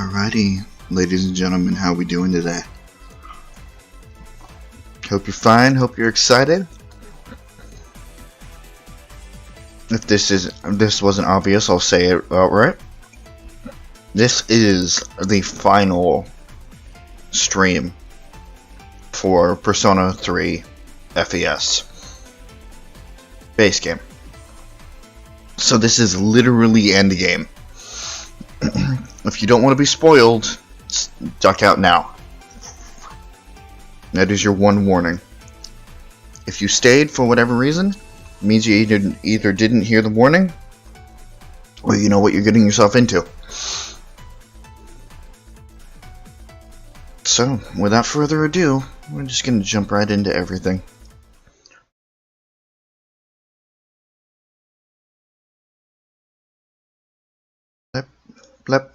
Alrighty, ladies and gentlemen, how we doing today? Hope you're fine, hope you're excited. If this wasn't obvious, I'll say it outright. This is the final stream for Persona 3 FES base game. So this is literally endgame. If you don't want to be spoiled, duck out now. That is your one warning. If you stayed for whatever reason, it means you either didn't hear the warning, or you know what you're getting yourself into. So, without further ado, we're just going to jump right into everything. Blep, blep.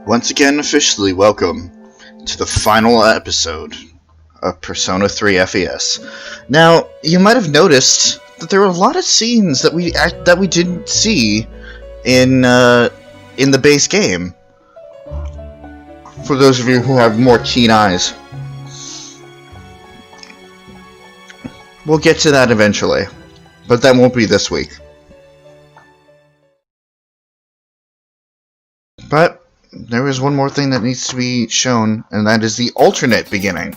Once again, officially welcome to the final episode of Persona 3 FES. Now, you might have noticed that there were a lot of scenes that we didn't see in the base game. For those of you who have more keen eyes, we'll get to that eventually, but that won't be this week. But there is one more thing that needs to be shown, and that is the alternate beginning.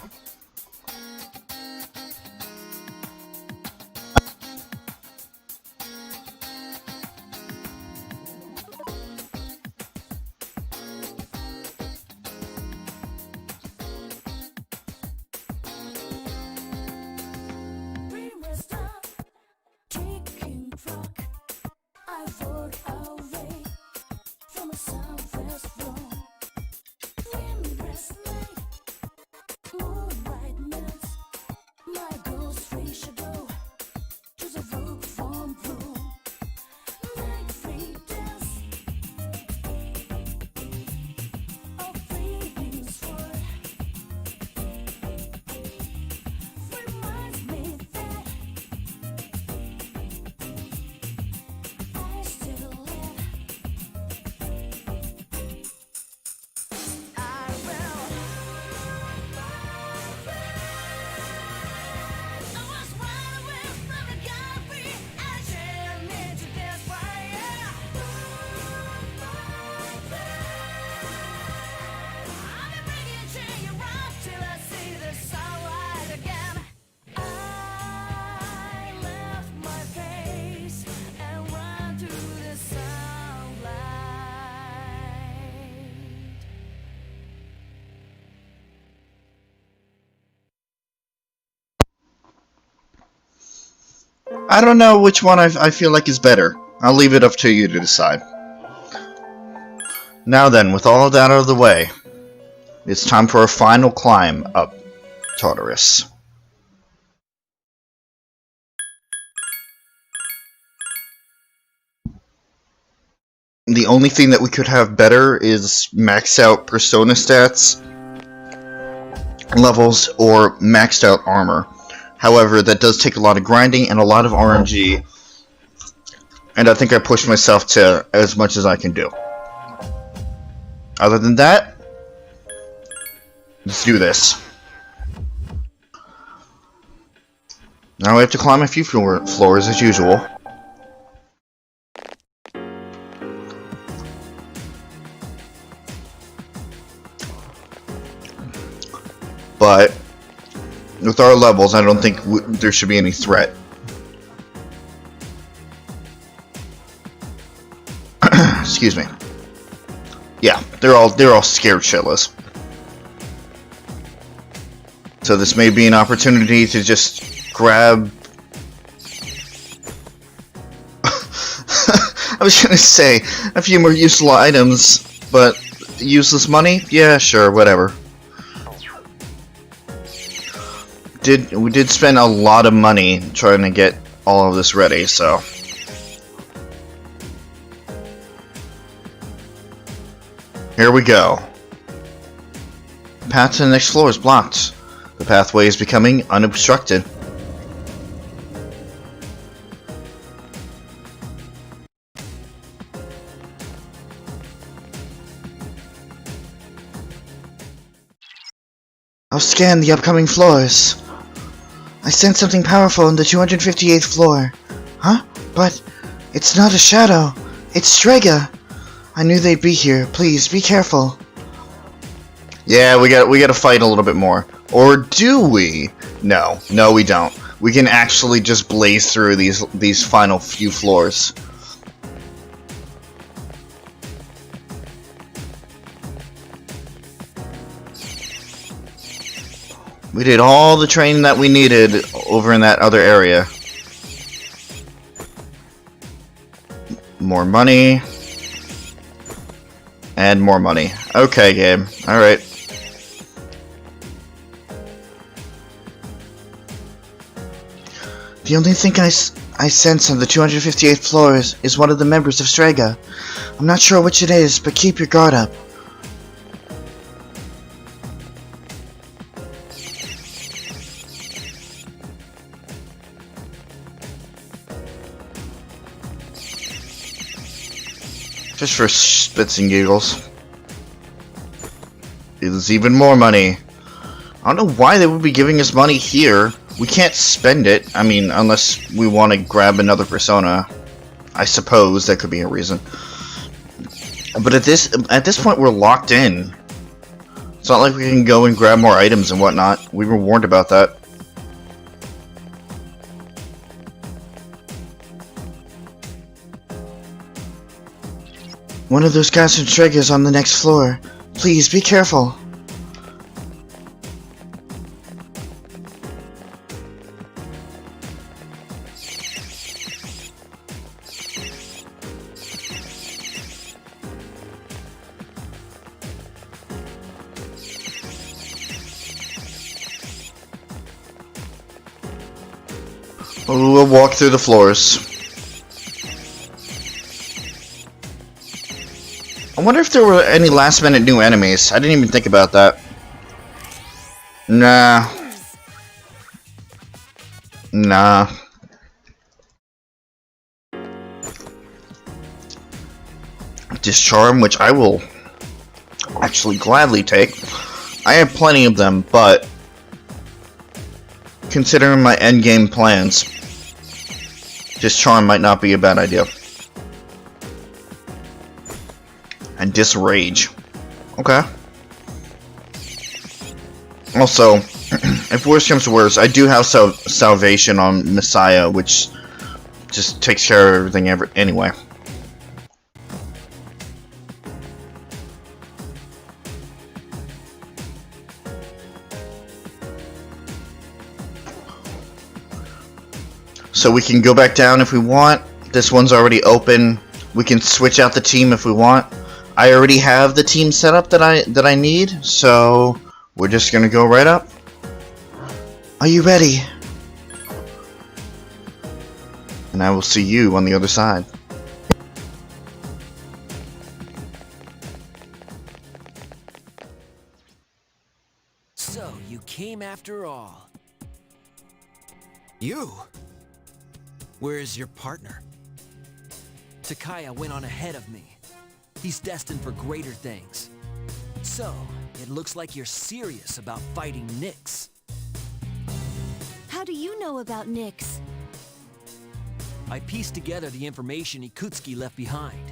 I don't know which one I feel like is better. I'll leave it up to you to decide. Now then, with all of that out of the way, it's time for a final climb up Tartarus. The only thing that we could have better is max out persona stats, levels, or maxed out armor. However, that does take a lot of grinding and a lot of RNG, and I think I pushed myself to as much as I can do. Other than that, let's do this. Now we have to climb a few floors as usual. But with our levels, I don't think there should be any threat. Excuse me. Yeah, they're all scared shitless. So this may be an opportunity to just grab. I was gonna say a few more useful items, but useless money? Yeah, sure, whatever. We did spend a lot of money trying to get all of this ready, so. Here we go. The path to the next floor is blocked. The pathway is becoming unobstructed. I'll scan the upcoming floors. I sense something powerful on the 258th floor. Huh? But it's not a shadow. It's Strega. I knew they'd be here. Please be careful. Yeah, we got to fight a little bit more. Or do we? No, we don't. We can actually just blaze through these final few floors. We did all the training that we needed over in that other area. More money. And more money. Okay, game. Alright. The only thing I sense on the 258th floor is one of the members of Strega. I'm not sure which it is, but keep your guard up. Just for spits and giggles. There's even more money. I don't know why they would be giving us money here. We can't spend it. I mean, unless we want to grab another persona. I suppose that could be a reason. But at this point, we're locked in. It's not like we can go and grab more items and whatnot. We were warned about that. One of those guys from Strega is on the next floor. Please be careful. We'll walk through the floors. I wonder if there were any last-minute new enemies. I didn't even think about that. Nah. Discharm, which I will actually gladly take. I have plenty of them, but considering my endgame plans, Discharm might not be a bad idea. And Disrage. Okay. Also, if worse comes to worse, I do have Salvation on Messiah, which just takes care of everything anyway. So we can go back down if we want. This one's already open. We can switch out the team if we want. I already have the team set up that I need, so we're just gonna go right up. Are you ready? And I will see you on the other side. So, you came after all. You? Where's your partner? Takaya went on ahead of me. He's destined for greater things. So, it looks like you're serious about fighting Nyx. How do you know about Nyx? I pieced together the information Ikutsuki left behind.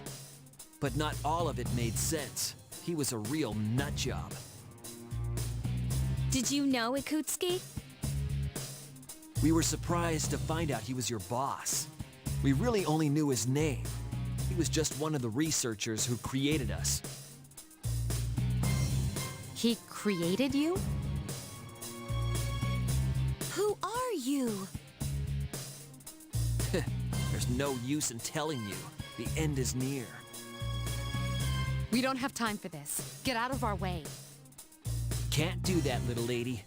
But not all of it made sense. He was a real nutjob. Did you know Ikutsuki? We were surprised to find out he was your boss. We really only knew his name. He was just one of the researchers who created us. He created you? Who are you? There's no use in telling you. The end is near. We don't have time for this. Get out of our way. Can't do that, little lady.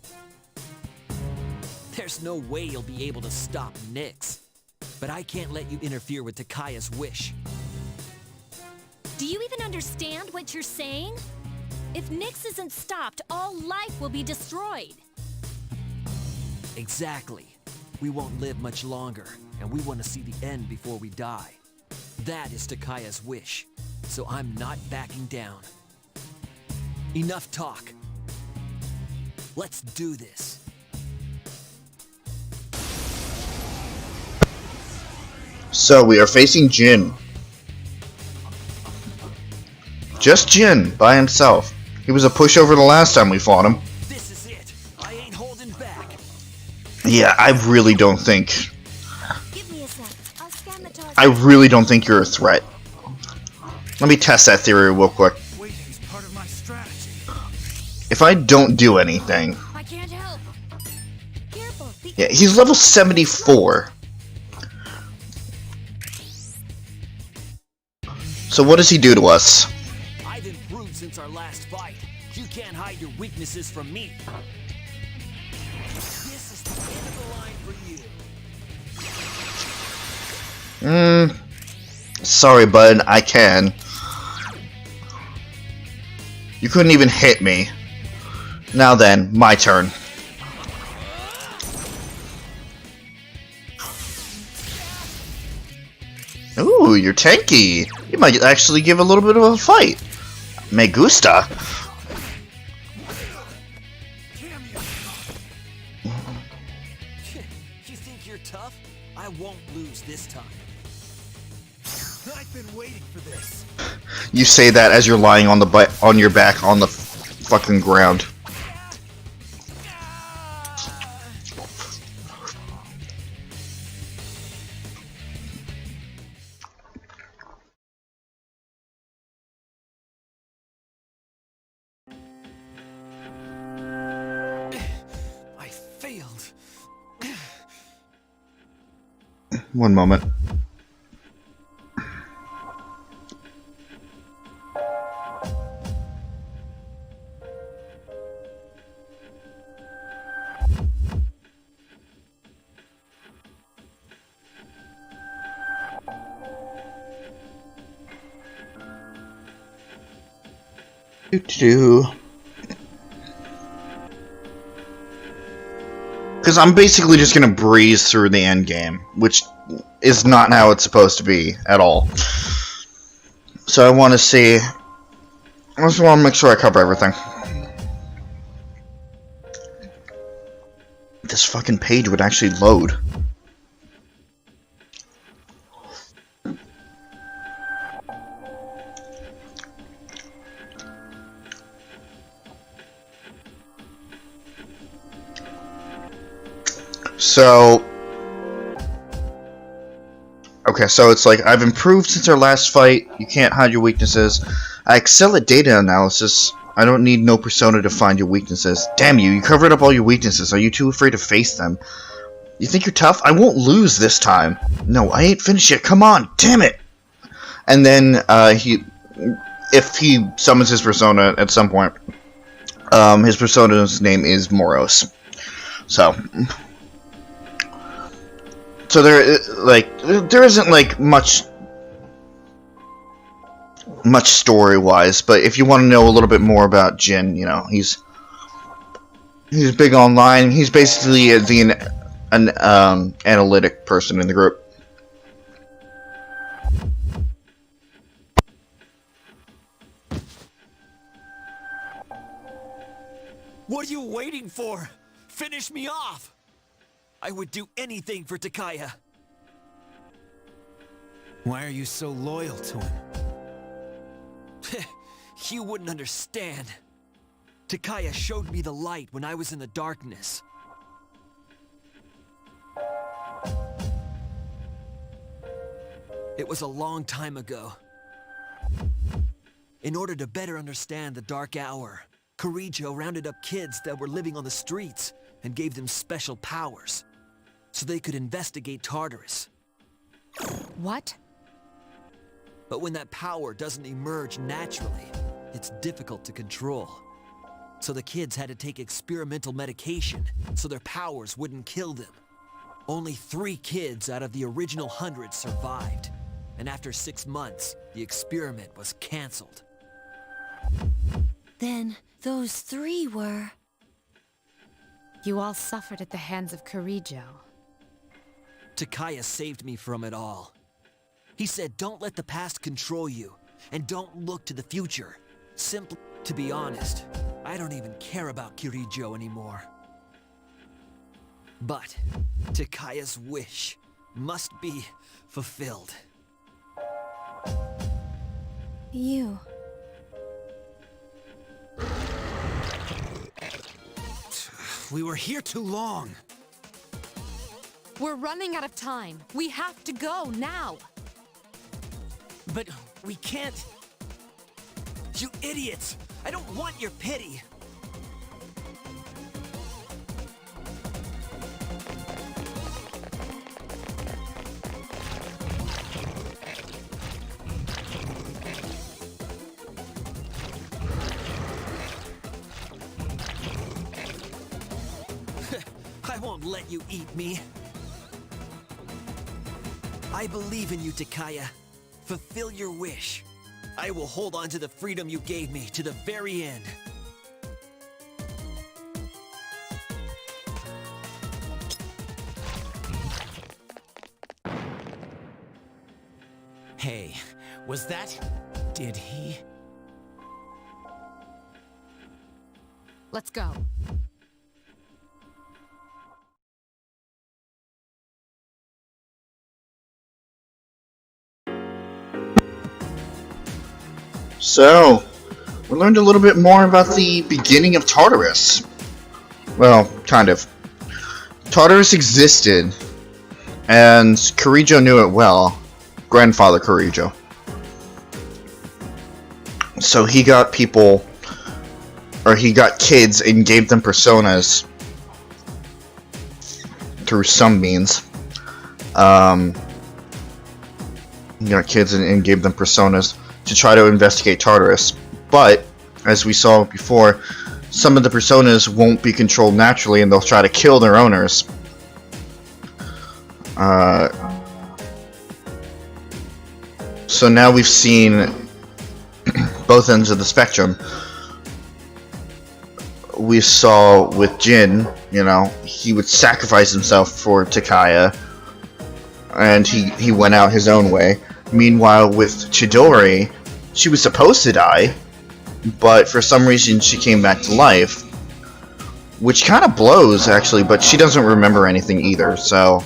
There's no way you'll be able to stop Nyx. But I can't let you interfere with Takaya's wish. Do you even understand what you're saying? If Nyx isn't stopped, all life will be destroyed. Exactly. We won't live much longer, and we want to see the end before we die. That is Takaya's wish, so I'm not backing down. Enough talk. Let's do this. So we are facing Jin. Just Jin by himself. He was a pushover the last time we fought him. This is it. I ain't holding back. Yeah, I really don't think. Give me a sec. I'll scan the target. I really don't think you're a threat. Let me test that theory real quick. Waiting's part of my strategy. If I don't do anything. I can't help. Careful. Yeah, he's level 74. So what does he do to us? I've improved since our last fight. You can't hide your weaknesses from me. This is the end of the line for you. Sorry, bud, I can. You couldn't even hit me. Now then, my turn. Ooh, you're tanky. You might actually give a little bit of a fight. Me gusta. You think you're tough? I won't lose this time. I've been waiting for this. You say that as you're lying on the on your back on the fucking ground. I failed. One moment. Because I'm basically just gonna breeze through the end game, which is not how it's supposed to be at all. So I want to see. I just want to make sure I cover everything. This fucking page would actually load. So, okay, so it's like, I've improved since our last fight, you can't hide your weaknesses, I excel at data analysis, I don't need no persona to find your weaknesses, damn you, you covered up all your weaknesses, are you too afraid to face them? You think you're tough? I won't lose this time. No, I ain't finished yet. Come on, damn it! And then, if he summons his persona at some point, his persona's name is Moros. So there isn't, like, much story-wise, but if you want to know a little bit more about Jin, you know, he's big online. He's basically an analytic person in the group. What are you waiting for? Finish me off! I would do anything for Takaya. Why are you so loyal to him? You wouldn't understand. Takaya showed me the light when I was in the darkness. It was a long time ago. In order to better understand the dark hour, Kirijo rounded up kids that were living on the streets and gave them special powers, so they could investigate Tartarus. What? But when that power doesn't emerge naturally, it's difficult to control. So the kids had to take experimental medication so their powers wouldn't kill them. Only 3 kids out of the original 100 survived, and after 6 months, the experiment was cancelled. Then those 3 were... You all suffered at the hands of Kirijo. Takaya saved me from it all. He said, don't let the past control you, and don't look to the future. Simply, to be honest, I don't even care about Kirijo anymore. But Takaya's wish must be fulfilled. You... We were here too long. We're running out of time. We have to go now. But we can't... You idiots! I don't want your pity! I won't let you eat me. I believe in you, Takaya. Fulfill your wish. I will hold on to the freedom you gave me to the very end. Hey, was that... Did he... Let's go. So, we learned a little bit more about the beginning of Tartarus. Well, kind of. Tartarus existed, and Kirijo knew it well. Grandfather Kirijo. So he got people, or he got kids and gave them personas through some means. He got kids and gave them personas to try to investigate Tartarus. But, as we saw before, some of the personas won't be controlled naturally and they'll try to kill their owners. So now we've seen both ends of the spectrum. We saw with Jin, you know, he would sacrifice himself for Takaya, and he went out his own way. Meanwhile, with Chidori, she was supposed to die, but for some reason she came back to life, which kind of blows, actually, but she doesn't remember anything either, so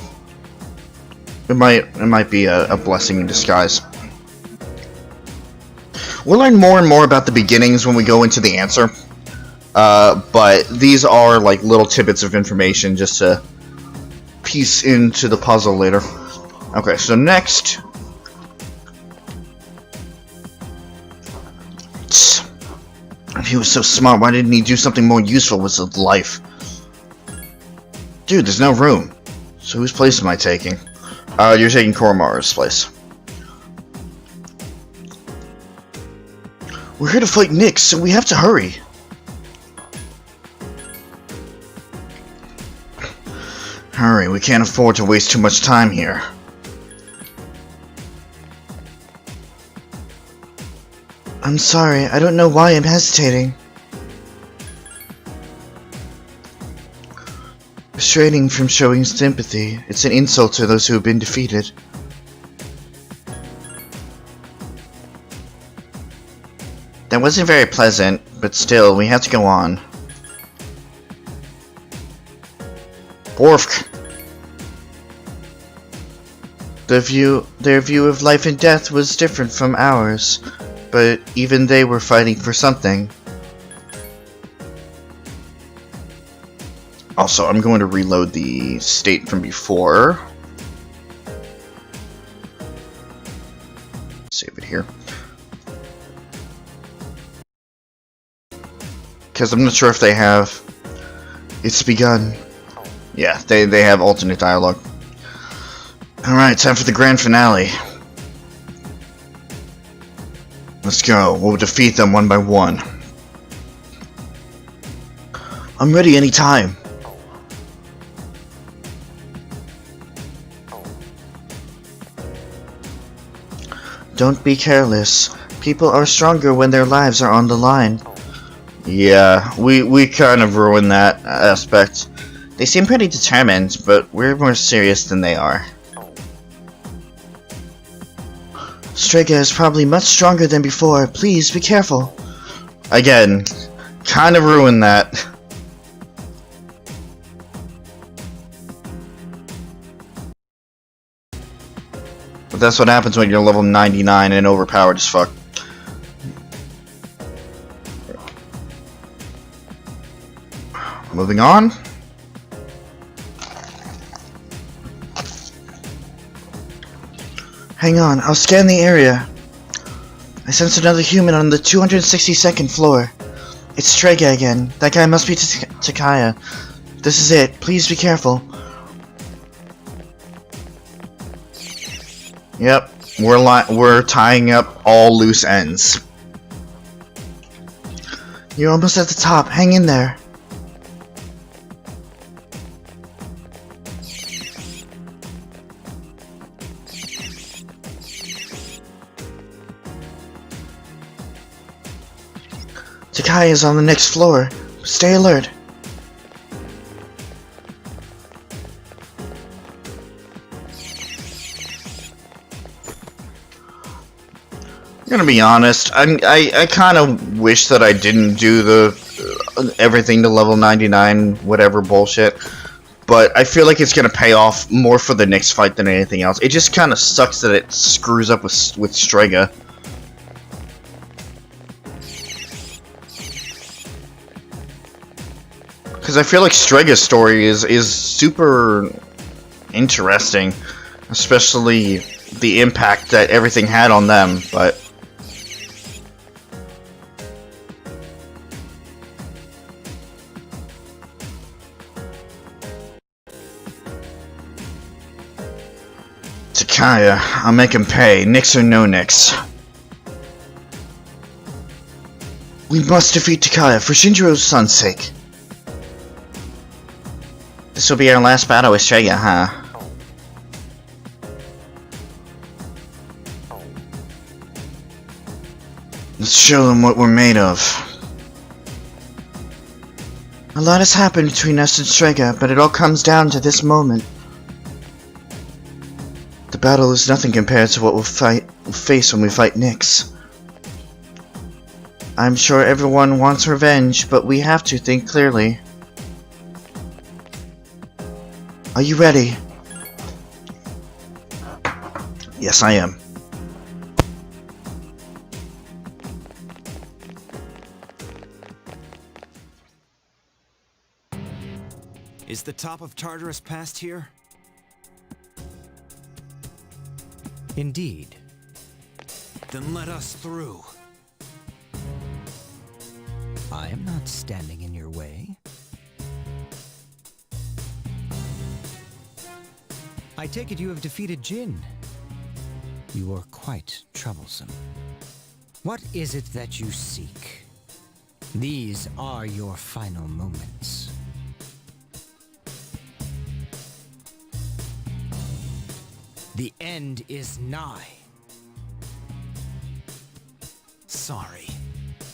it might be a blessing in disguise. We'll learn more and more about the beginnings when we go into the answer, but these are like little tidbits of information just to piece into the puzzle later. Okay, so next... If he was so smart, why didn't he do something more useful with his life? Dude, there's no room. So whose place am I taking? You're taking Koromaru's place. We're here to fight Nyx, so we have to hurry. Hurry, we can't afford to waste too much time here. I'm sorry, I don't know why I'm hesitating. Restraining from showing sympathy. It's an insult to those who have been defeated. That wasn't very pleasant, but still, we have to go on. Borfk! Their view of life and death was different from ours, but even they were fighting for something. Also, I'm going to reload the state from before. Save it here. Because I'm not sure if they have... It's begun. Yeah, they have alternate dialogue. Alright, time for the grand finale. Let's go. We'll defeat them one by one. I'm ready anytime. Don't be careless. People are stronger when their lives are on the line. Yeah, we kind of ruined that aspect. They seem pretty determined, but we're more serious than they are. Strega is probably much stronger than before. Please be careful. Again, kind of ruined that. But that's what happens when you're level 99 and overpowered as fuck. Moving on. Hang on, I'll scan the area. I sense another human on the 262nd floor. It's Strega again. That guy must be Takaya. This is it. Please be careful. Yep, we're tying up all loose ends. You're almost at the top. Hang in there. Takaya is on the next floor. Stay alert. I'm gonna be honest. I kind of wish that I didn't do the everything to level 99 whatever bullshit. But I feel like it's gonna pay off more for the next fight than anything else. It just kind of sucks that it screws up with Strega. Because I feel like Strega's story is super interesting, especially the impact that everything had on them, but... Takaya, I'll make him pay, Nyx or no Nyx. We must defeat Takaya for Shinjiro's sake. This will be our last battle with Strega, huh? Let's show them what we're made of. A lot has happened between us and Strega, but it all comes down to this moment. The battle is nothing compared to what we'll face when we fight Nyx. I'm sure everyone wants revenge, but we have to think clearly. Are you ready? Yes, I am. Is the top of Tartarus past here? Indeed. Then let us through. I am not standing in your way. I take it you have defeated Jin. You are quite troublesome. What is it that you seek? These are your final moments. The end is nigh. Sorry,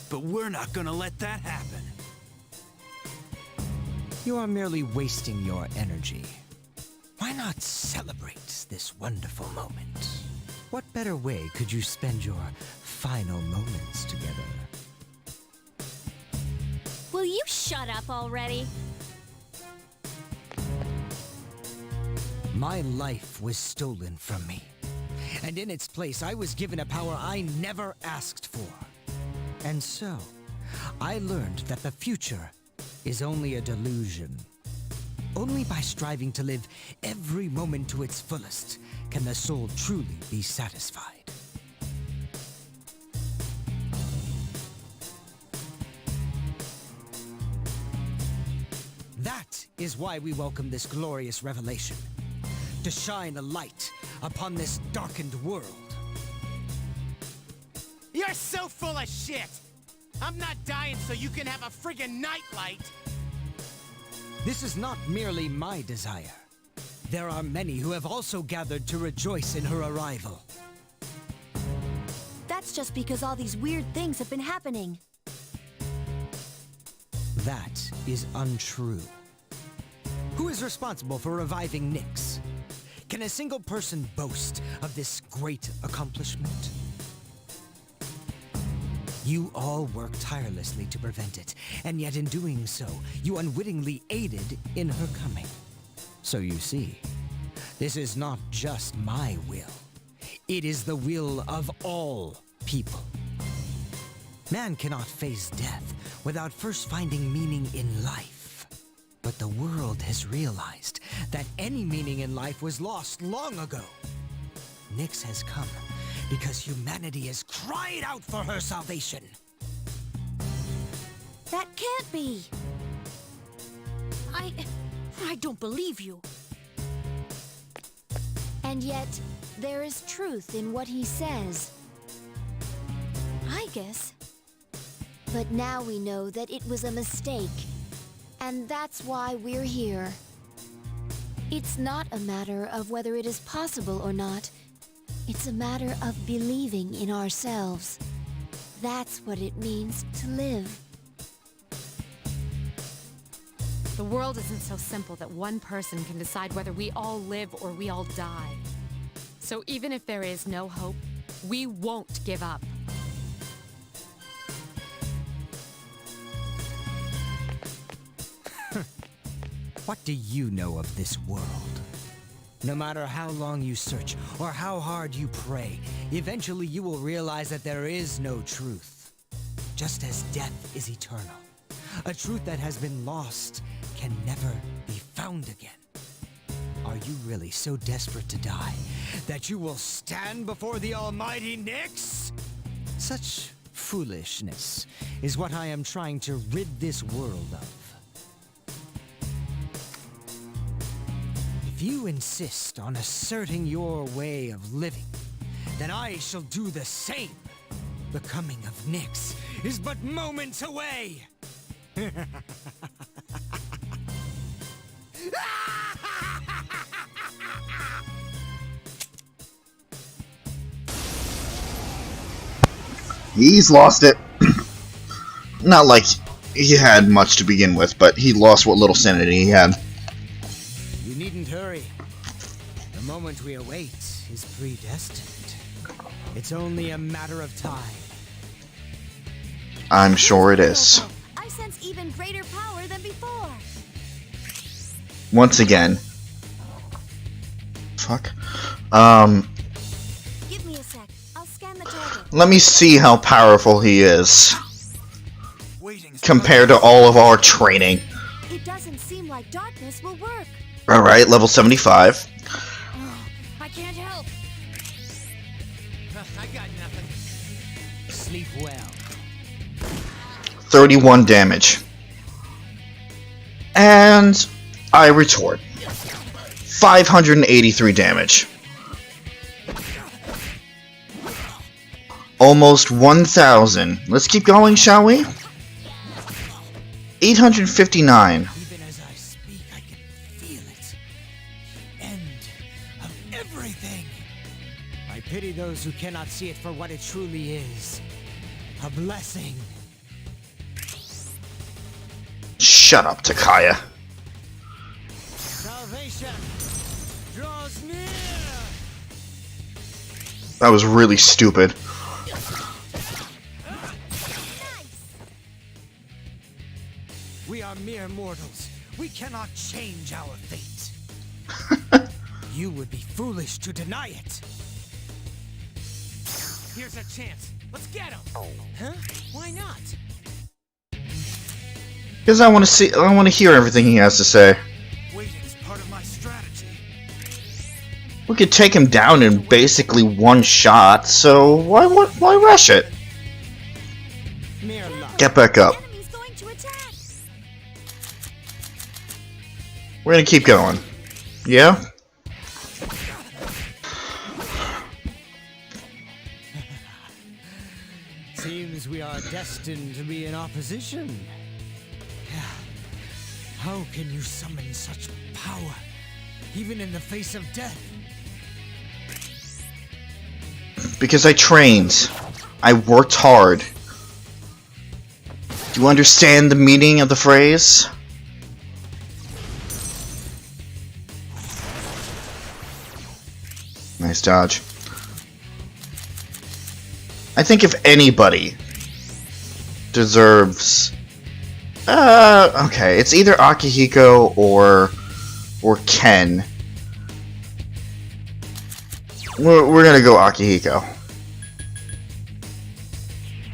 but we're not gonna let that happen. You are merely wasting your energy. Why not celebrate this wonderful moment? What better way could you spend your final moments together? Will you shut up already? My life was stolen from me, and in its place I was given a power I never asked for. And so, I learned that the future is only a delusion. Only by striving to live every moment to its fullest can the soul truly be satisfied. That is why we welcome this glorious revelation, to shine a light upon this darkened world. You're so full of shit! I'm not dying so you can have a friggin' nightlight! This is not merely my desire. There are many who have also gathered to rejoice in her arrival. That's just because all these weird things have been happening. That is untrue. Who is responsible for reviving Nyx? Can a single person boast of this great accomplishment? You all work tirelessly to prevent it, and yet in doing so, you unwittingly aided in her coming. So you see, this is not just my will. It is the will of all people. Man cannot face death without first finding meaning in life. But the world has realized that any meaning in life was lost long ago. Nyx has come because humanity has cried out for her salvation. That can't be. I don't believe you. And yet, there is truth in what he says. I guess. But now we know that it was a mistake. And that's why we're here. It's not a matter of whether it is possible or not. It's a matter of believing in ourselves. That's what it means to live. The world isn't so simple that one person can decide whether we all live or we all die. So even if there is no hope, we won't give up. What do you know of this world? No matter how long you search or how hard you pray, eventually you will realize that there is no truth. Just as death is eternal, a truth that has been lost can never be found again. Are you really so desperate to die that you will stand before the almighty Nyx? Such foolishness is what I am trying to rid this world of. If you insist on asserting your way of living, then I shall do the same. The coming of Nyx is but moments away! He's lost it. Not like he had much to begin with, but he lost what little sanity he had. You needn't hurry. The moment we await is predestined. It's only a matter of time. I'm sure it is. I sense even greater power than before. Once again. Fuck. Give me a sec. I'll scan the target. Let me see how powerful he is compared to all of our training. It doesn't seem like darkness will work. Alright, level 75. Oh, I can't help. I got nothing. Sleep well. 31 damage. And I retort. 583 damage. Almost 1,000. Let's keep going, shall we? 859. Even as I speak, I can feel it. End of everything. I pity those who cannot see it for what it truly is. A blessing. Shut up, Takaya. Salvation draws near. That was really stupid. We are mere mortals. We cannot change our fate. You would be foolish to deny it. Here's a chance. Let's get him. Huh? Why not? Because I want to hear everything he has to say. Waiting is part of my strategy. We could take him down in basically one shot, so why rush it? Mere luck. Get back up. Enemy's going to attack. We're gonna keep going. Yeah? Seems we are destined to be in opposition. How can you summon such power, even in the face of death? Because I trained. I worked hard. Do you understand the meaning of the phrase? Nice dodge. I think if anybody deserves... okay, it's either Akihiko or Ken. We're gonna go Akihiko.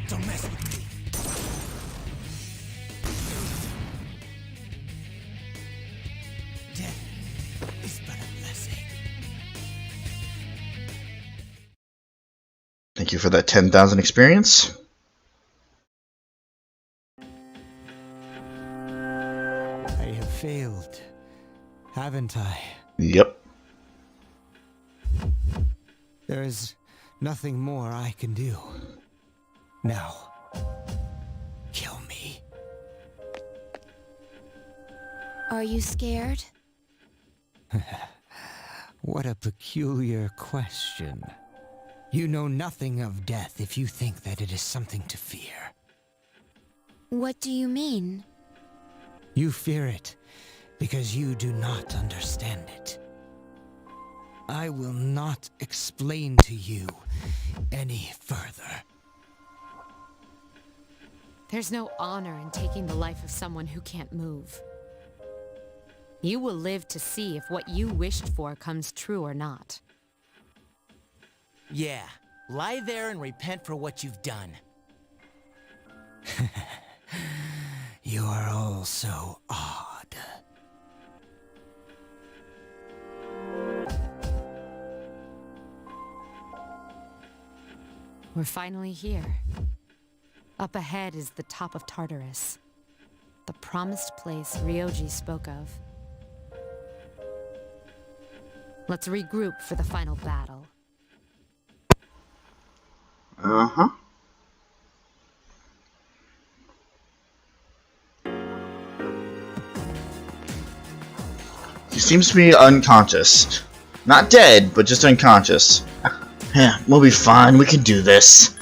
Don't mess with me. Death is but a blessing. Thank you for that 10,000 experience. I have failed, haven't I? Yep. There is nothing more I can do. Now, kill me. Are you scared? What a peculiar question. You know nothing of death if you think that it is something to fear. What do you mean? You fear it because you do not understand it. I will not explain to you any further. There's no honor in taking the life of someone who can't move. You will live to see if what you wished for comes true or not. Yeah. Lie there and repent for what you've done. You are all so odd. We're finally here. Up ahead is the top of Tartarus, the promised place Ryoji spoke of. Let's regroup for the final battle. Uh-huh. He seems to be unconscious. Not dead, but just unconscious. Yeah, we'll be fine. We can do this.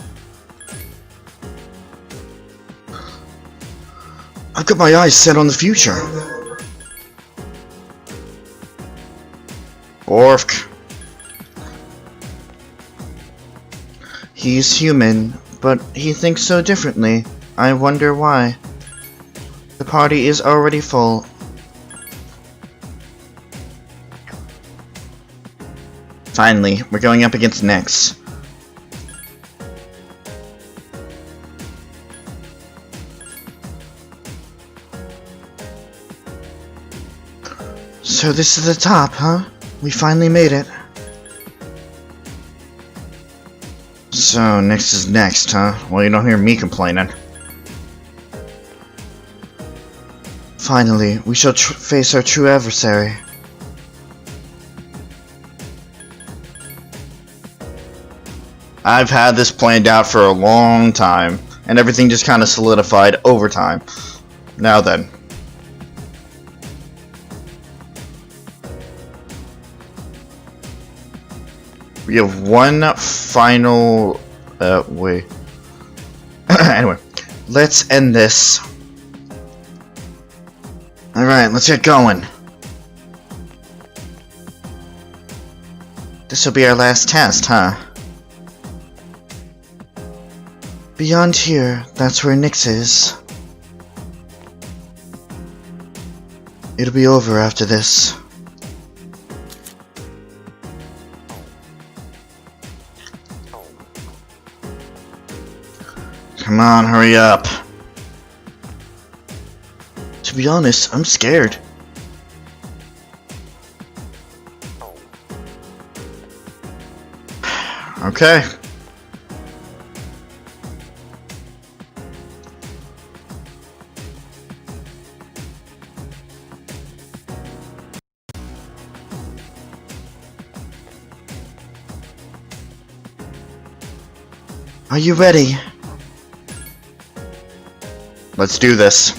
I've got my eyes set on the future. Orc. He's human, but he thinks so differently. I wonder why. The party is already full. Finally, we're going up against Nex. So this is the top, huh? We finally made it. So, Nex is next, huh? Well, you don't hear me complaining. Finally, we shall face our true adversary. I've had this planned out for a long time, and everything just kind of solidified over time. Now then. We have one final... wait. Anyway, let's end this. Alright, let's get going. This'll be our last test, huh? Beyond here, that's where Nyx is. It'll be over after this. Come on, hurry up. To be honest, I'm scared. Okay. Are you ready? Let's do this.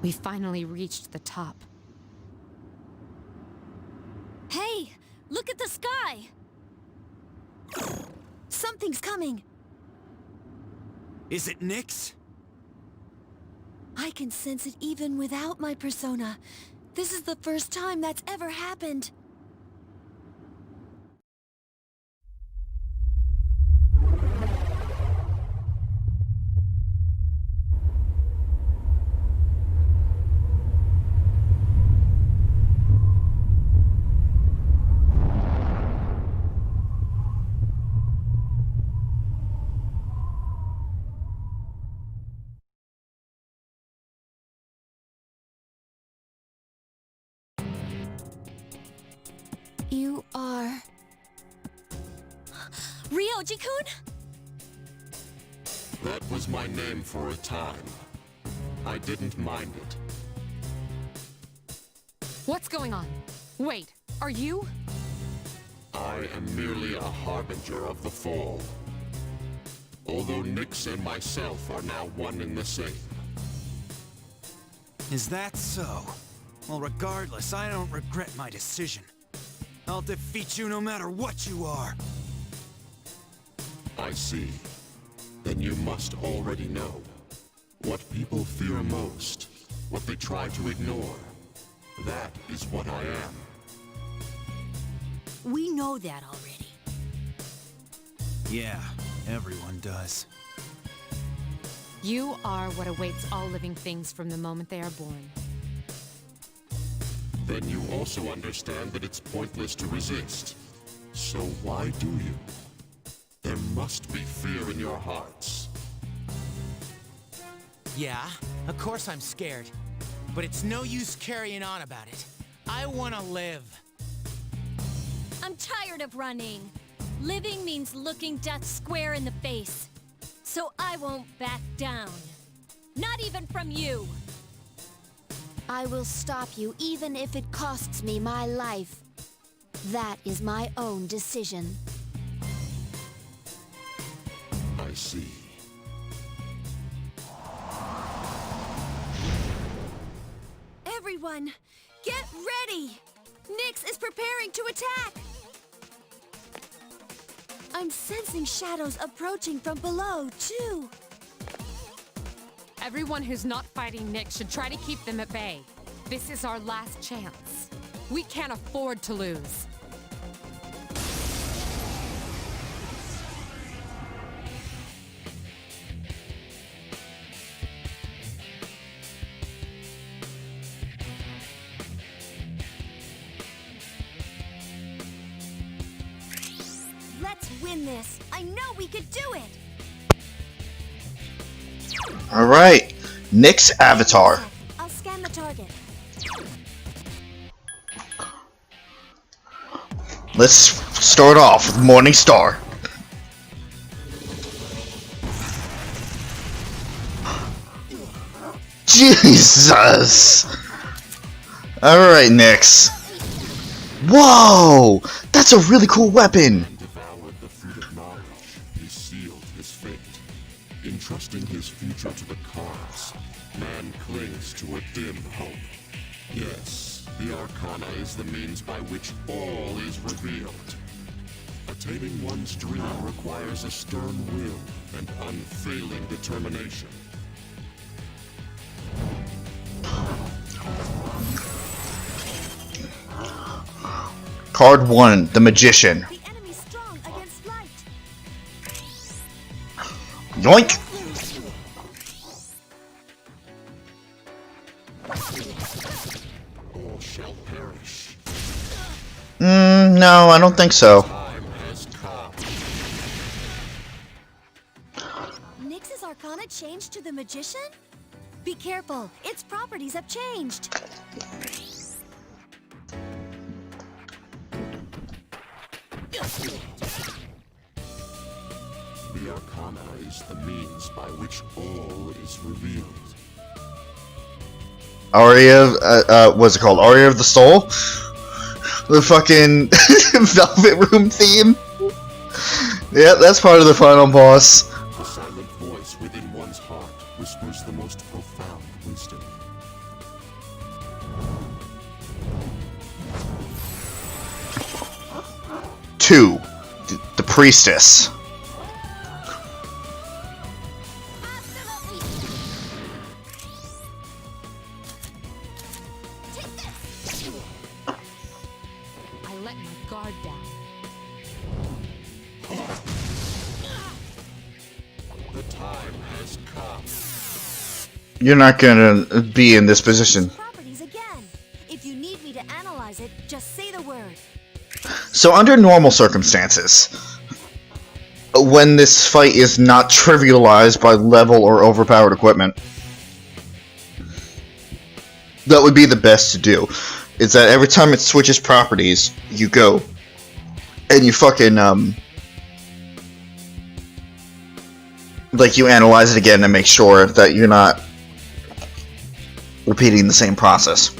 We finally reached the top. Hey, look at the sky! Something's coming. Is it Nyx? I can sense it even without my persona. This is the first time that's ever happened. You are... Ryoji-kun? That was my name for a time. I didn't mind it. What's going on? Wait, are you? I am merely a harbinger of the fall. Although Nyx and myself are now one and the same. Is that so? Well, regardless, I don't regret my decision. I'll defeat you no matter what you are. I see. Then you must already know. What people fear most, what they try to ignore, that is what I am. We know that already. Yeah, everyone does. You are what awaits all living things from the moment they are born. Then you also understand that it's pointless to resist. So why do you? There must be fear in your hearts. Yeah, of course I'm scared. But it's no use carrying on about it. I want to live. I'm tired of running. Living means looking death square in the face. So I won't back down. Not even from you. I will stop you even if it costs me my life. That is my own decision. I see. Everyone, get ready! Nyx is preparing to attack! I'm sensing shadows approaching from below, too. Everyone who's not fighting Nyx should try to keep them at bay. This is our last chance. We can't afford to lose. Let's win this. I know we could do it. Alright, Nyx Avatar. I'll scan the target. Let's start off with Morning Star. Jesus! Alright, Nyx. Whoa! That's a really cool weapon! Devoured the fruit of knowledge, he sealed his fate. Entrusting his future to the cards, man clings to a dim hope. Yes, the Arcana is the means by which all is revealed. Attaining one's dream requires a stern will and unfailing determination. Card 1, the Magician. The enemy's strong against light. Yoink! All shall perish. No, I don't think so. Time has come. Nyx's Arcana changed to the Magician? Be careful, its properties have changed. The Arcana is the means by which all is revealed. Aria, what's it called? Aria of the Soul? The fucking Velvet Room theme? Yeah, that's part of the final boss. The silent voice within one's heart whispers the most profound wisdom. Two, the Priestess. I let my guard down. The time has come. You're not gonna be in this position. Properties again. If you need me to analyze it, just say the word. So under normal circumstances, when this fight is not trivialized by level or overpowered equipment, that would be the best to do. Is that every time it switches properties, you go and you fucking like you analyze it again and make sure that you're not repeating the same process.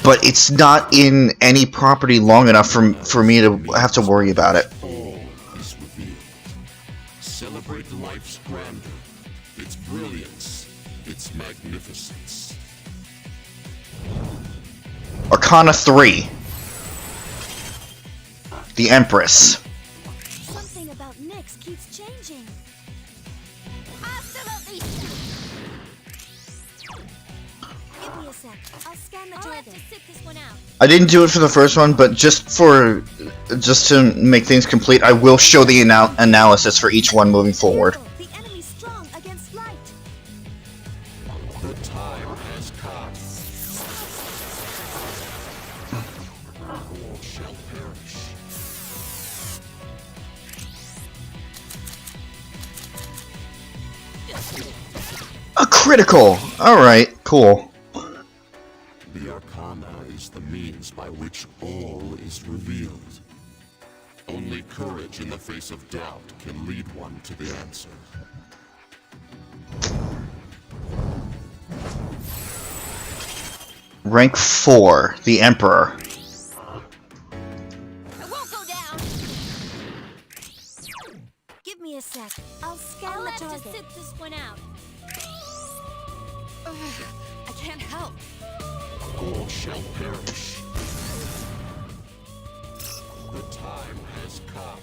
But it's not in any property long enough for me to have to worry about it. All is revealed. Celebrate life's grandeur, its brilliance, its magnificence. Arcana 3. The Empress. Something about Nyx keeps changing. Give me a sec. I'll scan the target. I'll have to sit this one out. I didn't do it for the first one, but just to make things complete, I will show the analysis for each one moving forward. The enemy's strong against light. The time has come. All shall perish. A critical! Alright, cool. The Arcana is the means by which all is revealed. Only courage in the face of doubt can lead one to the answer. Rank 4. The Emperor. I won't go down. Give me a sec. I'll scan the target. To sit this one out. I can't help. All shall perish. The time has come.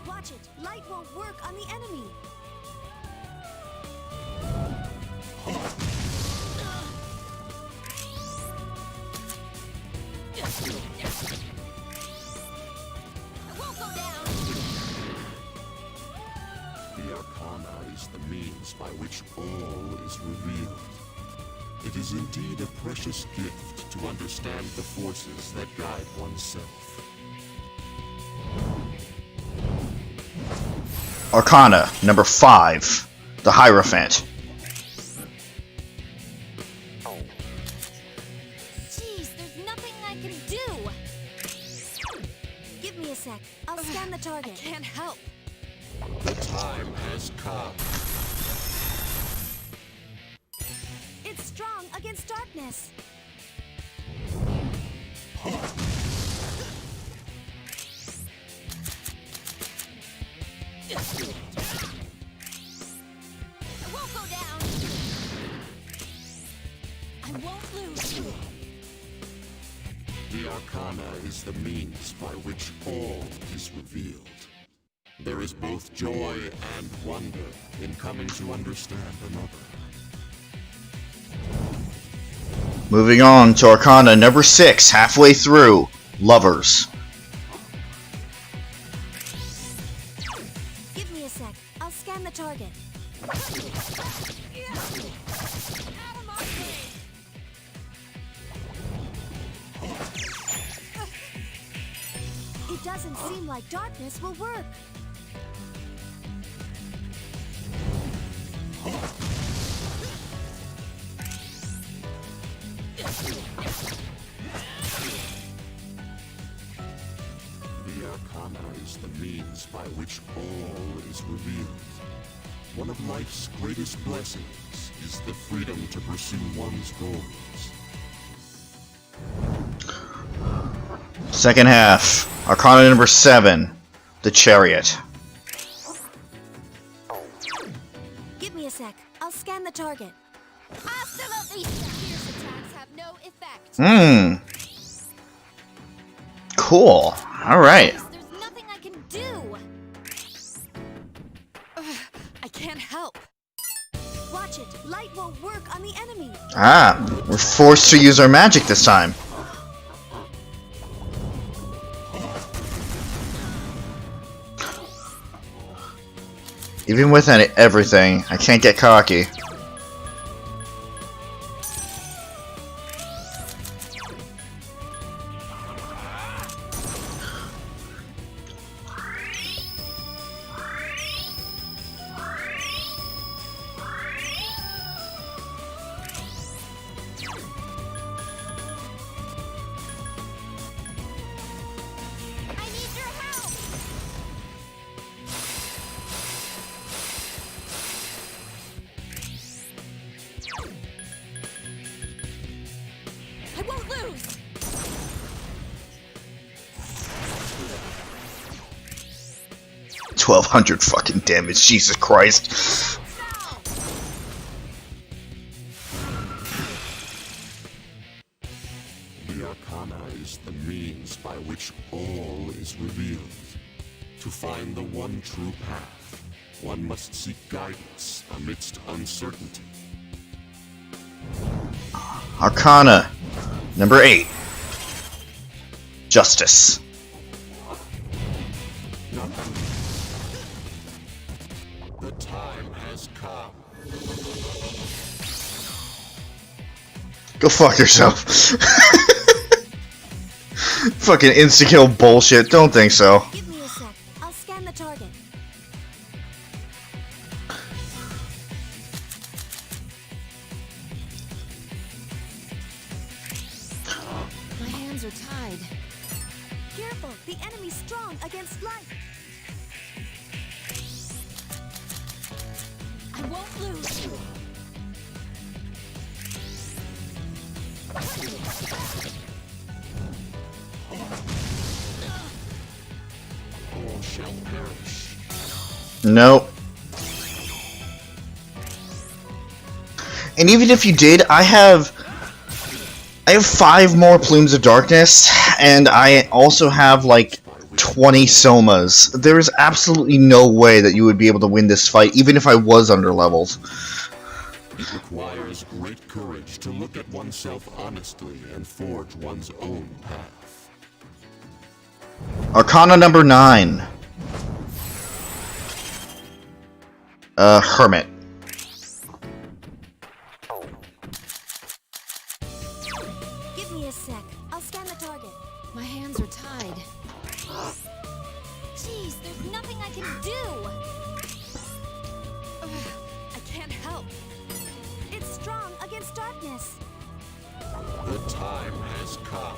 Watch it. Light won't work on the enemy. I won't go down. The Arcana is the means by which all is revealed. It is indeed a precious gift to understand the forces that guide oneself. Arcana number 5. The Hierophant. Jeez, there's nothing I can do. Give me a sec. I'll scan the target. I can't help. The time has come. It's strong against darkness. I won't go down. I won't lose. The Arcana is the means by which all is revealed. There is both joy and wonder in coming to understand another. Moving on to Arcana number 6, halfway through. Lovers. Give me a sec. I'll scan the target. It doesn't seem like darkness will work. The Arcana is the means by which all is revealed. One of life's greatest blessings is the freedom to pursue one's goals. Second half. Arcana number 7, the Chariot. Give me a sec. I'll scan the target. Hasta la vista. Fierce attacks have no effect. Cool. Alright. There's nothing I can do. I can't help. Watch it. Light won't work on the enemy. Ah, we're forced to use our magic this time. Even with everything, I can't get cocky. I need your help. I won't lose. 1,200 fucking damage, Jesus Christ. The Arcana is the means by which all is revealed. To find the one true path, one must seek guidance amidst uncertainty. Arcana number 8, Justice. The time has come. Go fuck yourself. Fucking insta-kill bullshit, don't think so. Give me a sec. I'll scan the target. My hands are tied. Careful, the enemy's strong against light. I won't lose. All shall perish. Nope. And even if you did, I have 5 more Plumes of Darkness, and I also have like 20 Somas. There is absolutely no way that you would be able to win this fight, even if I was underleveled. It requires great courage to look at oneself honestly and forge one's own path. Arcana number 9. Hermit. Give me a sec. I'll scan the target. My hands are tied. Jeez, there's nothing I can do. I can't help. It's strong against darkness. The time has come.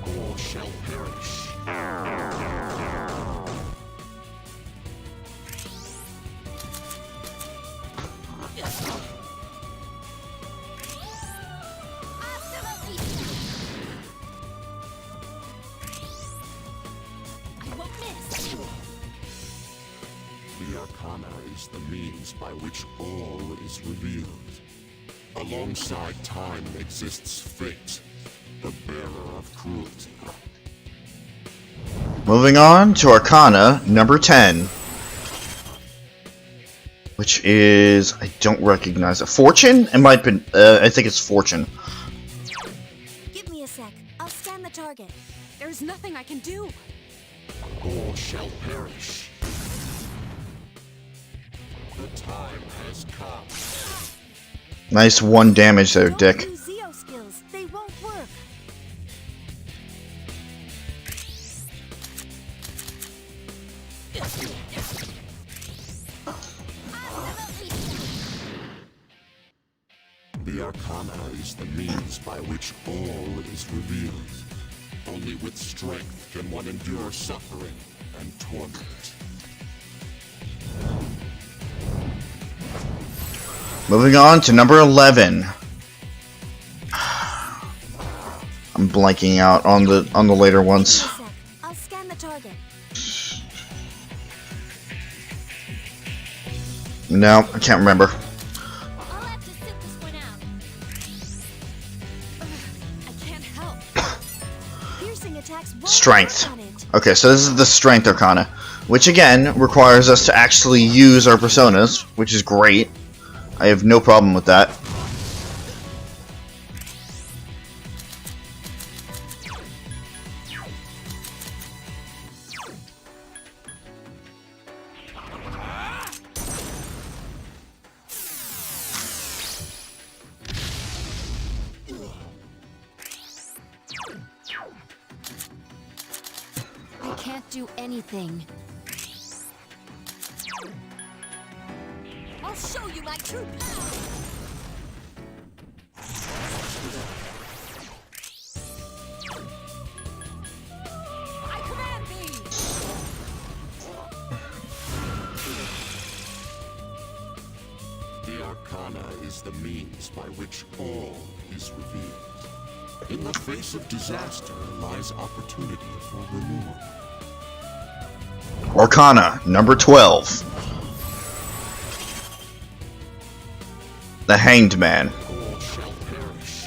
All shall perish. the Arcana is the means by which all is revealed. Alongside time exists fate, the bearer of cruelty. Moving on to Arcana number 10. Which is... I don't recognize it. Fortune? It might be... I think it's Fortune. Give me a sec. I'll scan the target. There's nothing I can do. All shall perish. The time has come. Nice 1 damage there, Don't Dick. use Zeo skills. They won't work. The Arcana is the means by which all is revealed. Only with strength can one endure suffering and torment. Moving on to number 11. I'm blanking out on the later ones. Give me a sec. I'll scan the target. No, I can't remember. I'll have to sit this one out. I can't help. Piercing attacks won't Strength. work on it. Okay, so this is the Strength Arcana, which again requires us to actually use our personas, which is great. I have no problem with that. I can't do anything. I'll show you my true power. I command thee! The Arcana is the means by which all is revealed. In the face of disaster lies opportunity for renewal. Arcana number 12. The Hanged Man. All shall perish.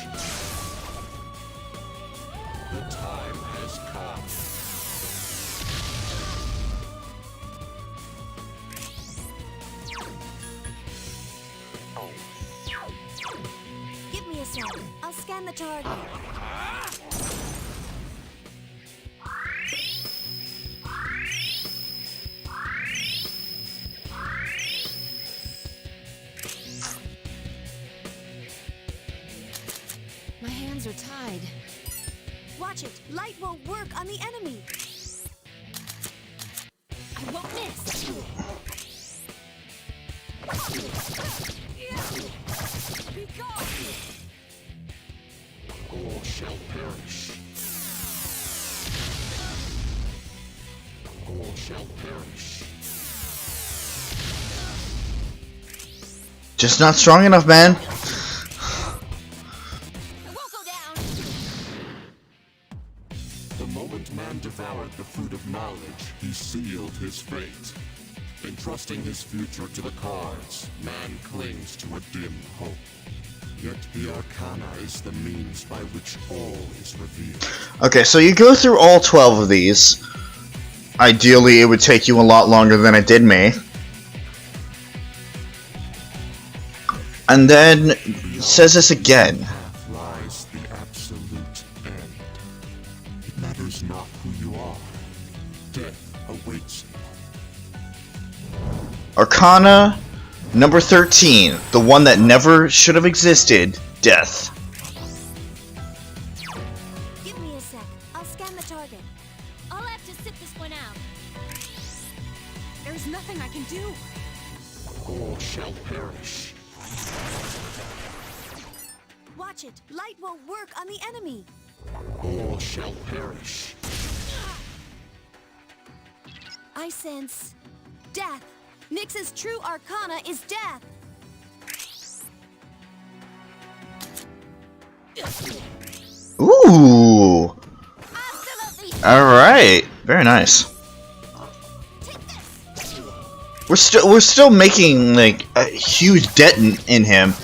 The time has come. Give me a sec. I'll scan the target. My hands are tied. Watch it. Light won't work on the enemy. I won't miss. Be gone! All shall perish. All shall perish. Just not strong enough, man. It won't go down. The moment man devoured the fruit of knowledge, he sealed his fate. Entrusting his future to the cards, man clings to a dim hope. Yet the Arcana is the means by which all is revealed. Okay, so you go through all 12 of these. Ideally, it would take you a lot longer than it did me. And then it says this again. Path lies the absolute end. It matters not who you are. Death awaits you. Arcana number 13. The one that never should have existed. Death. Give me a sec. I'll scan the target. I'll have to sit this one out. There's nothing I can do. All shall perish. Watch it. Light won't work on the enemy. All shall perish. I sense death. Nyx's true arcana is death. Ooh. Absolutely. Alright. Very nice. Take this. we're still making like a huge dent in him,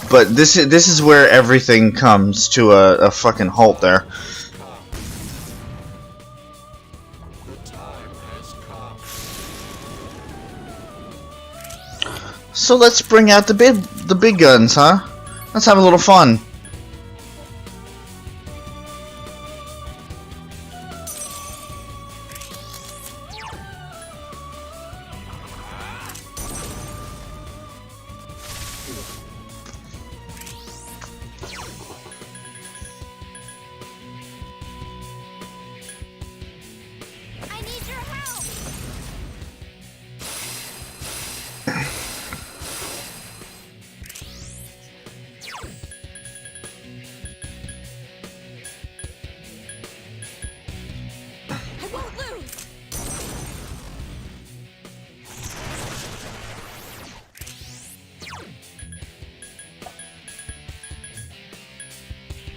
but this is where everything comes to a fucking halt there. So let's bring out the big guns, huh? Let's have a little fun. I need your help! I won't lose!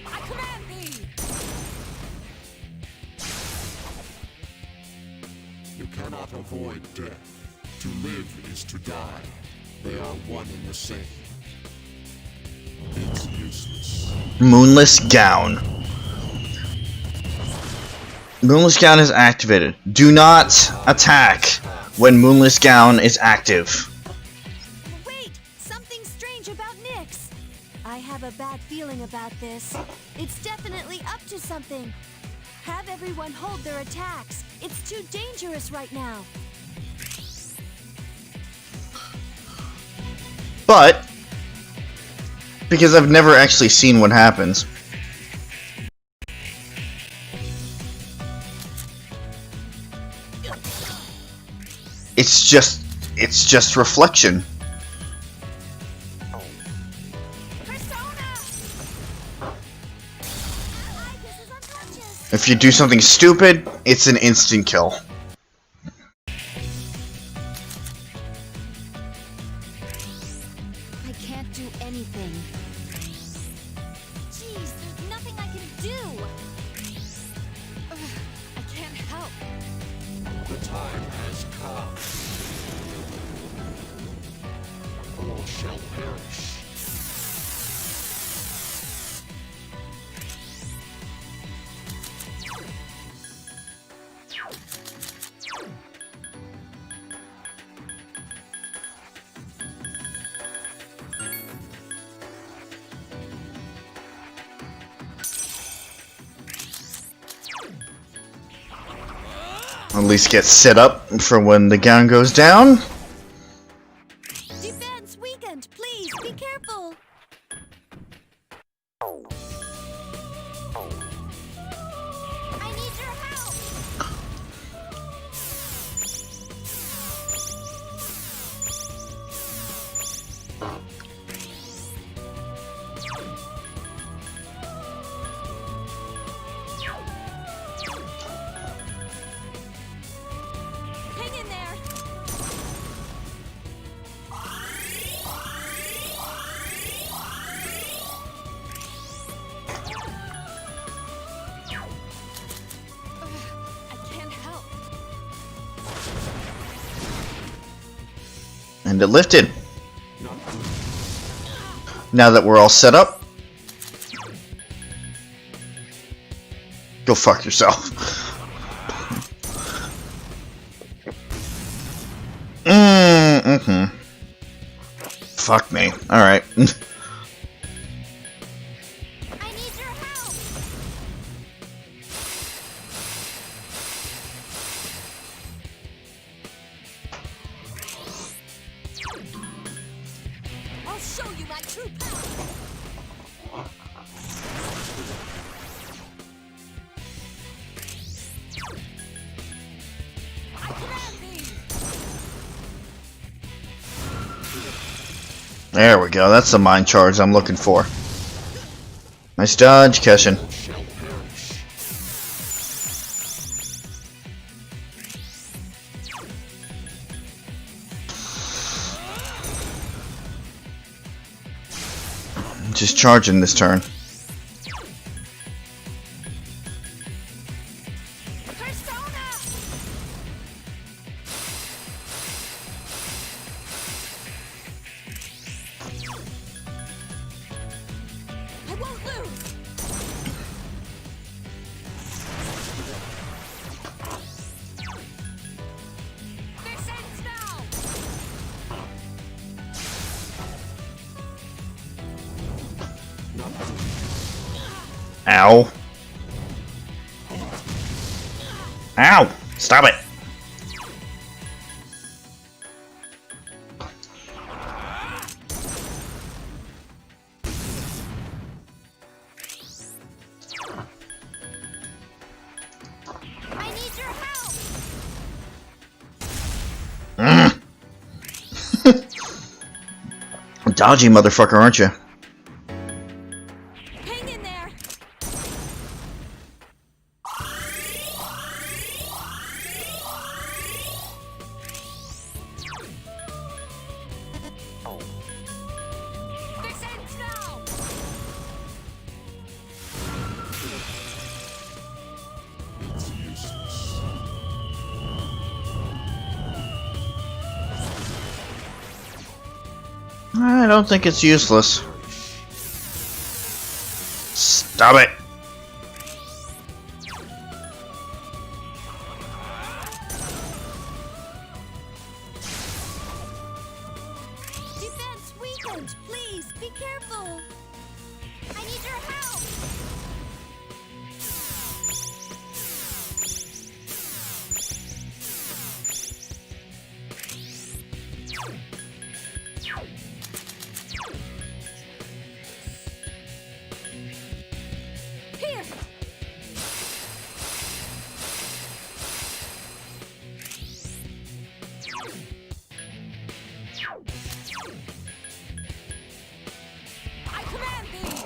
I command thee! You cannot avoid death. To live is to die. They are one and the same. It's useless. Moonless Gown. Moonless Gown is activated. Do not attack when Moonless Gown is active. Wait! Something strange about Nyx! I have a bad feeling about this. It's definitely up to something. Have everyone hold their attacks. It's too dangerous right now. But because I've never actually seen what happens. It's just reflection. Persona! This is unconscious. If you do something stupid, it's an instant kill. I can't do anything. Jeez, there's nothing I can do. Ugh, I can't help. The time has come. All shall perish. At least get set up for when the gown goes down. Defense weakened. Please be careful. I need your help. Hang in there. I can't help. And it lifted. Now that we're all set up, go fuck yourself. Fuck me. Alright. I need your help. I'll show you my true power. I command thee. There we go. That's the mind charge I'm looking for. Nice dodge, Keshin. Shall perish. Just charging this turn. Persona. Ow. Ow! Stop it! I need your help! Dodgy motherfucker, aren't you? Hang in there! This ends now! It's useless. I don't think it's useless. Stop it! Defense weakened! Please, be careful! I need your help! Here! I command thee!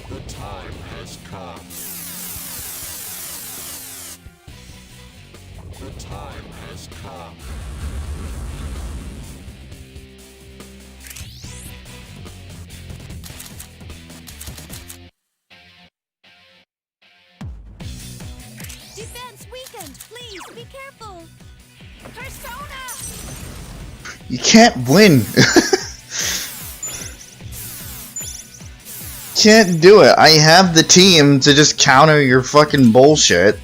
The time has come. The time has come. Defense weakened! Please, be careful! Persona! You can't win. Can't do it. I have the team to just counter your fucking bullshit.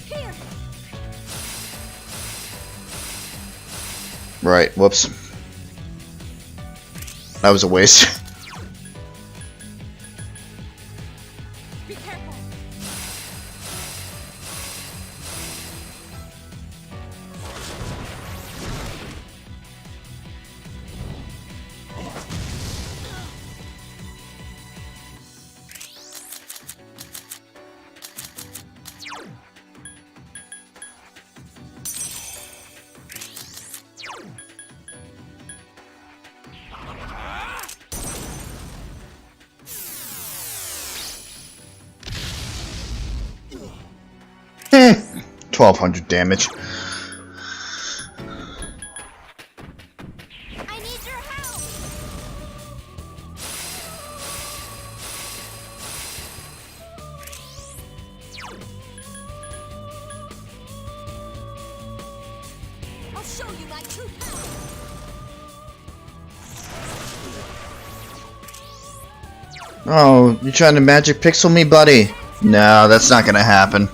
Here! Right, whoops. That was a waste. Be careful! Eh, 1200 damage. I need your help! I'll show you my true power! Oh, you trying to magic pixel me, buddy? No, that's not gonna happen.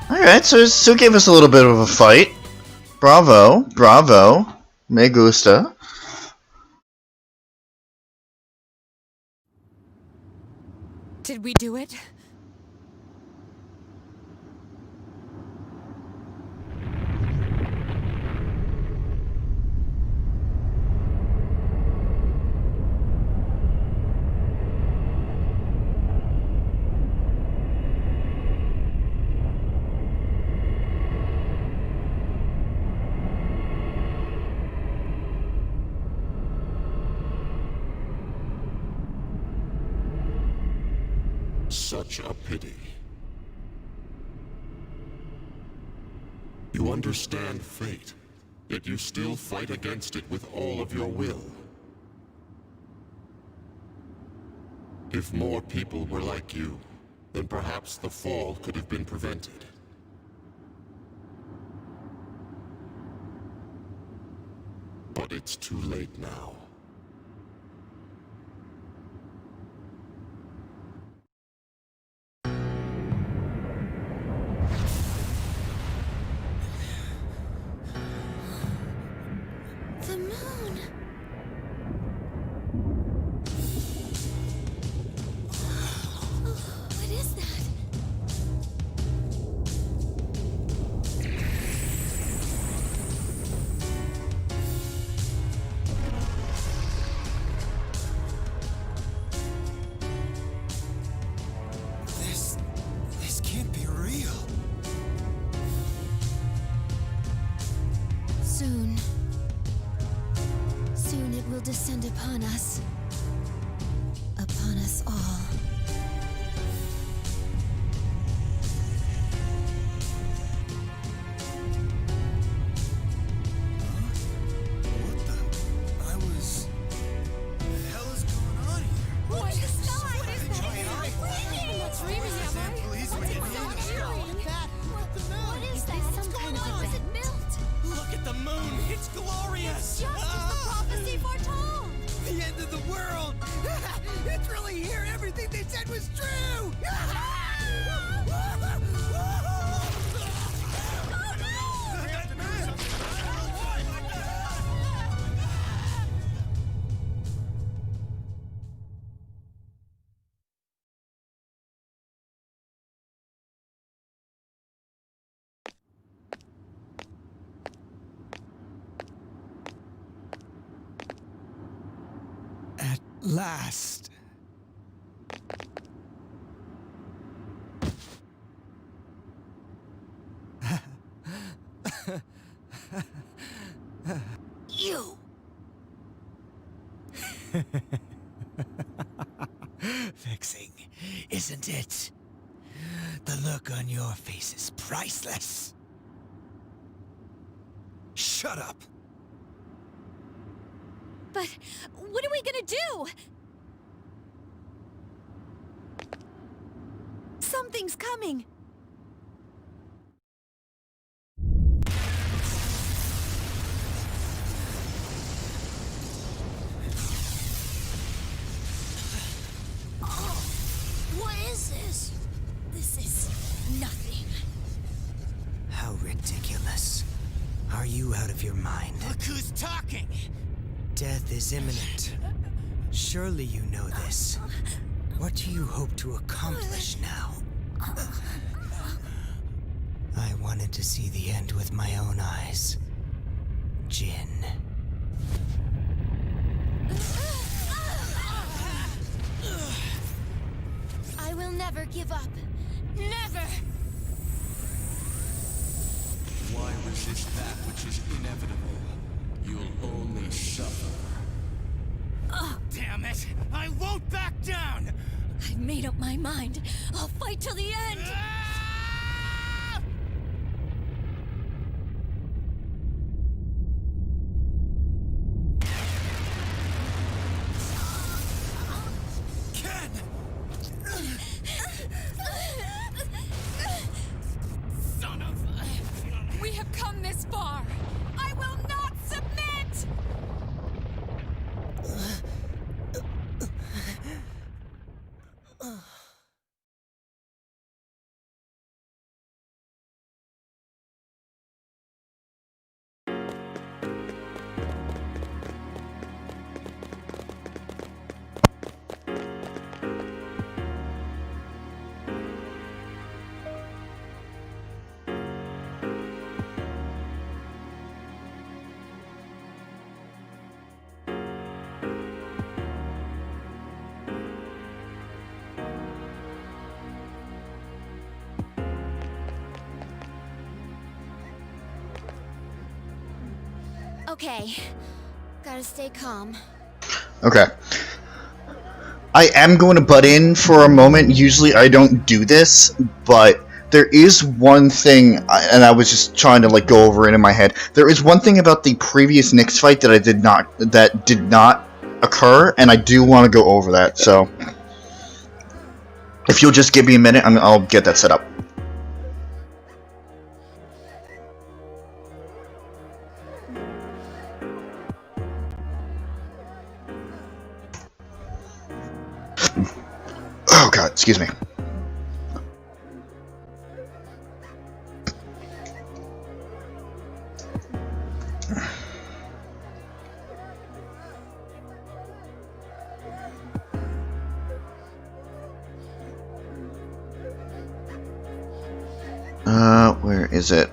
Alright, so Sue gave us a little bit of a fight. Bravo, bravo. Me gusta. Did we do it? Such a pity. You understand fate, yet you still fight against it with all of your will. If more people were like you, then perhaps the fall could have been prevented. But But it's too late now. The moon. What is that? This can't be real. Soon. Soon it will descend upon us. Upon us all. What the? What the hell is going on here? What is that? What is What is that? Some kind of event? Look at the moon! It's glorious! Just as the prophecy foretold! The end of the world! It's really here! Everything they said was true! At last. You! Fixing, isn't it? The look on your face is priceless. Shut up! But what are we gonna do? Something's coming. What is this? This is nothing. How ridiculous. Are you out of your mind? Look who's talking! Death is imminent. Surely you know this. What do you hope to accomplish now? I wanted to see the end with my own eyes. Jin. I will never give up. Never! Why resist that which is inevitable? You'll only suffer. Damn it! I won't back down! I've made up my mind. I'll fight till the end! Ken! Son of... We have come this far. I will not submit! Okay. Gotta stay calm. Okay. I am going to butt in for a moment. Usually I don't do this, but there is one thing, and I was just trying to like go over it in my head. There is one thing about the previous Nyx fight that did not occur, and I do want to go over that. So, if you'll just give me a minute, I'll get that set up. Excuse me. Where is it?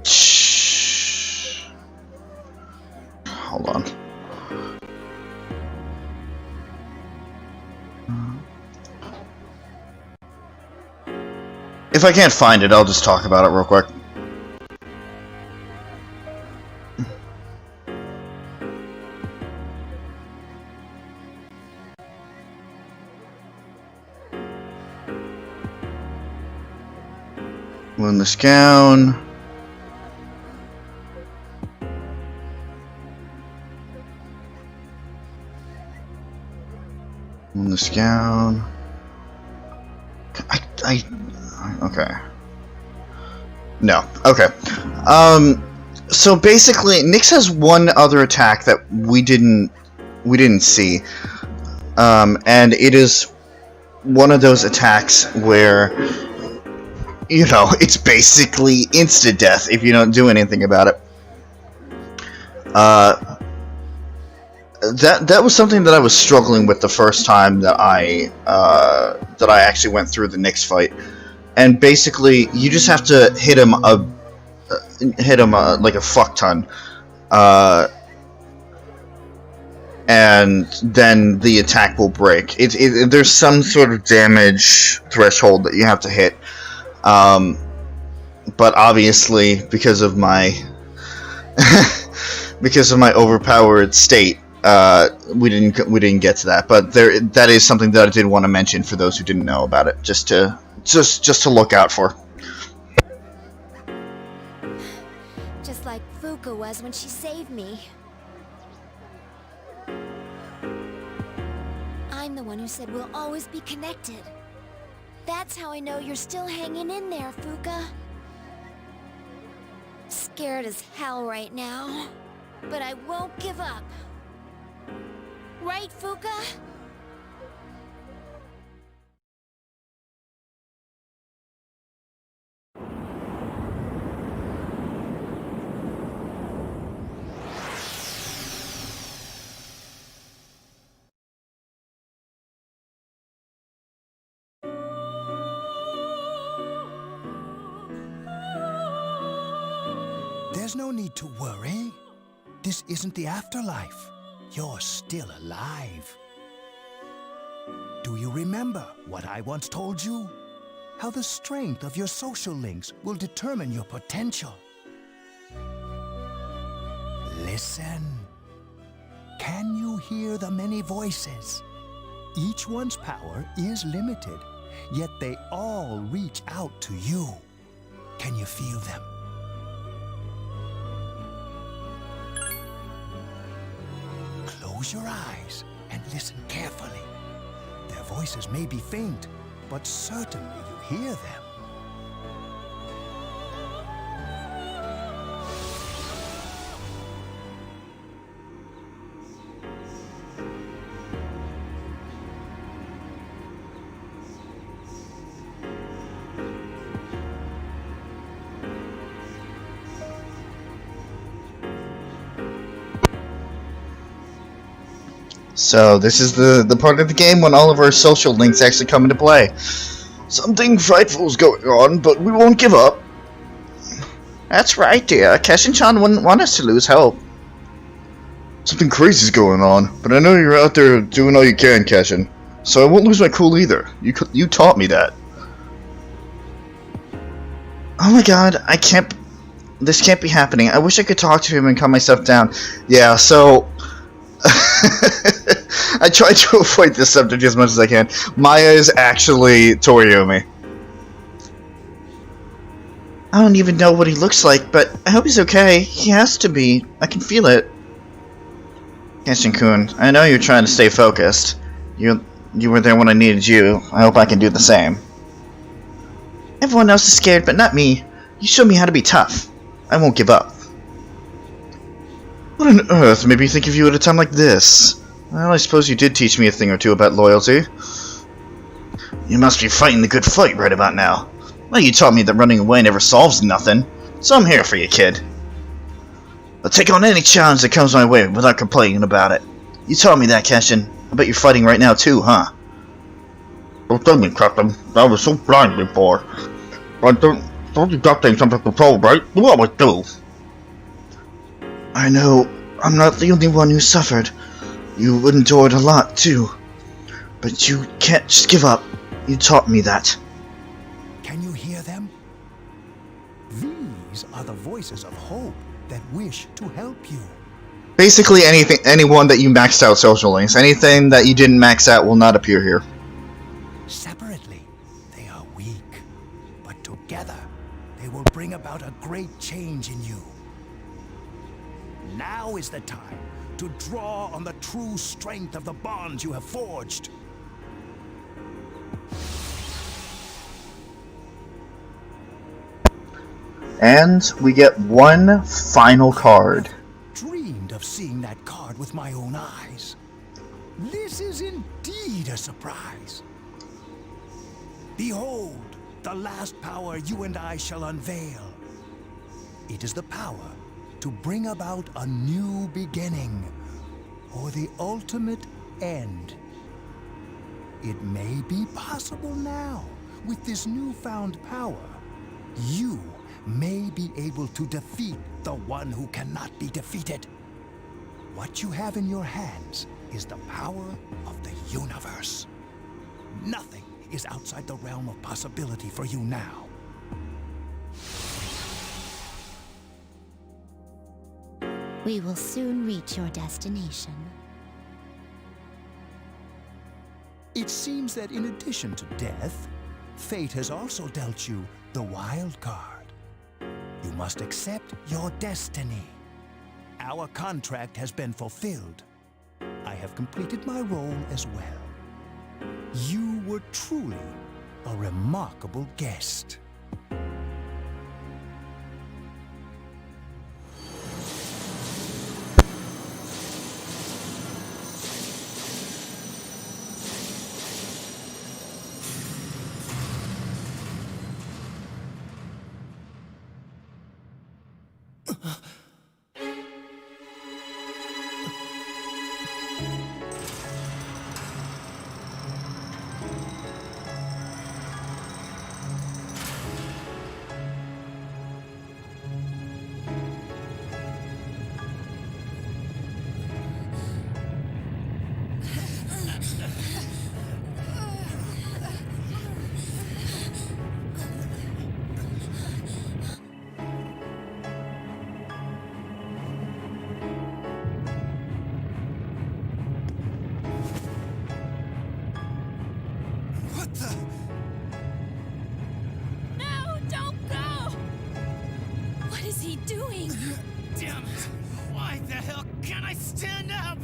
Shh. Hold on. If I can't find it, I'll just talk about it real quick. Wound this gown. Wound this gown. Okay. No. Okay. So basically, Nyx has one other attack that we didn't see, and it is one of those attacks where, you know, it's basically instant death if you don't do anything about it. That was something that I was struggling with the first time that I actually went through the Nyx fight, and basically you just have to hit him like a fuck ton, and then the attack will break. There's some sort of damage threshold that you have to hit. But obviously, because of my overpowered state, we didn't get to that. But that is something that I did want to mention for those who didn't know about it, just to look out for. Just like Fuka was when she saved me. I'm the one who said we'll always be connected. That's how I know you're still hanging in there, Fuka. Scared as hell right now, but I won't give up. Right, Fuka? There's no need to worry. This isn't the afterlife. You're still alive. Do you remember what I once told you? How the strength of your social links will determine your potential. Listen. Can you hear the many voices? Each one's power is limited, yet they all reach out to you. Can you feel them? Close your eyes and listen carefully. Their voices may be faint, but certainly you hear them. So this is the part of the game when all of our social links actually come into play. Something frightful is going on, but we won't give up. That's right, dear. Keshin-chan wouldn't want us to lose hope. Something crazy is going on, but I know you're out there doing all you can, Keshin. So I won't lose my cool either. You taught me that. Oh my god, I can't... This can't be happening. I wish I could talk to him and calm myself down. Yeah, so... I try to avoid this subject as much as I can. Maya is actually Toriyumi. I don't even know what he looks like, but I hope he's okay. He has to be. I can feel it. Keshin-kun, I know you're trying to stay focused. You were there when I needed you. I hope I can do the same. Everyone else is scared, but not me. You showed me how to be tough. I won't give up. What on earth made me think of you at a time like this? Well, I suppose you did teach me a thing or two about loyalty. You must be fighting the good fight right about now. Well, you taught me that running away never solves nothing, so I'm here for you, kid. I'll take on any challenge that comes my way without complaining about it. You taught me that, Keshin. I bet you're fighting right now too, huh? Don't tell me, Captain. I was so blind before. But don't you got things under control, right? You always do. I know I'm not the only one who suffered. You endured a lot, too. But you can't just give up. You taught me that. Can you hear them? These are the voices of hope that wish to help you. Basically anyone that you maxed out social links. Anything that you didn't max out will not appear here. Separately, they are weak. But together, they will bring about a great change in you. Now is the time to draw on the true strength of the bonds you have forged. And we get one final card. Dreamed of seeing that card with my own eyes. This is indeed a surprise. Behold, the last power you and I shall unveil. It is the power to bring about a new beginning, or the ultimate end. It may be possible now, with this newfound power, you may be able to defeat the one who cannot be defeated. What you have in your hands is the power of the universe. Nothing is outside the realm of possibility for you now. We will soon reach your destination. It seems that in addition to death, fate has also dealt you the wild card. You must accept your destiny. Our contract has been fulfilled. I have completed my role as well. You were truly a remarkable guest. No, don't go! What is he doing? Damn it! Why the hell can't I stand up?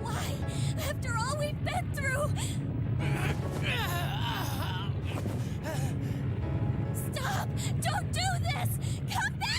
Why? After all we've been through! Stop! Don't do this! Come back!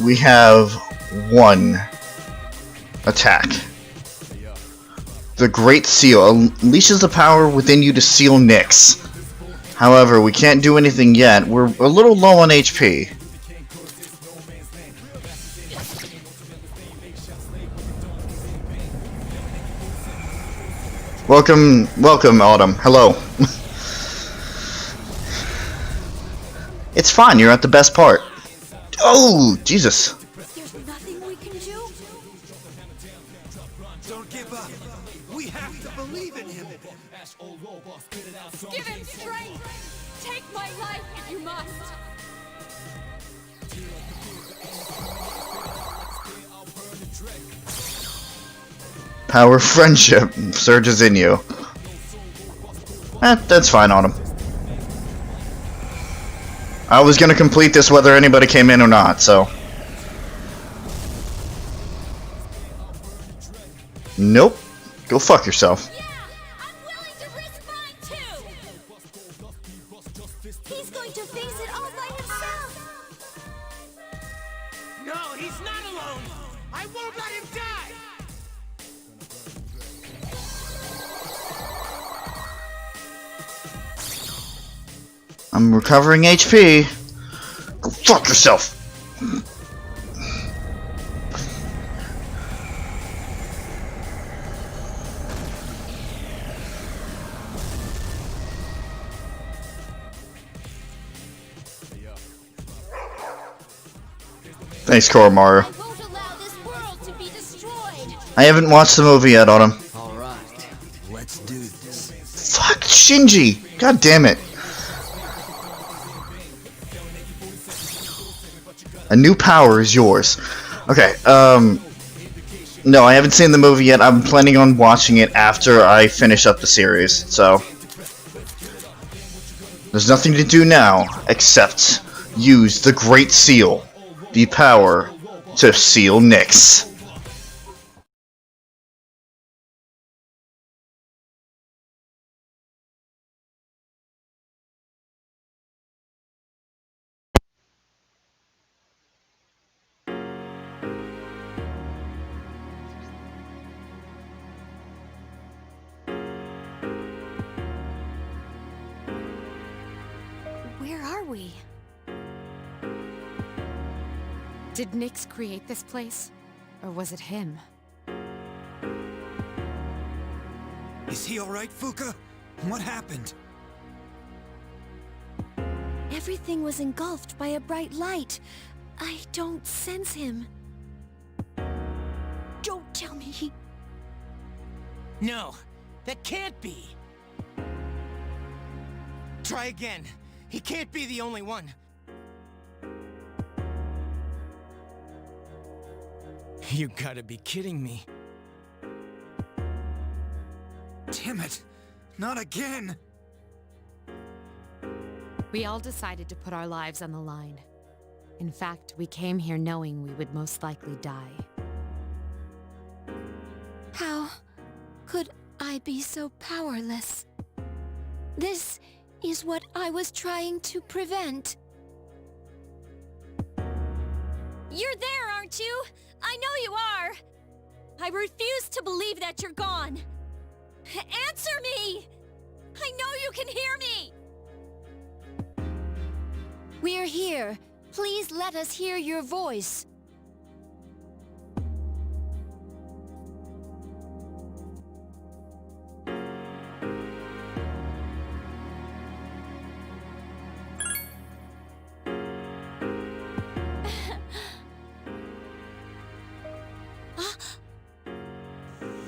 We have one attack. The Great Seal unleashes the power within you to seal Nyx. However, we can't do anything yet. We're a little low on HP. Welcome, Autumn. Hello. It's fine, you're at the best part. Oh, Jesus. There's nothing we can do? Don't give up. We have to believe in him. Give him strength! Take my life if you must! Power of friendship surges in you. That's fine, Autumn. I was gonna complete this whether anybody came in or not, so. Nope. Go fuck yourself. Yeah! I'm willing to risk mine too! He's going to face it all by himself! No, he's not alone! I won't let him die! I'm recovering HP. Go fuck yourself. Thanks, Koromaru. I won't allow this world to be destroyed! I haven't watched the movie yet, Autumn. Alright, let's do this. Fuck Shinji! God damn it. A new power is yours. Okay, no, I haven't seen the movie yet. I'm planning on watching it after I finish up the series, so. There's nothing to do now except use the Great Seal, the power to seal Nyx. Where are we? Did Nyx create this place? Or was it him? Is he alright, Fuka? What happened? Everything was engulfed by a bright light. I don't sense him. Don't tell me he... No, that can't be. Try again. He can't be the only one. You gotta be kidding me. Damn it! Not again! We all decided to put our lives on the line. In fact, we came here knowing we would most likely die. How could I be so powerless? This is what I was trying to prevent. You're there, aren't you? I know you are! I refuse to believe that you're gone! Answer me! I know you can hear me! We're here. Please let us hear your voice.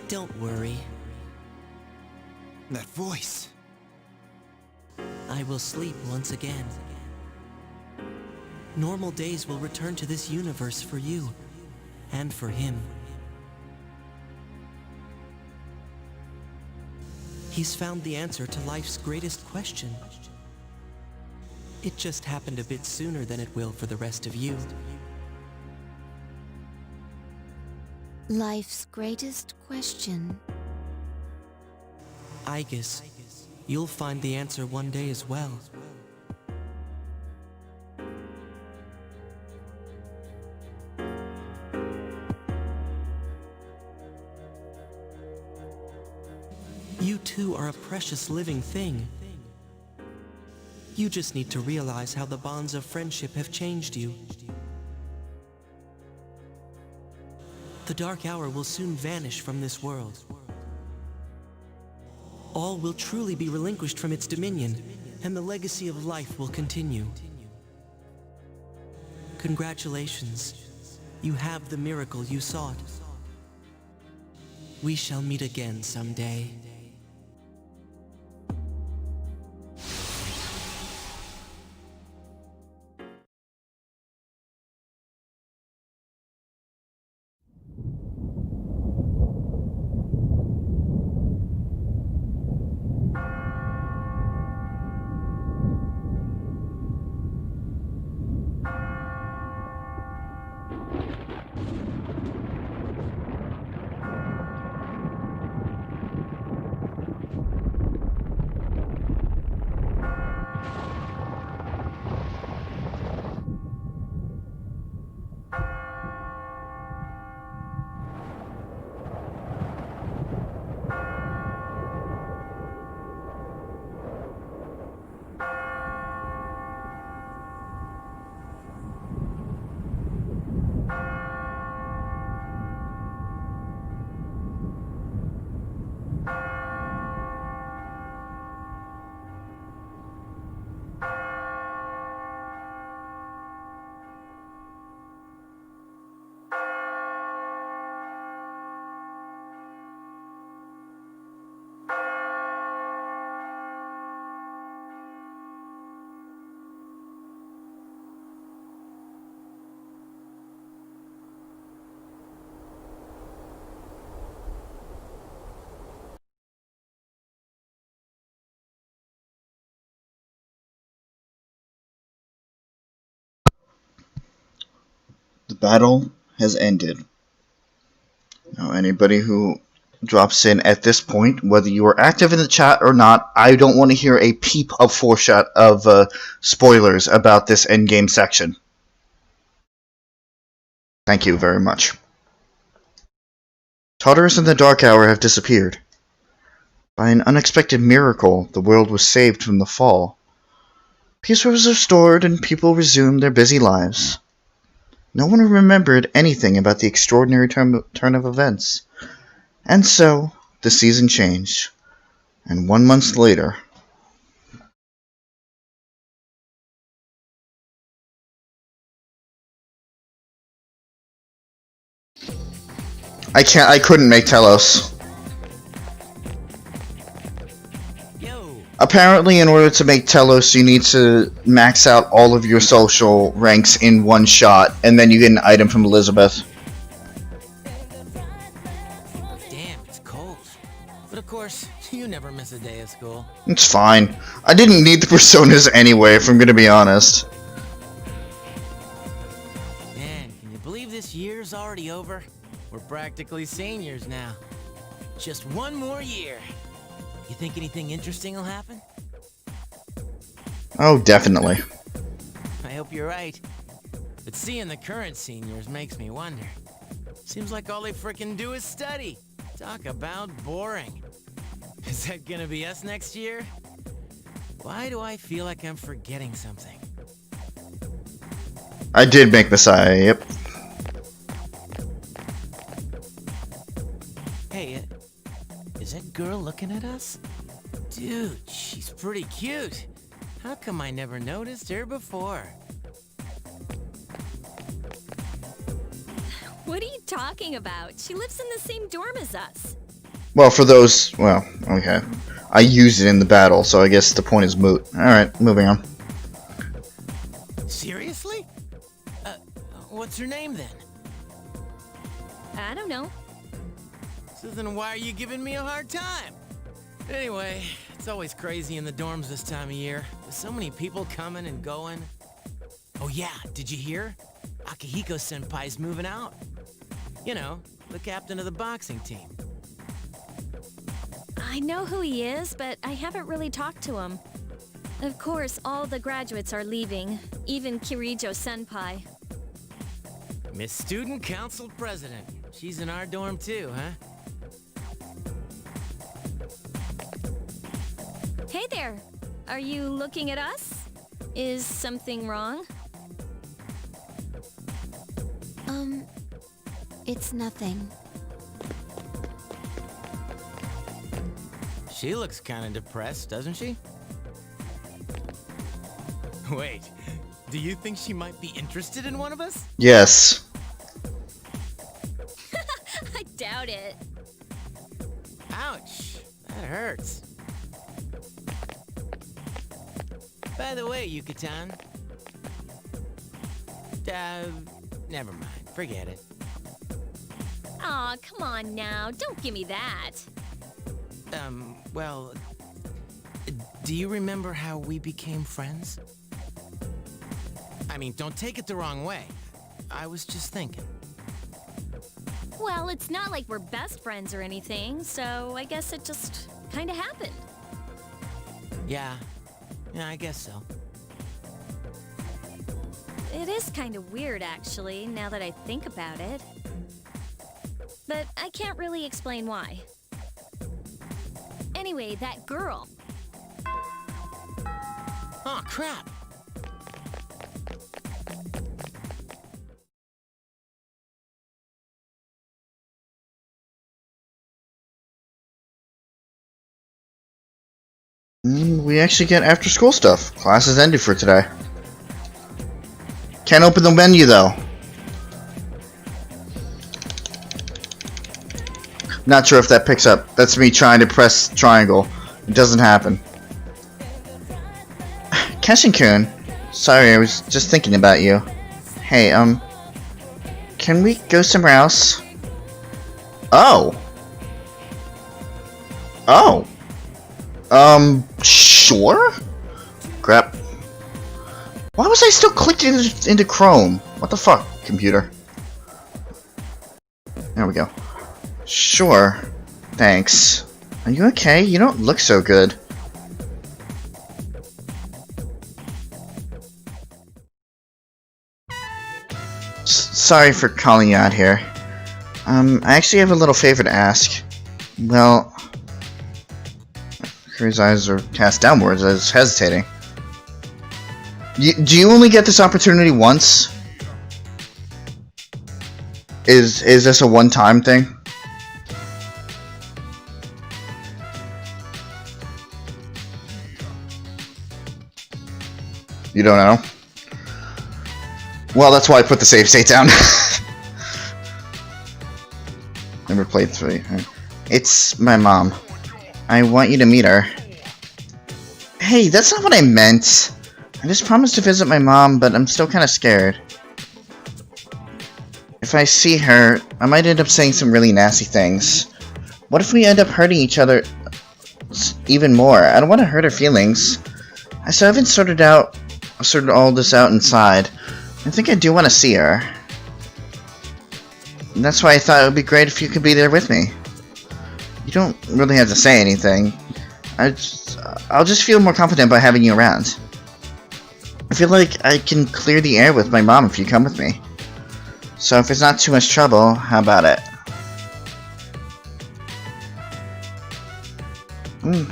Don't worry. That voice. I will sleep once again. Normal days will return to this universe for you, and for him. He's found the answer to life's greatest question. It just happened a bit sooner than it will for the rest of you. Life's greatest question. I guess you'll find the answer one day as well. precious living thing. You just need to realize how the bonds of friendship have changed you. The dark hour will soon vanish from this world. All will truly be relinquished from its dominion, and the legacy of life will continue. Congratulations. You have the miracle you sought. We shall meet again someday. The battle has ended. Now, anybody who drops in at this point, whether you are active in the chat or not, I don't want to hear a peep of spoilers about this endgame section. Thank you very much. Tartarus and the Dark Hour have disappeared. By an unexpected miracle, the world was saved from the fall. Peace was restored and people resumed their busy lives. No one remembered anything about the extraordinary turn of events. And so, the season changed. And 1 month later... I couldn't make Telos. Apparently, in order to make Telos, you need to max out all of your social ranks in one shot, and then you get an item from Elizabeth. Damn, it's cold. But of course, you never miss a day of school. It's fine. I didn't need the personas anyway, if I'm gonna be honest. Man, can you believe this year's already over? We're practically seniors now. Just one more year. You think anything interesting will happen? Oh, definitely. I hope you're right. But seeing the current seniors makes me wonder. Seems like all they frickin' do is study. Talk about boring. Is that gonna be us next year? Why do I feel like I'm forgetting something? I did make Messiah, yep. Hey, is that girl looking at us? Dude, she's pretty cute. How come I never noticed her before? What are you talking about? She lives in the same dorm as us. Well, for those... Well, okay. I used it in the battle, so I guess the point is moot. Alright, moving on. Seriously? What's her name then? I don't know. So then why are you giving me a hard time? Anyway, it's always crazy in the dorms this time of year. With so many people coming and going. Oh yeah, did you hear? Akihiko-senpai's moving out. You know, the captain of the boxing team. I know who he is, but I haven't really talked to him. Of course, all the graduates are leaving, even Kirijo-senpai. Miss Student Council President. She's in our dorm too, huh? Are you looking at us? Is something wrong? It's nothing. She looks kind of depressed, doesn't she? Wait, do you think she might be interested in one of us? Yes. I doubt it. Ouch, that hurts. By the way, Yucatan. Never mind, forget it. Aw, come on now, don't give me that. Well, do you remember how we became friends? I mean, don't take it the wrong way. I was just thinking. Well, it's not like we're best friends or anything, so I guess it just kinda happened. Yeah, I guess so. It is kinda weird, actually, now that I think about it. But I can't really explain why. Anyway, that girl. Oh, crap! We actually get after school stuff. Class is ended for today. Can't open the menu though. Not sure if that picks up. That's me trying to press triangle. It doesn't happen. Keshin-kun, sorry, I was just thinking about you. Hey, can we go somewhere else? Oh. Oh. Sure? Crap. Why was I still clicking into Chrome? What the fuck, computer? There we go. Sure. Thanks. Are you okay? You don't look so good. Sorry for calling you out here. I actually have a little favor to ask. Well... His eyes are cast downwards as hesitating. Do you only get this opportunity once? Is this a one-time thing? You don't know? Well, that's why I put the save state down. Never played 3. It's my mom. I want you to meet her. Hey, that's not what I meant. I just promised to visit my mom, but I'm still kind of scared. If I see her, I might end up saying some really nasty things. What if we end up hurting each other even more? I don't want to hurt her feelings. I still haven't sorted all this out inside. I think I do want to see her. And that's why I thought it would be great if you could be there with me. You don't really have to say anything. I'll just feel more confident by having you around. I feel like I can clear the air with my mom if you come with me. So if it's not too much trouble, how about it?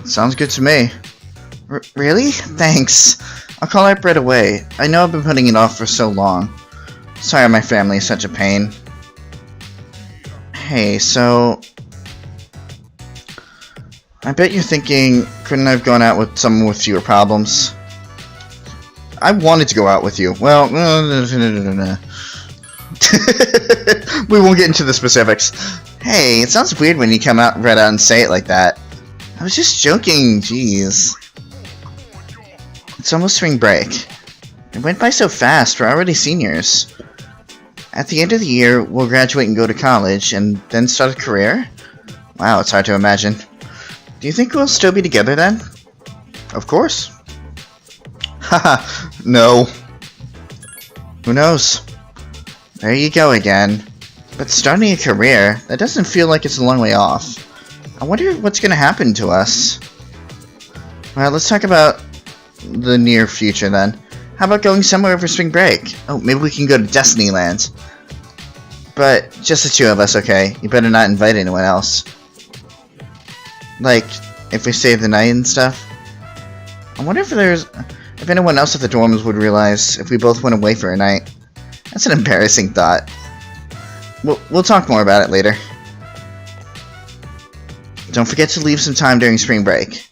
Sounds good to me. Really? Thanks. I'll call her up right away. I know I've been putting it off for so long. Sorry my family is such a pain. Hey, so... I bet you're thinking, couldn't I have gone out with someone with fewer problems? I wanted to go out with you. Well, we won't get into the specifics. Hey, it sounds weird when you come out right out and say it like that. I was just joking, jeez. It's almost spring break. It went by so fast, we're already seniors. At the end of the year, we'll graduate and go to college, and then start a career? Wow, it's hard to imagine. Do you think we'll still be together then? Of course. Haha, no. Who knows? There you go again. But starting a career, that doesn't feel like it's a long way off. I wonder what's gonna happen to us. Well, let's talk about the near future then. How about going somewhere for spring break? Oh, maybe we can go to Destinyland. But just the two of us, okay? You better not invite anyone else. Like, if we stay the night and stuff. I I wonder if anyone else at the dorms would realize if we both went away for a night. That's an embarrassing thought. We'll talk more about it later. Don't forget to leave some time during spring break.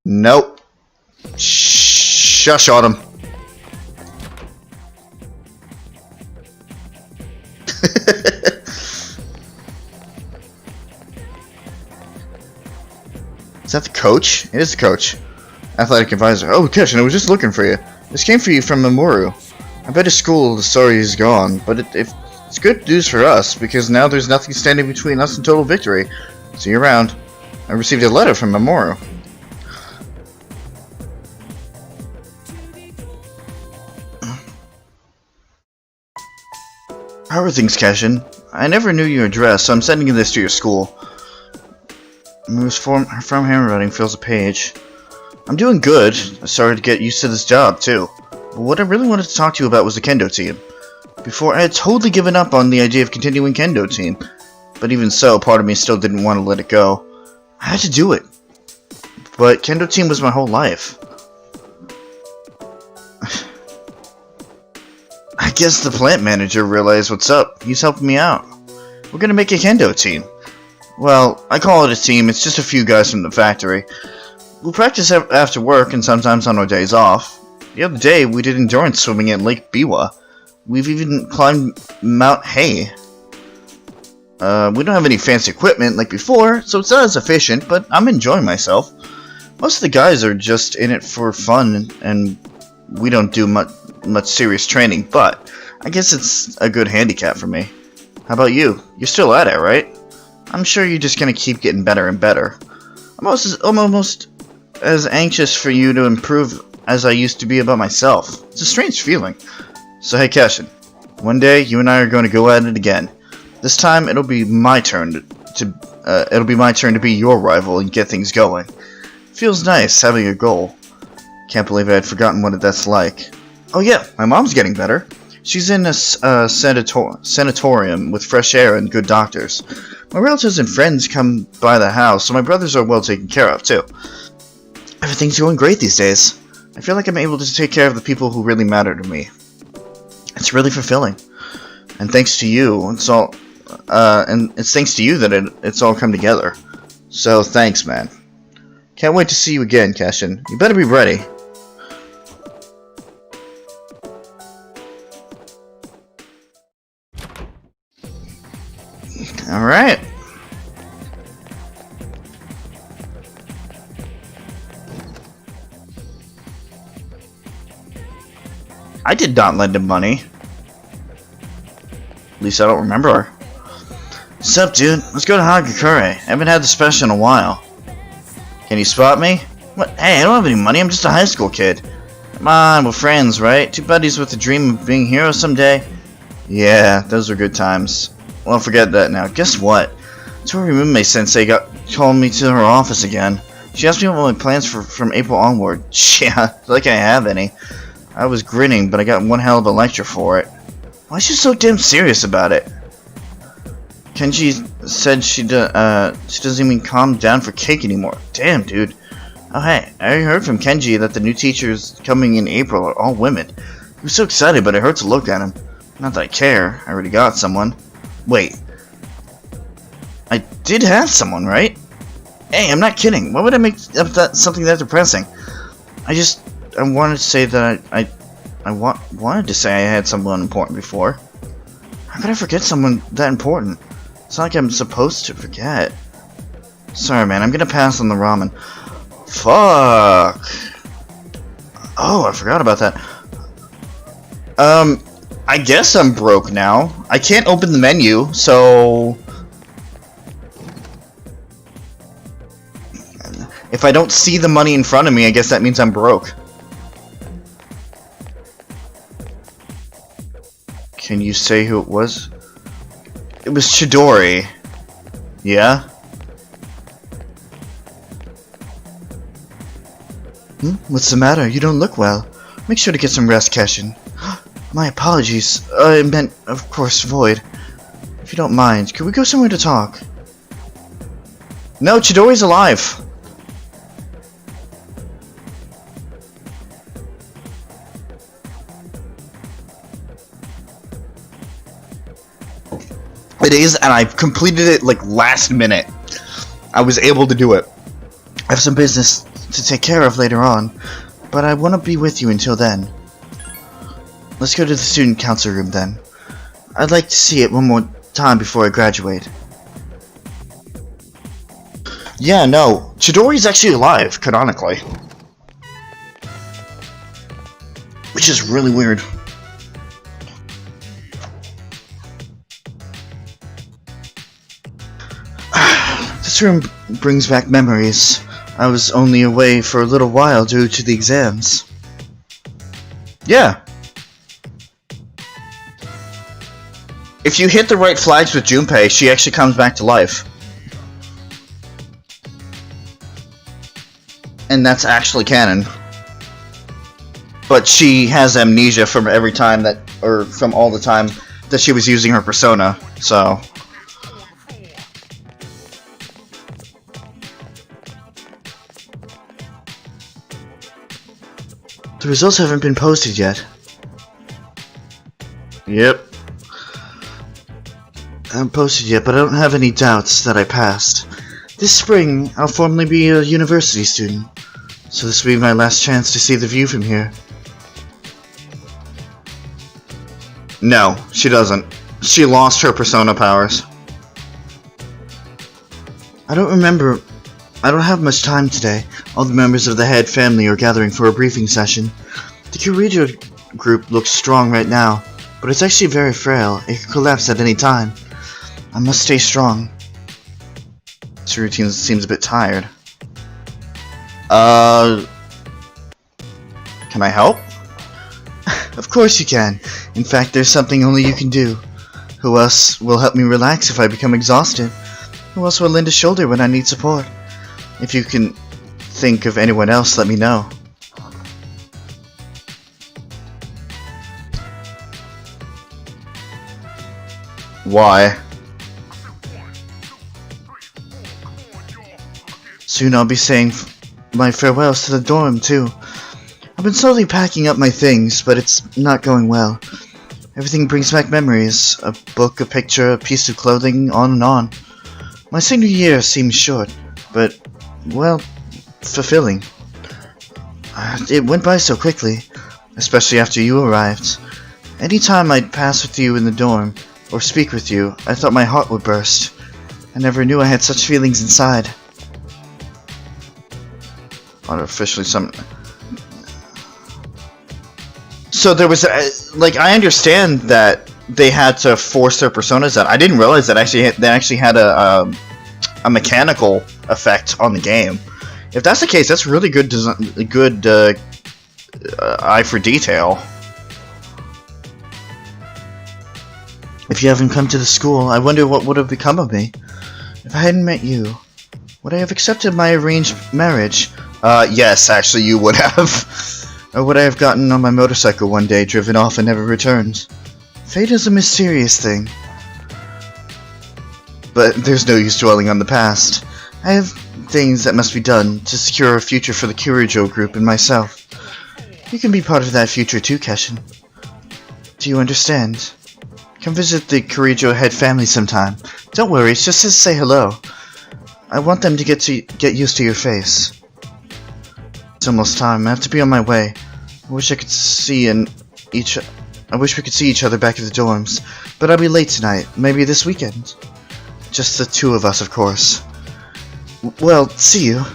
Nope. Shush, Autumn. Is that the coach? It is the coach. Athletic advisor. Oh, Keshin, I was just looking for you. This came for you from Mamoru. I bet his school is sorry he's gone, but it's good news for us, because now there's nothing standing between us and total victory. See you around. I received a letter from Mamoru. How are things, Keshin? I never knew your address, so I'm sending you this to your school. Moves from handwriting fills a page. I'm doing good. I started to get used to this job, too. But what I really wanted to talk to you about was the Kendo team. Before, I had totally given up on the idea of continuing Kendo team. But even so, part of me still didn't want to let it go. I had to do it. But Kendo team was my whole life. I guess the plant manager realized what's up. He's helping me out. We're gonna make a Kendo team. Well, I call it a team. It's just a few guys from the factory. We'll practice after work and sometimes on our days off. The other day, we did endurance swimming at Lake Biwa. We've even climbed Mount Hay. We don't have any fancy equipment like before, so it's not as efficient, but I'm enjoying myself. Most of the guys are just in it for fun, and we don't do much serious training, but I guess it's a good handicap for me. How about you? You're still at it, right? I'm sure you're just gonna keep getting better and better. I'm almost as anxious for you to improve as I used to be about myself. It's a strange feeling. So hey, Keshin, one day you and I are going to go at it again. This time it'll be my turn to be your rival and get things going. Feels nice having a goal. Can't believe I had forgotten what that's like. Oh yeah, my mom's getting better. She's in a sanatorium with fresh air and good doctors. My relatives and friends come by the house, so my brothers are well taken care of, too. Everything's going great these days. I feel like I'm able to take care of the people who really matter to me. It's really fulfilling. And thanks to you, it's thanks to you that it's all come together. So, thanks, man. Can't wait to see you again, Keshin. You better be ready. Alright. I did not lend him money. At least I don't remember her. Sup, dude? Let's go to Hagakure. I haven't had the special in a while. Can you spot me? What? Hey, I don't have any money. I'm just a high school kid. Come on, we're friends, right? Two buddies with the dream of being heroes someday. Yeah, those were good times. Well, forget that now. Guess what? Tori Mume-sensei called me to her office again. She asked me what my plans from April onward. Yeah, like I have any. I was grinning, but I got one hell of a lecture for it. Why is she so damn serious about it? Kenji said she doesn't even calm down for cake anymore. Damn, dude. Oh hey, I heard from Kenji that the new teachers coming in April are all women. He was so excited, but it hurt to look at him. Not that I care. I already got someone. Wait. I did have someone, right? Hey, I'm not kidding. Why would I make up something that depressing? I wanted to say that I wanted to say I had someone important before. How could I forget someone that important? It's not like I'm supposed to forget. Sorry, man. I'm gonna pass on the ramen. Fuck. Oh, I forgot about that. I guess I'm broke now. I can't open the menu, so... If I don't see the money in front of me, I guess that means I'm broke. Can you say who it was? It was Chidori. Yeah? What's the matter? You don't look well. Make sure to get some rest, Keshin. My apologies. I meant, of course, Void. If you don't mind, could we go somewhere to talk? No, Chidori's alive. It is, and I completed it like last minute. I was able to do it. I have some business to take care of later on, but I want to be with you until then. Let's go to the student council room then. I'd like to see it one more time before I graduate. Yeah, no, Chidori's actually alive, canonically. Which is really weird. This room brings back memories. I was only away for a little while due to the exams. Yeah. If you hit the right flags with Junpei, she actually comes back to life. And that's actually canon. But she has amnesia from every time that, or from all the time that she was using her persona, so... The results haven't been posted yet. Yep. I haven't posted yet, but I don't have any doubts that I passed. This spring, I'll formally be a university student, so this will be my last chance to see the view from here. No, she doesn't. She lost her persona powers. I don't have much time today. All the members of the head family are gathering for a briefing session. The Kirijo group looks strong right now, but it's actually very frail. It could collapse at any time. I must stay strong. This routine seems a bit tired. Can I help? Of course you can. In fact, there's something only you can do. Who else will help me relax if I become exhausted? Who else will lend a shoulder when I need support? If you can think of anyone else, let me know. Why? Soon I'll be saying my farewells to the dorm, too. I've been slowly packing up my things, but it's not going well. Everything brings back memories. A book, a picture, a piece of clothing, on and on. My senior year seems short, but, well, fulfilling. It went by so quickly, especially after you arrived. Any time I'd pass with you in the dorm, or speak with you, I thought my heart would burst. I never knew I had such feelings inside. Unofficially some... So there was, like, I understand that they had to force their personas out. I didn't realize that they actually had a mechanical effect on the game. If that's the case, that's really good eye for detail. If you haven't come to the school, I wonder what would have become of me. If I hadn't met you, would I have accepted my arranged marriage? Yes, actually you would have. Or would I have gotten on my motorcycle one day, driven off and never returned? Fate is a mysterious thing. But there's no use dwelling on the past. I have things that must be done to secure a future for the Kirijo group and myself. You can be part of that future too, Keshin. Do you understand? Come visit the Kirijo head family sometime. Don't worry, it's just to say hello. I want them to get used to your face. It's almost time. I have to be on my way. I wish we could see each other back at the dorms, but I'll be late tonight. Maybe this weekend. Just the two of us, of course. Well, see you.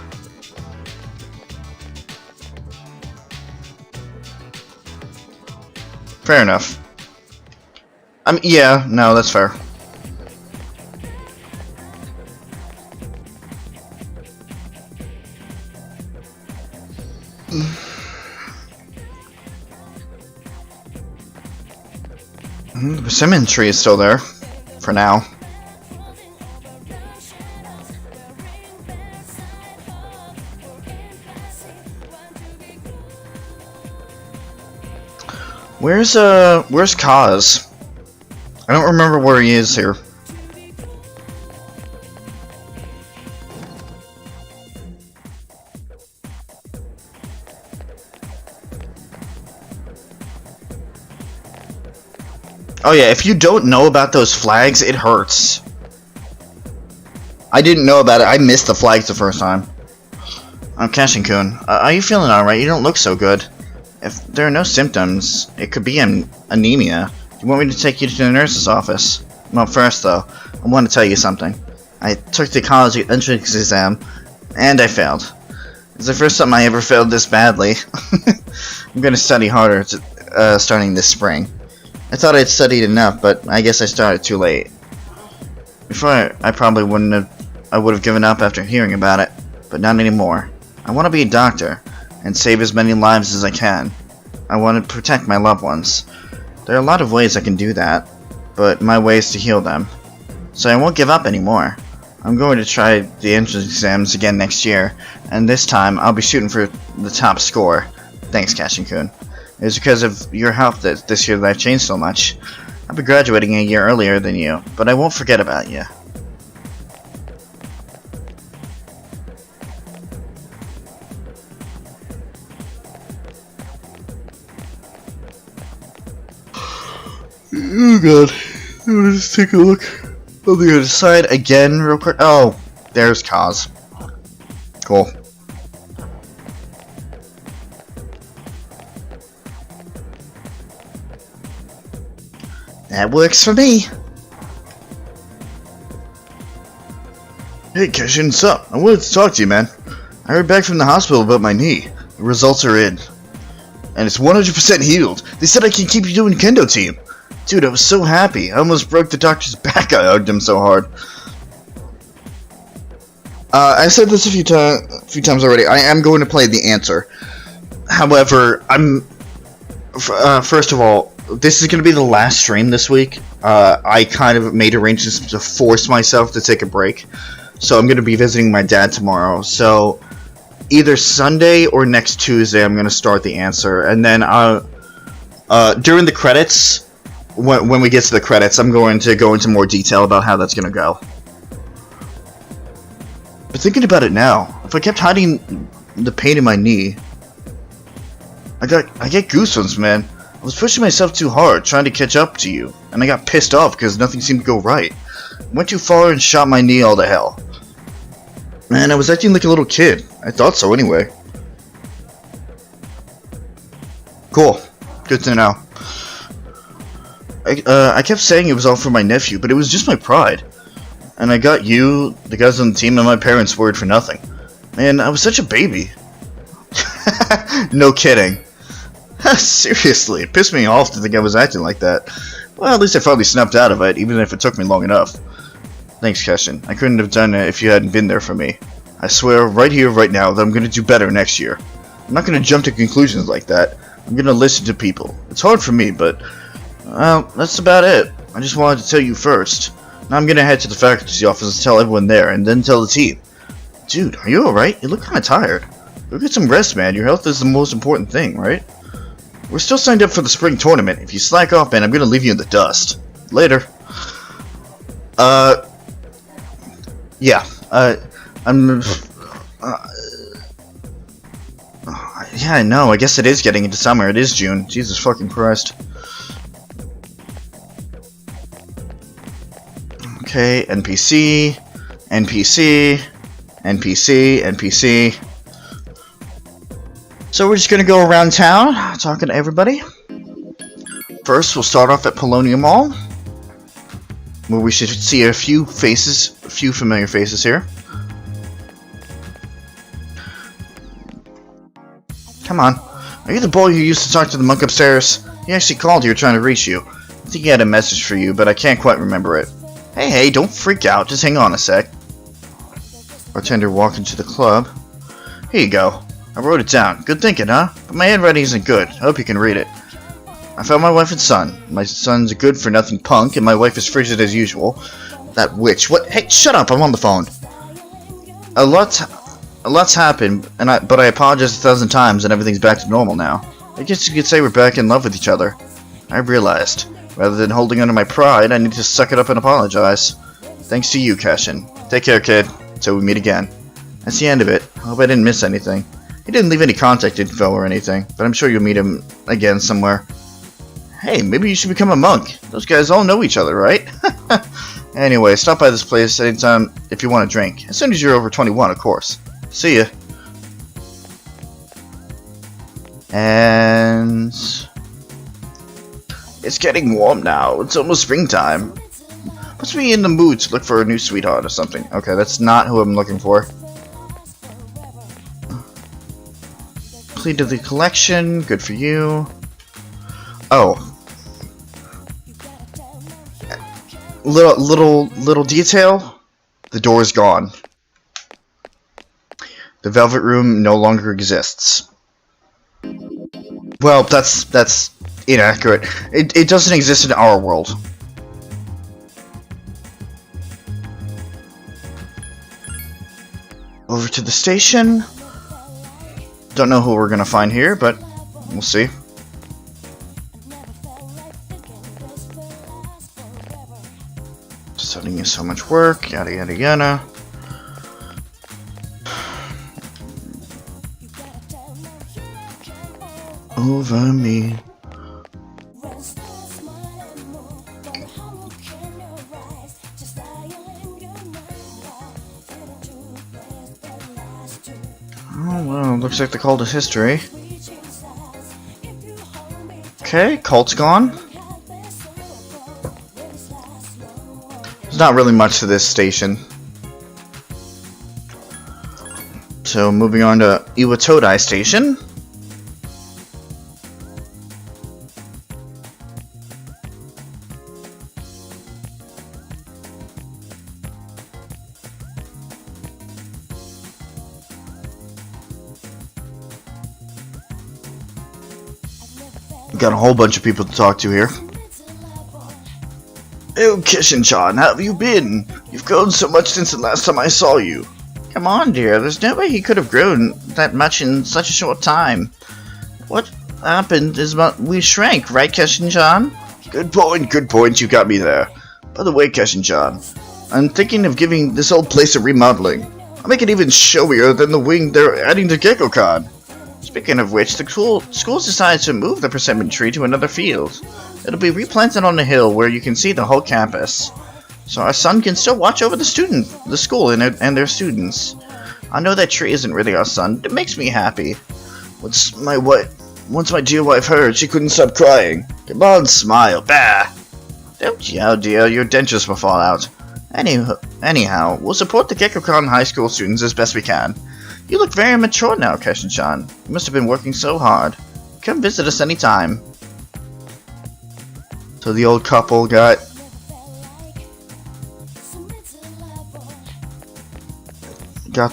Fair enough. Yeah, no, that's fair. The persimmon tree is still there, for now. Where's Kaz? I don't remember where he is here. Oh yeah, if you don't know about those flags, it hurts. I didn't know about it. I missed the flags the first time. I'm Kashin-kun. Are you feeling alright? You don't look so good. If there are no symptoms, it could be anemia. Do you want me to take you to the nurse's office? Well, first though, I want to tell you something. I took the college entrance exam, and I failed. It's the first time I ever failed this badly. I'm going to study harder starting this spring. I thought I'd studied enough, but I guess I started too late. Before, I probably I would have given up after hearing about it, but not anymore. I want to be a doctor, and save as many lives as I can. I want to protect my loved ones. There are a lot of ways I can do that, but my way is to heal them. So I won't give up anymore. I'm going to try the entrance exams again next year, and this time I'll be shooting for the top score. Thanks, Kashin-kun. It was because of your help this year that I've changed so much. I'll be graduating a year earlier than you, but I won't forget about you. Oh god. Let me just take a look on the other side again real quick. Oh, there's Kaz. Cool. That works for me. Hey Keshin, what's up? I wanted to talk to you, man. I heard back from the hospital about my knee. The results are in. And it's 100% healed. They said I can keep you doing kendo team. Dude, I was so happy. I almost broke the doctor's back. I hugged him so hard. I said this a few times already. I am going to play the answer. However, first of all, this is going to be the last stream this week. I kind of made arrangements to force myself to take a break. So I'm going to be visiting my dad tomorrow. So either Sunday or next Tuesday I'm going to start the answer. And then during the credits, when we get to the credits, I'm going to go into more detail about how that's going to go. But thinking about it now, if I kept hiding the pain in my knee, I get goosebumps, man. I was pushing myself too hard, trying to catch up to you, and I got pissed off because nothing seemed to go right. I went too far and shot my knee all to hell. Man, I was acting like a little kid. I thought so anyway. Cool. Good to know. I kept saying it was all for my nephew, but it was just my pride. And I got you, the guys on the team, and my parents' word for nothing. Man, I was such a baby. No kidding. Seriously, it pissed me off to think I was acting like that. Well, at least I finally snapped out of it, even if it took me long enough. Thanks, Keshin. I couldn't have done it if you hadn't been there for me. I swear, right here, right now, that I'm going to do better next year. I'm not going to jump to conclusions like that. I'm going to listen to people. It's hard for me, but... well, that's about it. I just wanted to tell you first. Now I'm going to head to the faculty office and tell everyone there, and then tell the team. Dude, are you alright? You look kind of tired. Go get some rest, man. Your health is the most important thing, right? We're still signed up for the spring tournament. If you slack off, man, I'm gonna leave you in the dust. Later. Yeah. Yeah, I know. I guess it is getting into summer. It is June. Jesus fucking Christ. Okay, NPC, NPC, NPC, NPC. So we're just gonna go around town, talking to everybody. First, we'll start off at Polonium Mall, where we should see a few faces, a few familiar faces here. Come on. Are you the boy who used to talk to the monk upstairs? He actually called here trying to reach you. I think he had a message for you, but I can't quite remember it. Hey, don't freak out. Just hang on a sec. Bartender walked into the club. Here you go. I wrote it down. Good thinking, huh? But my handwriting isn't good. I hope you can read it. I found my wife and son. My son's a good-for-nothing punk, and my wife is frigid as usual. That witch. What? Hey, shut up! I'm on the phone. A lot's happened, but I apologize 1,000 times, and everything's back to normal now. I guess you could say we're back in love with each other. I realized, rather than holding onto my pride, I need to suck it up and apologize. Thanks to you, Keshin. Take care, kid. Till we meet again. That's the end of it. I hope I didn't miss anything. He didn't leave any contact info or anything, but I'm sure you'll meet him again somewhere. Hey, maybe you should become a monk. Those guys all know each other, right? Anyway, stop by this place anytime if you want a drink. As soon as you're over 21, of course. See ya. And... it's getting warm now. It's almost springtime. Puts me in the mood to look for a new sweetheart or something. Okay, that's not who I'm looking for. Completed the collection. Good for you. Oh. Little detail. The door is gone. The Velvet Room no longer exists. Well, that's inaccurate. It doesn't exist in our world. Over to the station. Don't know who we're gonna find here, but we'll see. Studying is so much work, yada yada yada. Over me. Oh well, looks like the cult is history. Okay, cult's gone. There's not really much to this station. So moving on to Iwatodai Station. Got a whole bunch of people to talk to here. Oh, Kishin-chan, how have you been? You've grown so much since the last time I saw you. Come on, dear. There's no way he could have grown that much in such a short time. What happened is we shrank, right, Kishin-chan? Good point. You got me there. By the way, Kishin-chan, I'm thinking of giving this old place a remodeling. I'll make it even showier than the wing they're adding to Gekko-kan. Speaking of which, the school's decided to move the persimmon tree to another field. It'll be replanted on the hill where you can see the whole campus. So our son can still watch over the school and their students. I know that tree isn't really our son. It makes me happy. Once my dear wife heard, she couldn't stop crying. Come on, smile. Bah! Don't yell, dear. Your dentures will fall out. Anyhow, we'll support the Gekko-kan High School students as best we can. You look very mature now, Kishin-chan. You must have been working so hard. Come visit us anytime. So the old couple got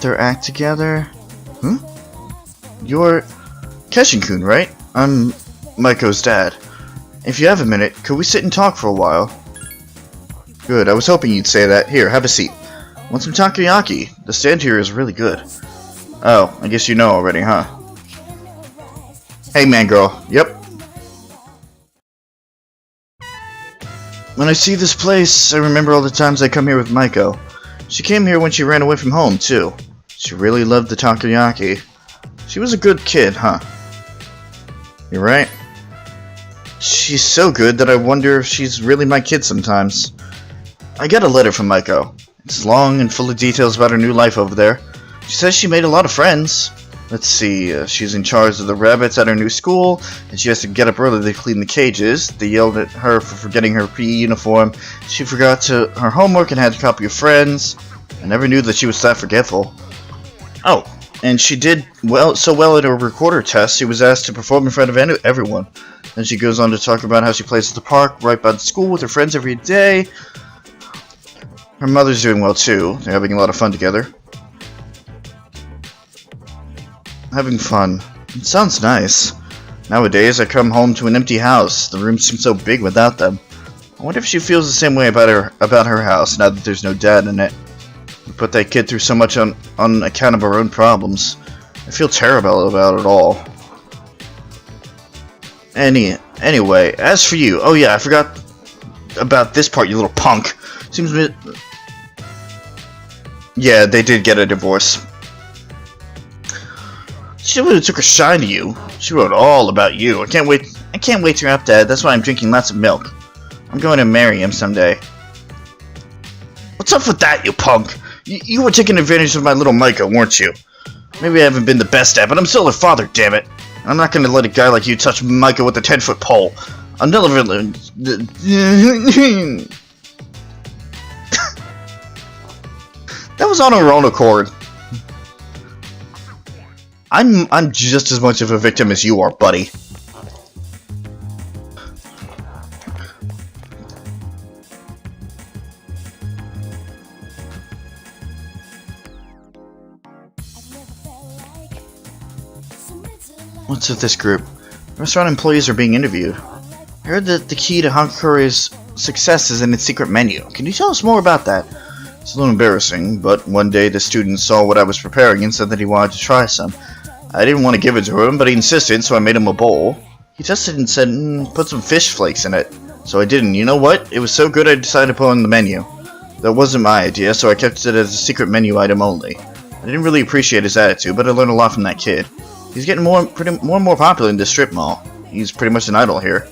their act together. You're Keshin-kun, right? I'm Maiko's dad. If you have a minute, could we sit and talk for a while? Good, I was hoping you'd say that. Here, have a seat. Want some takoyaki? The stand here is really good. Oh, I guess you know already, huh? Hey, man, girl. Yep. When I see this place, I remember all the times I come here with Maiko. She came here when she ran away from home, too. She really loved the takoyaki. She was a good kid, huh? You're right. She's so good that I wonder if she's really my kid sometimes. I got a letter from Maiko. It's long and full of details about her new life over there. She says she made a lot of friends. Let's see, she's in charge of the rabbits at her new school, and she has to get up early to clean the cages. They yelled at her for forgetting her PE uniform. She forgot her homework and had to copy her friends. I never knew that she was that forgetful. Oh, and she did so well at her recorder test, she was asked to perform in front of everyone. Then she goes on to talk about how she plays at the park right by the school with her friends every day. Her mother's doing well too. They're having a lot of fun together. Having fun. It sounds nice. Nowadays, I come home to an empty house. The room seems so big without them. I wonder if she feels the same way about her house now that there's no dad in it. We put that kid through so much on account of our own problems. I feel terrible about it all. Anyway, as for you, oh yeah, I forgot about this part, you little punk. Seems a bit... Yeah, they did get a divorce. She really took a shine to you. She wrote all about you. I can't wait I can't wait to grow up, Dad. That's why I'm drinking lots of milk. I'm going to marry him someday. What's up with that, you punk? You were taking advantage of my little Micah, weren't you? Maybe I haven't been the best dad, but I'm still her father, damn it. I'm not gonna let a guy like you touch Micah with a 10-foot pole. I'll never... That was on her own accord. I'm just as much of a victim as you are, buddy. What's with this group? Restaurant employees are being interviewed. I heard that the key to Hankuri's success is in its secret menu. Can you tell us more about that? It's a little embarrassing, but one day the student saw what I was preparing and said that he wanted to try some. I didn't want to give it to him, but he insisted, so I made him a bowl. He tested and said, put some fish flakes in it. So I did, and you know what? It was so good I decided to put it on the menu. That wasn't my idea, so I kept it as a secret menu item only. I didn't really appreciate his attitude, but I learned a lot from that kid. He's getting more and more popular in this strip mall. He's pretty much an idol here.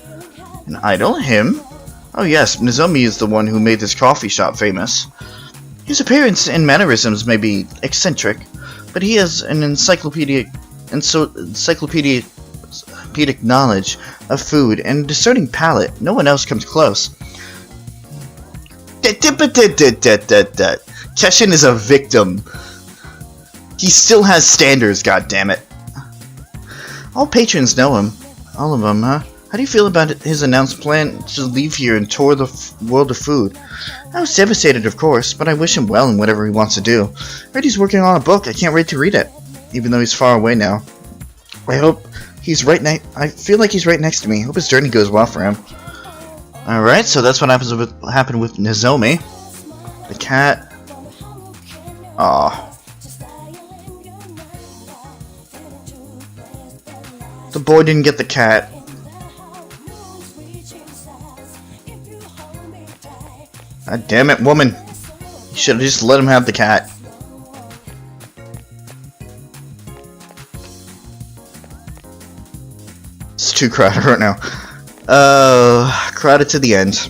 An idol? Him? Oh yes, Nozomi is the one who made this coffee shop famous. His appearance and mannerisms may be eccentric, but he has an encyclopedic knowledge of food and a discerning palate. No one else comes close. Keshin is a victim. He still has standards, goddammit. All patrons know him. All of them, huh? How do you feel about his announced plan to leave here and tour the world of food? I was devastated, of course, but I wish him well in whatever he wants to do. I heard he's working on a book. I can't wait to read it, even though he's far away now. I hope he's right I feel like he's right next to me. Hope his journey goes well for him. Alright, so that's what happened with Nozomi. The cat. Aww. The boy didn't get the cat. God damn it, woman. You should have just let him have the cat. It's too crowded right now. Crowded to the end.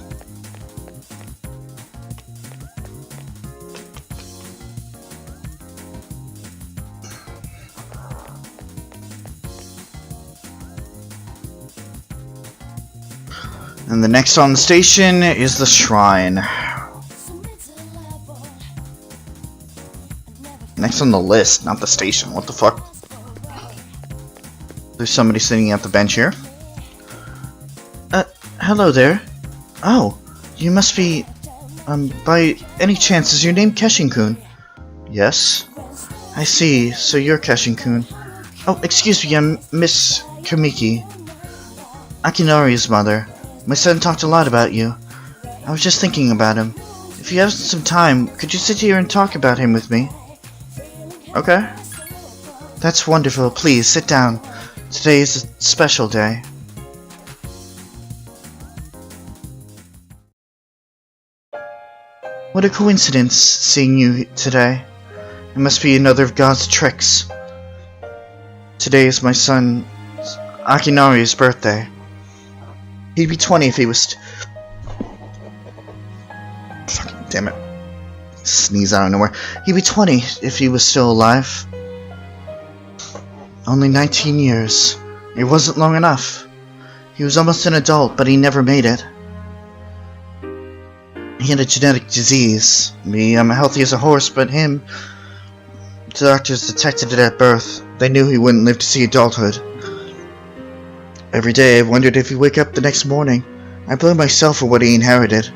And the next on the station is the shrine. Next on the list, not the station. What the fuck? There's somebody sitting at the bench here. Hello there. Oh, you must be, by any chance, is your name Keshin-kun? Yes. I see, so you're Keshin-kun. Oh, excuse me, I'm Miss Kamiki. Akinori's mother. My son talked a lot about you. I was just thinking about him. If you have some time, could you sit here and talk about him with me? Okay. That's wonderful. Please, sit down. Today is a special day. What a coincidence, seeing you today. It must be another of God's tricks. Today is my son Akinori's birthday. He'd be 20 if he was... Fucking damn it. Sneeze out of nowhere. He'd be 20 if he was still alive. Only 19 years. It wasn't long enough. He was almost an adult, but he never made it. He had a genetic disease. Me, I'm healthy as a horse, but him... The doctors detected it at birth. They knew he wouldn't live to see adulthood. Every day I wondered if he'd wake up the next morning. I blamed myself for what he inherited.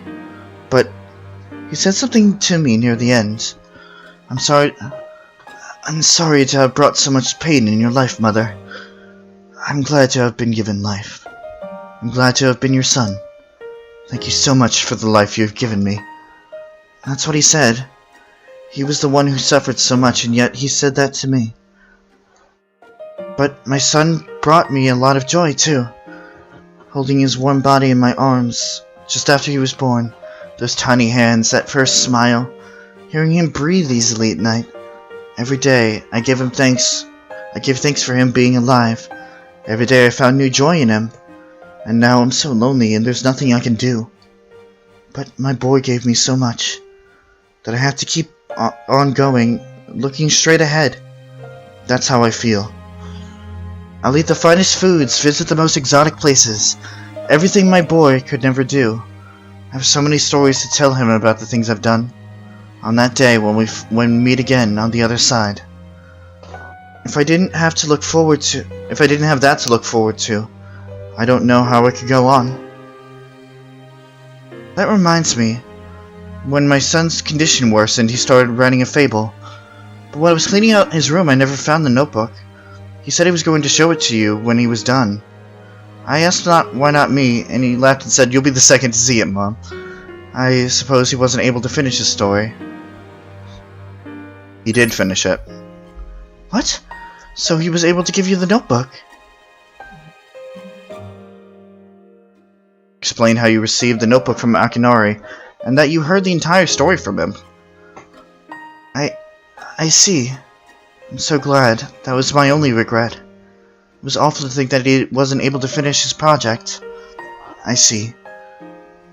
But he said something to me near the end. I'm sorry to have brought so much pain in your life, Mother. I'm glad to have been given life. I'm glad to have been your son. Thank you so much for the life you have given me. That's what he said. He was the one who suffered so much, and yet he said that to me. But my son brought me a lot of joy, too. Holding his warm body in my arms, just after he was born. Those tiny hands, that first smile. Hearing him breathe easily at night. Every day, I give him thanks. I give thanks for him being alive. Every day I found new joy in him. And now I'm so lonely and there's nothing I can do. But my boy gave me so much that I have to keep on going, looking straight ahead. That's how I feel. I'll eat the finest foods, visit the most exotic places. Everything my boy could never do. I have so many stories to tell him about the things I've done. On that day when we meet again on the other side. If I didn't have that to look forward to, I don't know how I could go on. That reminds me, when my son's condition worsened, he started writing a fable. But when I was cleaning out his room, I never found the notebook. He said he was going to show it to you when he was done. I asked why not me, and he laughed and said, "You'll be the second to see it, Mom." I suppose he wasn't able to finish his story. He did finish it. What? So he was able to give you the notebook? Explain how you received the notebook from Akinari, and that you heard the entire story from him. I see. I'm so glad. That was my only regret. It was awful to think that he wasn't able to finish his project. I see.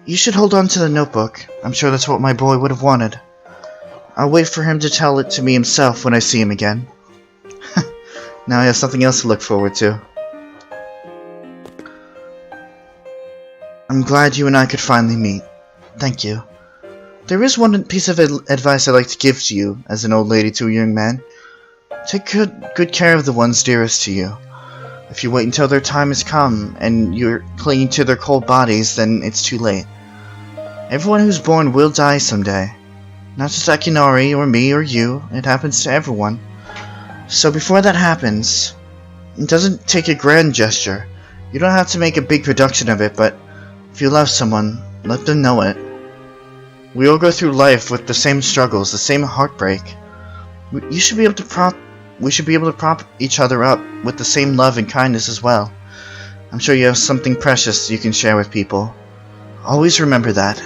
You should hold on to the notebook. I'm sure that's what my boy would have wanted. I'll wait for him to tell it to me himself when I see him again. Now I have something else to look forward to. I'm glad you and I could finally meet. Thank you. There is one piece of advice I'd like to give to you, as an old lady to a young man. Take good care of the ones dearest to you. If you wait until their time has come, and you're clinging to their cold bodies, then it's too late. Everyone who's born will die someday. Not just Akinari, or me, or you. It happens to everyone. So before that happens, it doesn't take a grand gesture. You don't have to make a big production of it, but if you love someone, let them know it. We all go through life with the same struggles, the same heartbreak. We should be able to prop each other up with the same love and kindness as well. I'm sure you have something precious you can share with people. Always remember that.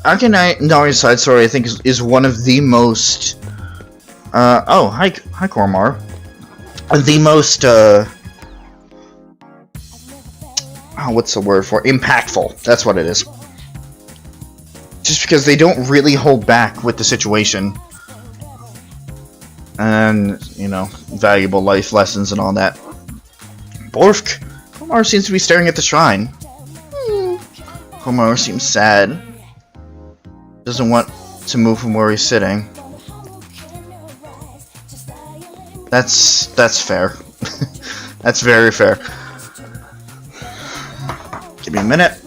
Akinari's side story, I think, is one of the most, oh, hi Kormar. The most, what's the word for it? Impactful. That's what it is. Just because they don't really hold back with the situation. And, you know, valuable life lessons and all that. Borfk! Kormar seems to be staring at the shrine. Kormar seems sad. Doesn't want to move from where he's sitting. That's fair. That's very fair. Give me a minute.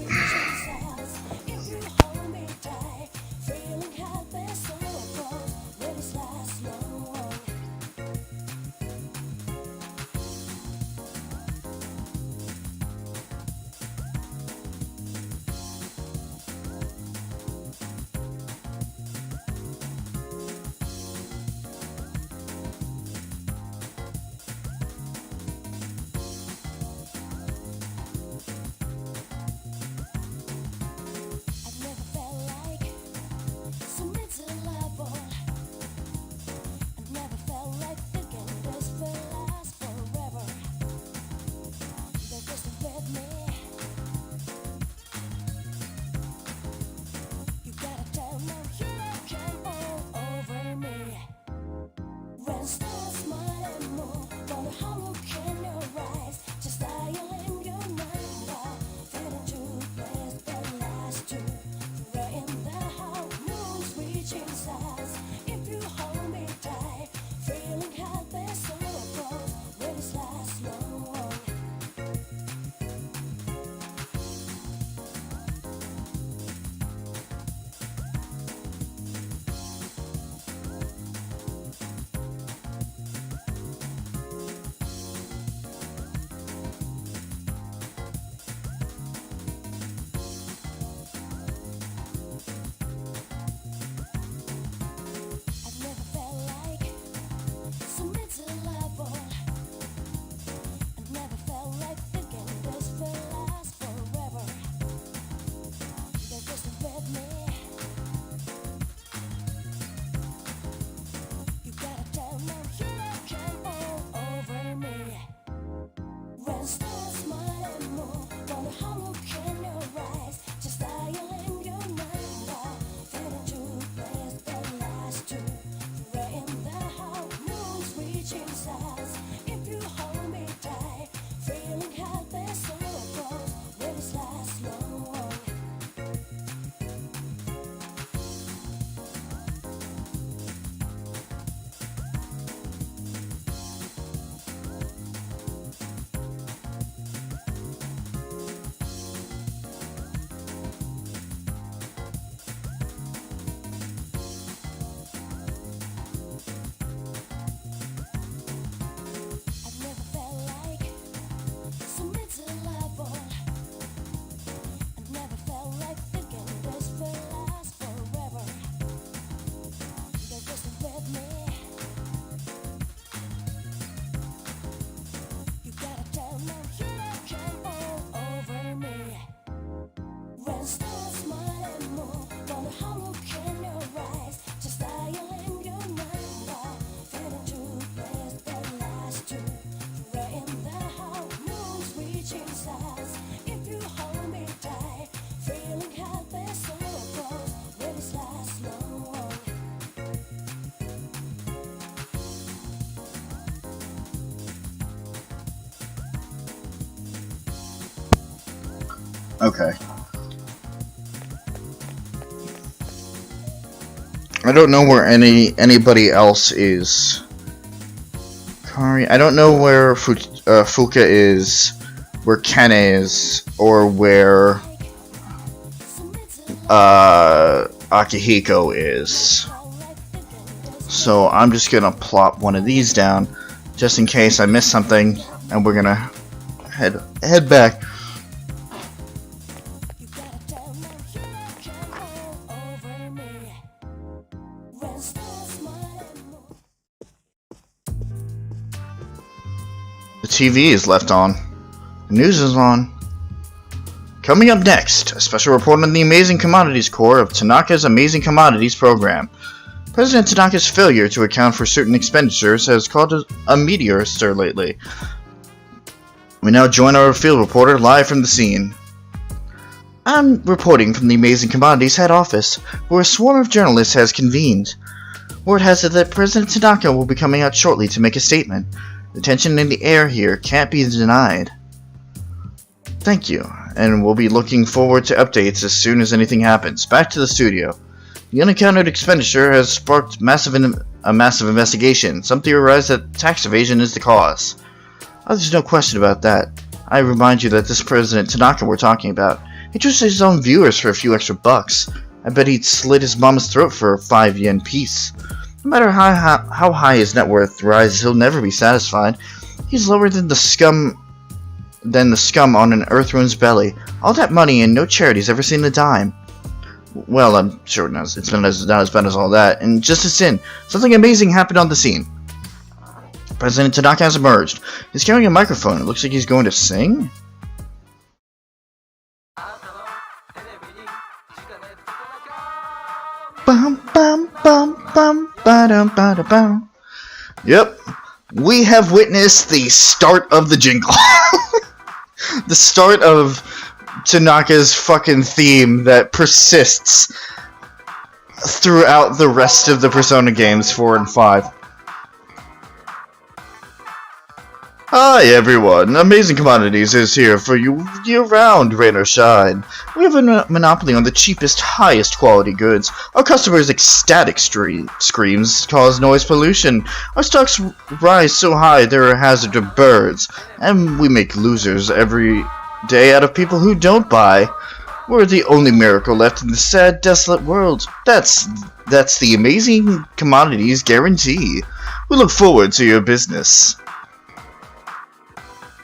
Okay. I don't know where anybody else is. Kari, I don't know where Fuka is, where Ken is, or where Akihiko is. So I'm just gonna plop one of these down, just in case I miss something, and we're gonna head back. The TV is left on. The news is on. Coming up next, a special report on the Amazing Commodities Corps of Tanaka's Amazing Commodities Program. President Tanaka's failure to account for certain expenditures has caused a meteor stir lately. We now join our field reporter live from the scene. I'm reporting from the Amazing Commodities head office, where a swarm of journalists has convened. Word has it that President Tanaka will be coming out shortly to make a statement. The tension in the air here can't be denied. Thank you, and we'll be looking forward to updates as soon as anything happens. Back to the studio. The unaccounted expenditure has sparked a massive investigation. Some theorize that tax evasion is the cause. Oh, there's no question about that. I remind you that this President Tanaka we're talking about, he trusted his own viewers for a few extra bucks. I bet he'd slit his mama's throat for a 5 yen piece. No matter how high his net worth rises, he'll never be satisfied. He's lower than the scum on an earthworm's belly. All that money and no charity's ever seen a dime. Well, I'm sure it's not as bad as all that. And just as in, something amazing happened on the scene. President Tanaka has emerged. He's carrying a microphone. It looks like he's going to sing. Bum bum bum bum ba-dum ba-da-bum. Yep, we have witnessed the start of the jingle. The start of Tanaka's fucking theme that persists throughout the rest of the Persona games 4 and 5. Hi everyone, Amazing Commodities is here for you year-round, rain or shine. We have a monopoly on the cheapest, highest quality goods. Our customers' ecstatic screams cause noise pollution. Our stocks rise so high they're a hazard to birds. And we make losers every day out of people who don't buy. We're the only miracle left in the sad, desolate world. That's the Amazing Commodities guarantee. We look forward to your business.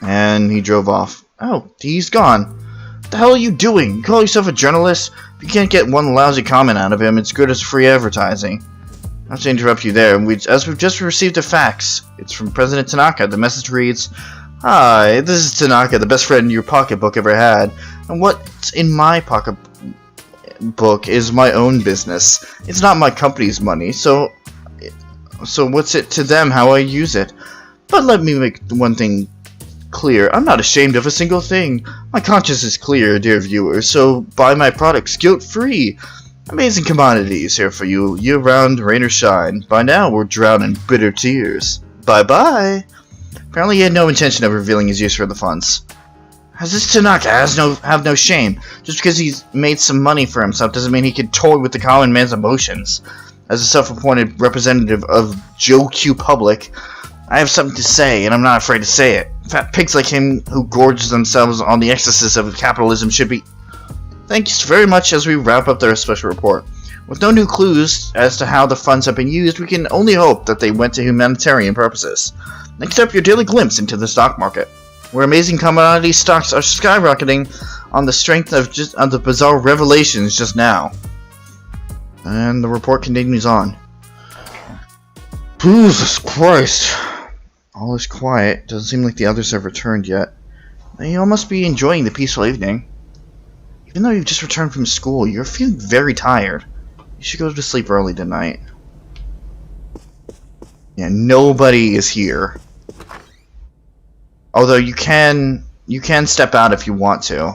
And he drove off. Oh, he's gone. What the hell are you doing? You call yourself a journalist? If you can't get one lousy comment out of him, it's good as free advertising. Not to interrupt you there, as we've just received a fax. It's from President Tanaka. The message reads, "Hi, this is Tanaka, the best friend your pocketbook ever had. And what's in my pocketbook is my own business. It's not my company's money, so what's it to them how I use it? But let me make one thing clear. I'm not ashamed of a single thing. My conscience is clear, dear viewers, so buy my products guilt-free. Amazing Commodities here for you, year-round, rain or shine. By now, we're drowned in bitter tears. Bye-bye." Apparently, he had no intention of revealing his use for the funds. As this Tanaka have no shame. Just because he's made some money for himself doesn't mean he can toy with the common man's emotions. As a self-appointed representative of Joe Q Public, I have something to say, and I'm not afraid to say it. Fat pigs like him who gorge themselves on the excesses of capitalism should be... Thanks very much as we wrap up their special report. With no new clues as to how the funds have been used, we can only hope that they went to humanitarian purposes. Next up, your daily glimpse into the stock market, where Amazing Commodity stocks are skyrocketing on the strength of the bizarre revelations just now. And the report continues on. Jesus Christ. All is quiet. Doesn't seem like the others have returned yet. You all must be enjoying the peaceful evening. Even though you've just returned from school, you're feeling very tired. You should go to sleep early tonight. Yeah, nobody is here. Although you can you can step out if you want to.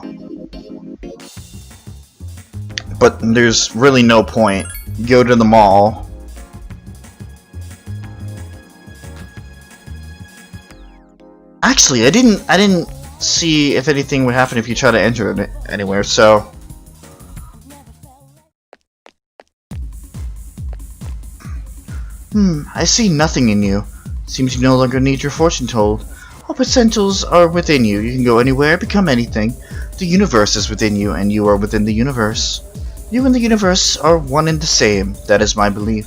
But there's really no point. Go to the mall. Actually, I didn't see if anything would happen if you try to enter it anywhere, so... I see nothing in you. Seems you no longer need your fortune told. All potentials are within you. You can go anywhere, become anything. The universe is within you, and you are within the universe. You and the universe are one and the same. That is my belief.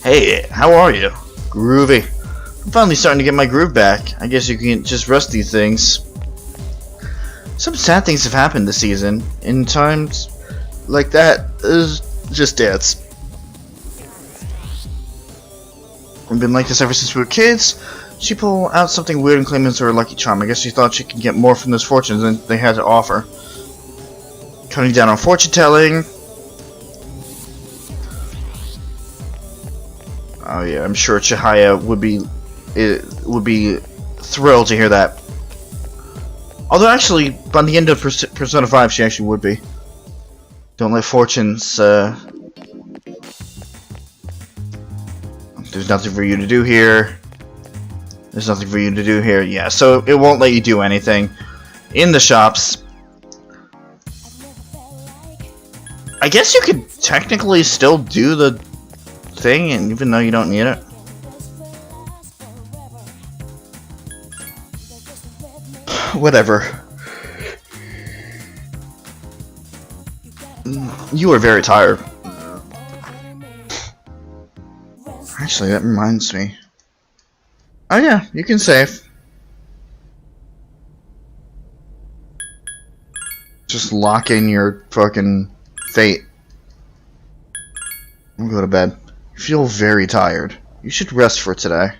Hey, how are you? Groovy. I'm finally starting to get my groove back. I guess you can just rest these things. Some sad things have happened this season. In times like that, just dance. We've been like this ever since we were kids. She pulled out something weird and claimed it was her lucky charm. I guess she thought she could get more from those fortunes than they had to offer. Cutting down on fortune telling. Oh yeah, I'm sure Chihaya would be thrilled to hear that. Although actually, by the end of Persona 5, she actually would be. Don't let fortunes, there's nothing for you to do here. There's nothing for you to do here. Yeah, so it won't let you do anything in the shops. I guess you could technically still do the thing, and even though you don't need it. Whatever. You are very tired. Actually, that reminds me. Oh yeah, you can save. Just lock in your fucking fate. I'll go to bed. You feel very tired. You should rest for today.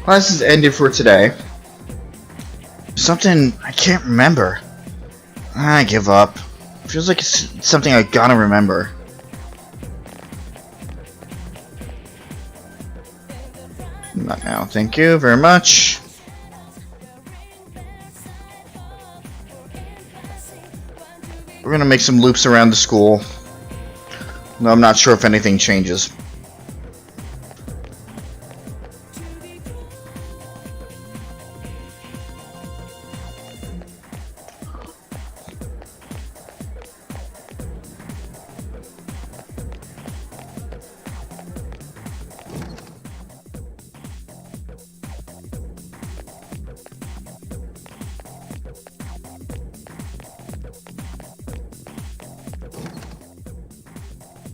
Class is ended for today. Something I can't remember. I give up. Feels like it's something I gotta remember. Not now, thank you very much. We're gonna make some loops around the school. No, I'm not sure if anything changes.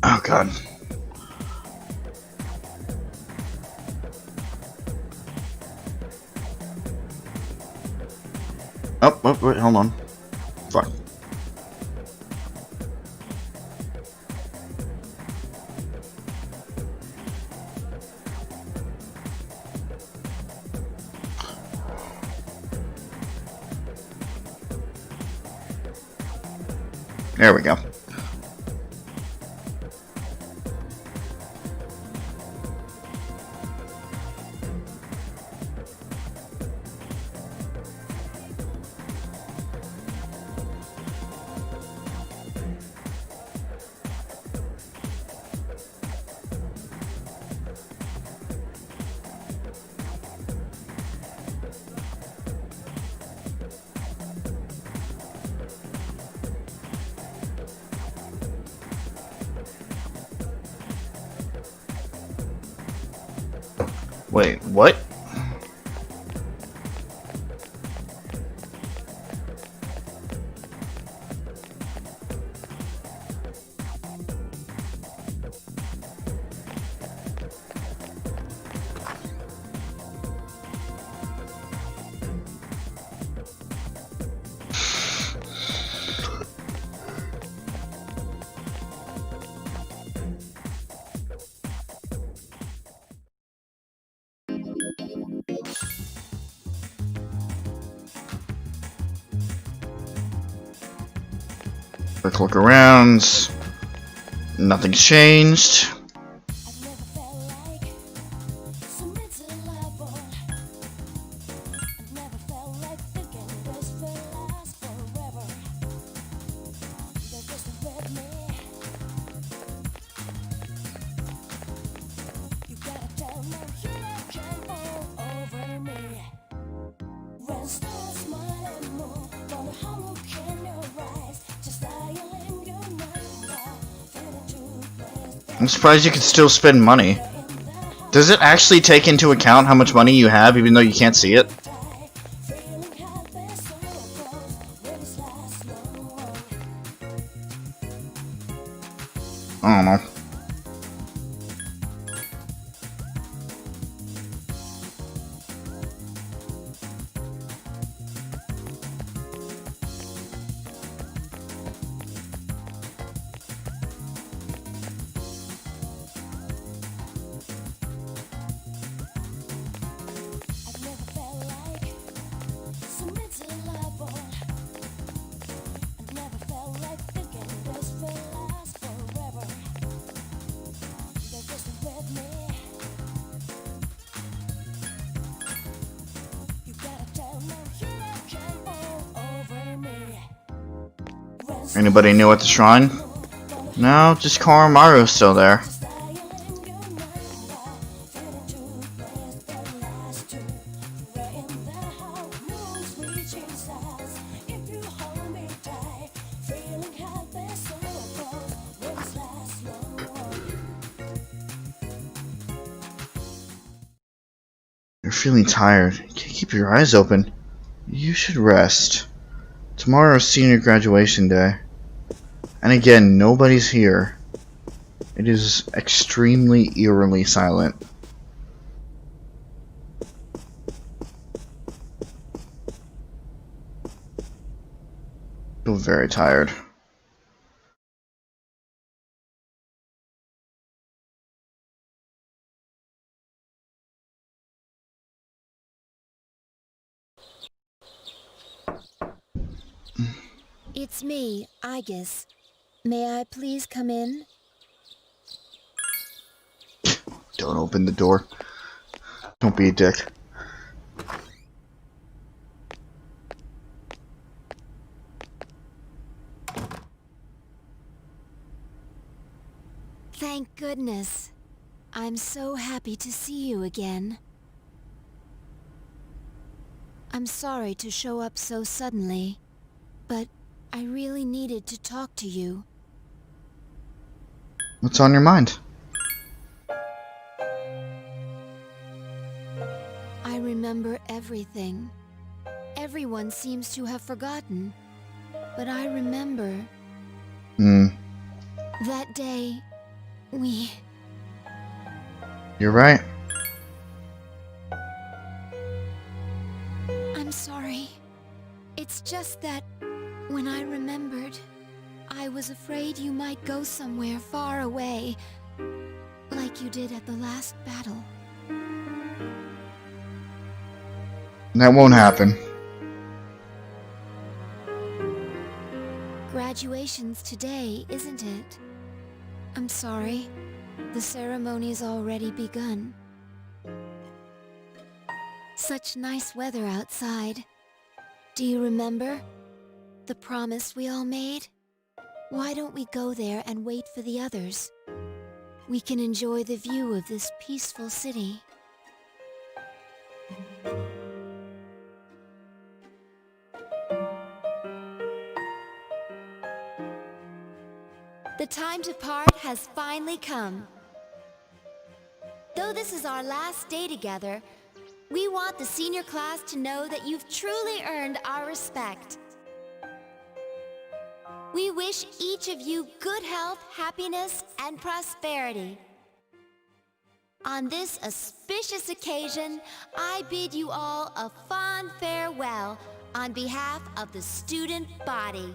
Oh god. Oh, wait, hold on. Fuck. There we go. Wait, what? Quick look around. Nothing's changed. I'm surprised you can still spend money. Does it actually take into account how much money you have even though you can't see it? I don't know. Anybody new at the shrine? No, just Koromaru's still there. You're feeling tired. You can't keep your eyes open. You should rest. Tomorrow's senior graduation day. And again, nobody's here. It is extremely eerily silent. I feel very tired. It's me, Aegis. May I please come in? Don't open the door. Don't be a dick. Thank goodness. I'm so happy to see you again. I'm sorry to show up so suddenly, but I really needed to talk to you. What's on your mind? I remember everything. Everyone seems to have forgotten, but I remember. That day, You're right. I'm sorry. It's just that when I remembered, I was afraid you might go somewhere far away, like you did at the last battle. That won't happen. Graduation's today, isn't it? I'm sorry. The ceremony's already begun. Such nice weather outside. Do you remember? The promise we all made? Why don't we go there and wait for the others? We can enjoy the view of this peaceful city. The time to part has finally come. Though this is our last day together, we want the senior class to know that you've truly earned our respect. We wish each of you good health, happiness, and prosperity. On this auspicious occasion, I bid you all a fond farewell on behalf of the student body.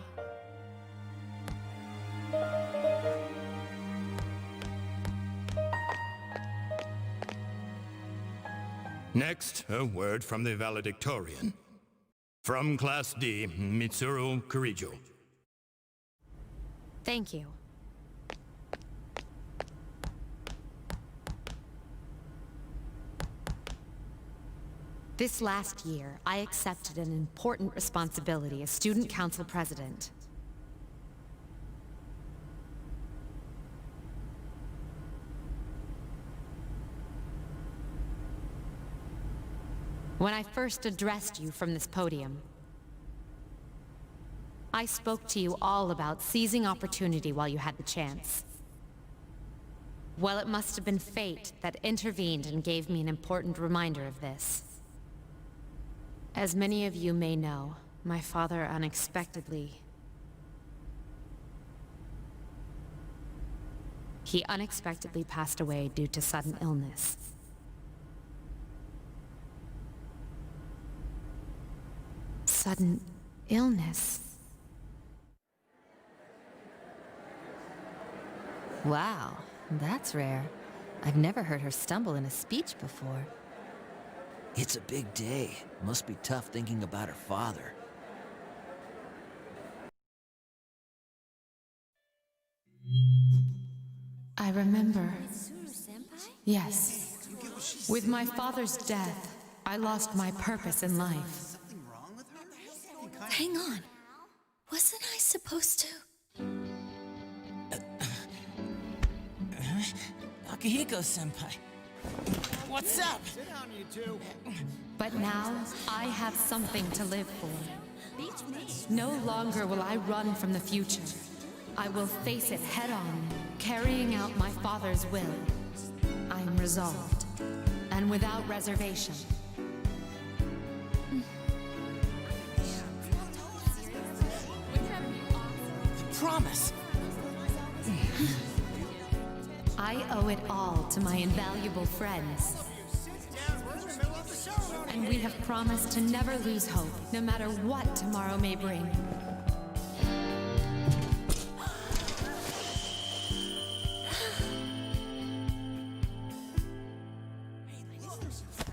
Next, a word from the valedictorian. From Class D, Mitsuru Kurijo. Thank you. This last year, I accepted an important responsibility as student council president. When I first addressed you from this podium, I spoke to you all about seizing opportunity while you had the chance. Well, it must have been fate that intervened and gave me an important reminder of this. As many of you may know, my father unexpectedly passed away due to sudden illness. Sudden illness? Wow, that's rare. I've never heard her stumble in a speech before. It's a big day. Must be tough thinking about her father. I remember. Yes. With my father's death, I lost my purpose in life. Hang on. Wasn't I supposed to? Akihiko-senpai. What's up? Sit down, you two. But now, I have something to live for. No longer will I run from the future. I will face it head-on, carrying out my father's will. I am resolved, and without reservation. Promise. I owe it all to my invaluable friends. And we have promised to never lose hope, no matter what tomorrow may bring.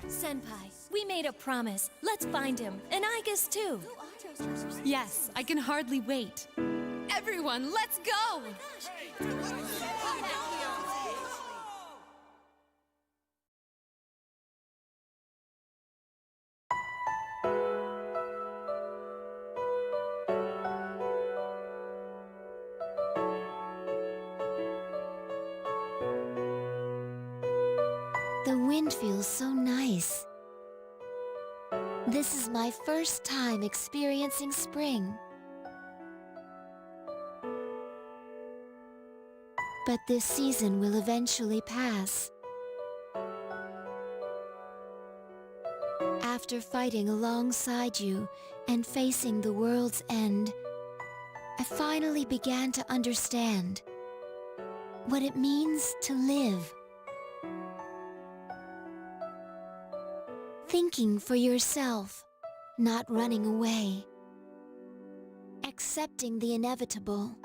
Senpai, we made a promise. Let's find him, and I guess too. Yes, I can hardly wait. Everyone, let's go! The wind feels so nice. This is my first time experiencing spring. But this season will eventually pass. After fighting alongside you and facing the world's end, I finally began to understand what it means to live. Thinking for yourself, not running away. Accepting the inevitable.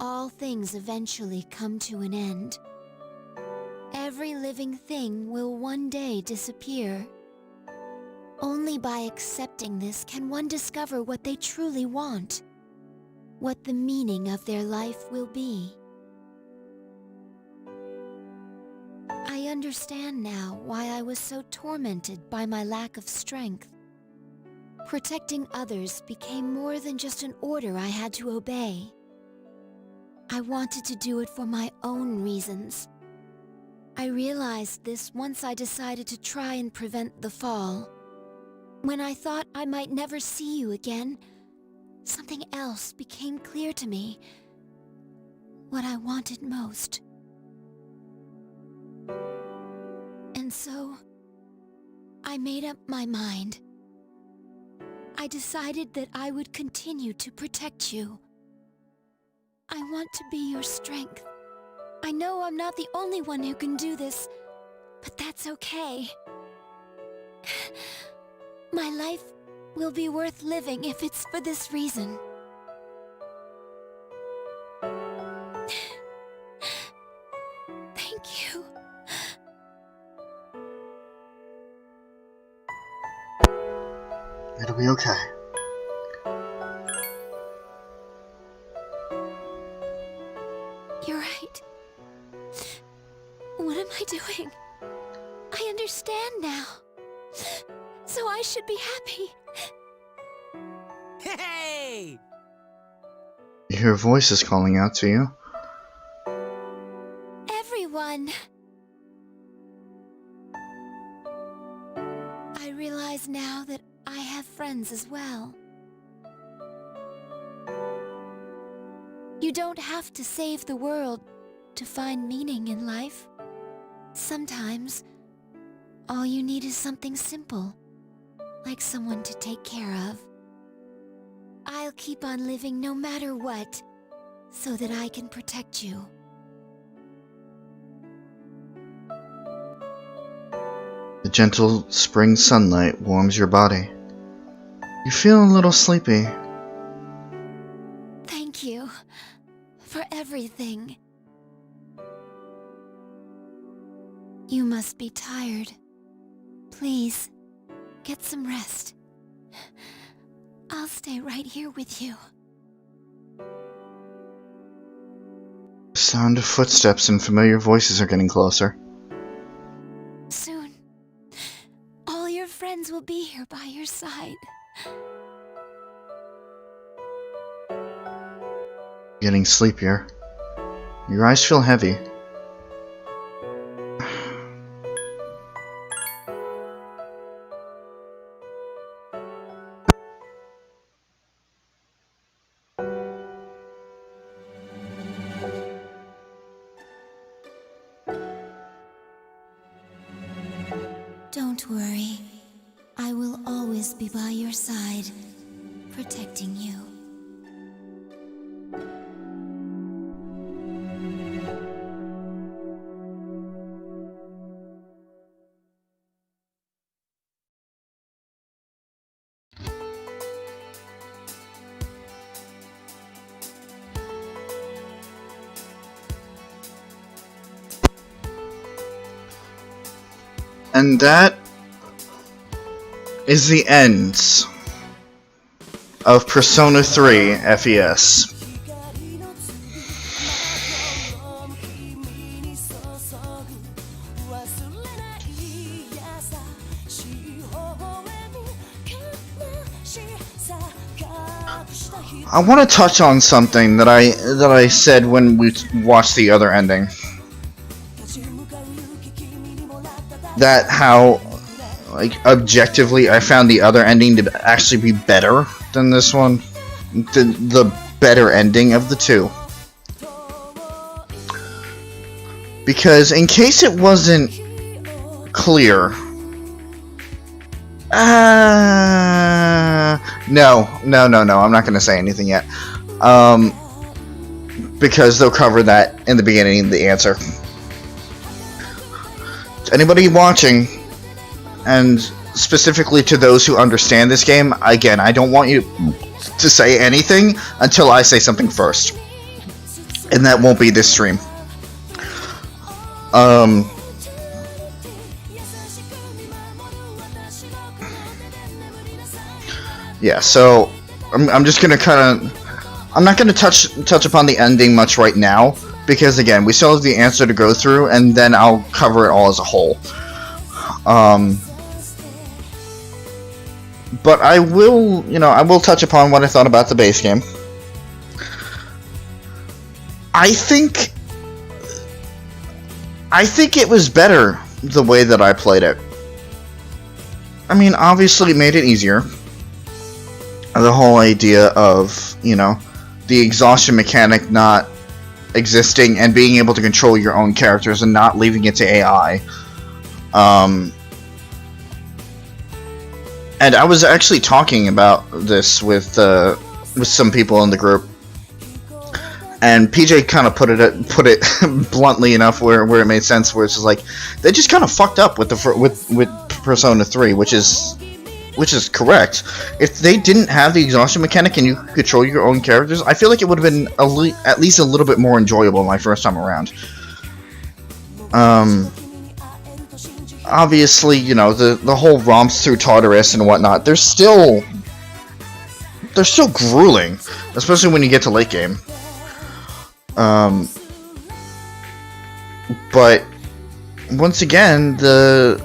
All things eventually come to an end. Every living thing will one day disappear. Only by accepting this can one discover what they truly want, what the meaning of their life will be. I understand now why I was so tormented by my lack of strength. Protecting others became more than just an order I had to obey. I wanted to do it for my own reasons. I realized this once I decided to try and prevent the fall. When I thought I might never see you again, something else became clear to me. What I wanted most. And so, I made up my mind. I decided that I would continue to protect you. I want to be your strength. I know I'm not the only one who can do this, but that's okay. My life will be worth living if it's for this reason. Thank you. It'll be okay. am I doing? I understand now. So I should be happy. Hey! Your voice is calling out to you. Everyone. I realize now that I have friends as well. You don't have to save the world to find meaning in life. Sometimes, all you need is something simple, like someone to take care of. I'll keep on living no matter what, so that I can protect you. The gentle spring sunlight warms your body. You feel a little sleepy. Thank you for everything. You must be tired. Please, get some rest. I'll stay right here with you. The sound of footsteps and familiar voices are getting closer. Soon, all your friends will be here by your side. Getting sleepier. Your eyes feel heavy. Don't worry. I will always be by your side, protecting you. And that is the end of Persona 3 FES. I want to touch on something that I said when we watched the other ending. That how, like, objectively I found the other ending to actually be better than this one. The better ending of the two. Because in case it wasn't clear... No, I'm not going to say anything yet. Because they'll cover that in the beginning of the answer. To anybody watching, and specifically to those who understand this game, again, I don't want you to say anything until I say something first. And that won't be this stream. Yeah, so I'm just gonna I'm not gonna touch upon the ending much right now, because again, we still have the answer to go through, and then I'll cover it all as a whole. But I will, I will touch upon what I thought about the base game. I think it was better the way that I played it. I mean, obviously it made it easier. The whole idea of, the exhaustion mechanic not existing and being able to control your own characters and not leaving it to AI. And I was actually talking about this with some people in the group, and PJ kind of put it bluntly enough where it made sense. Where it's just like they just kind of fucked up with Persona 3, which is correct. If they didn't have the exhaustion mechanic and you could control your own characters, I feel like it would have been at least a little bit more enjoyable my first time around. Obviously, the whole romps through Tartarus and whatnot, they're still grueling, especially when you get to late game. But once again, the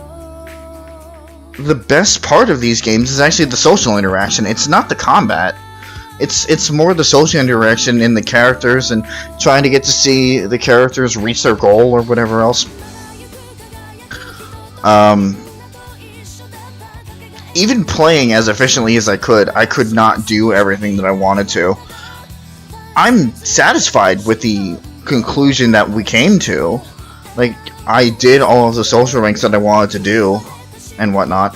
best part of these games is actually the social interaction. It's not the combat. It's more the social interaction in the characters and trying to get to see the characters reach their goal or whatever else. Even playing as efficiently as I could not do everything that I wanted to. I'm satisfied with the conclusion that we came to. Like, I did all of the social ranks that I wanted to do and whatnot.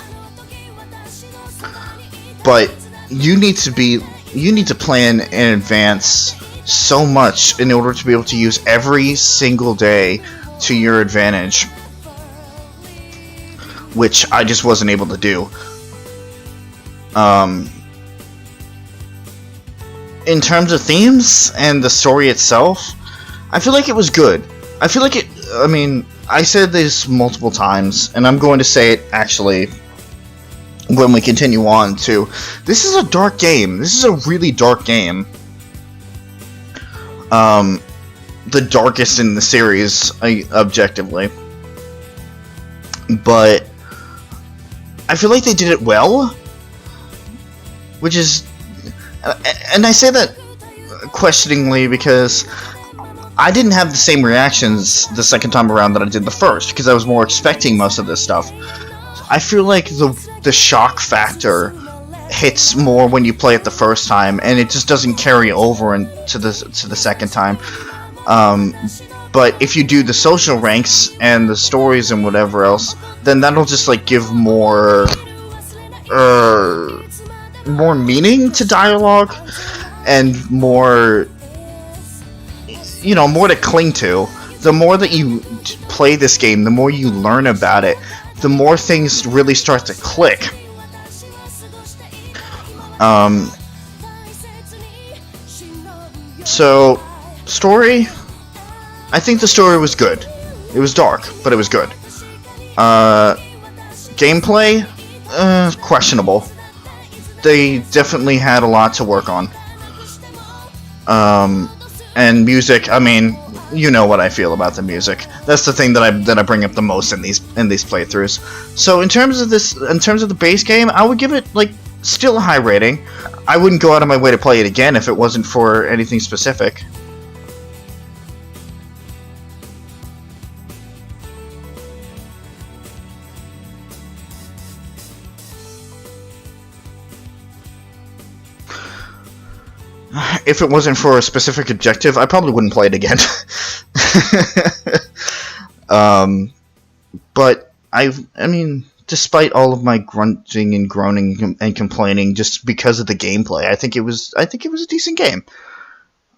But you need to plan in advance so much in order to be able to use every single day to your advantage, which I just wasn't able to do. In terms of themes and the story itself, I feel like it was good. I feel like I said this multiple times, and I'm going to say it actually when we continue on too. This is a dark game. This is a really dark game. The darkest in the series, objectively. But I feel like they did it well. Which is... And I say that questioningly because I didn't have the same reactions the second time around that I did the first, because I was more expecting most of this stuff. I feel like the shock factor hits more when you play it the first time, and it just doesn't carry over into the second time. But if you do the social ranks and the stories and whatever else, then that'll just like give more meaning to dialogue and more, more to cling to. The more that you play this game, the more you learn about it, the more things really start to click. So, story, I think the story was good. It was dark, but it was good. Gameplay, questionable. They definitely had a lot to work on. And music, you know what I feel about the music. That's the thing that I bring up the most in these playthroughs. So in terms of the base game, I would give it still a high rating. I wouldn't go out of my way to play it again if it wasn't for anything specific. If it wasn't for a specific objective, I probably wouldn't play it again. But despite all of my grunting and groaning and complaining, just because of the gameplay, I think it was a decent game.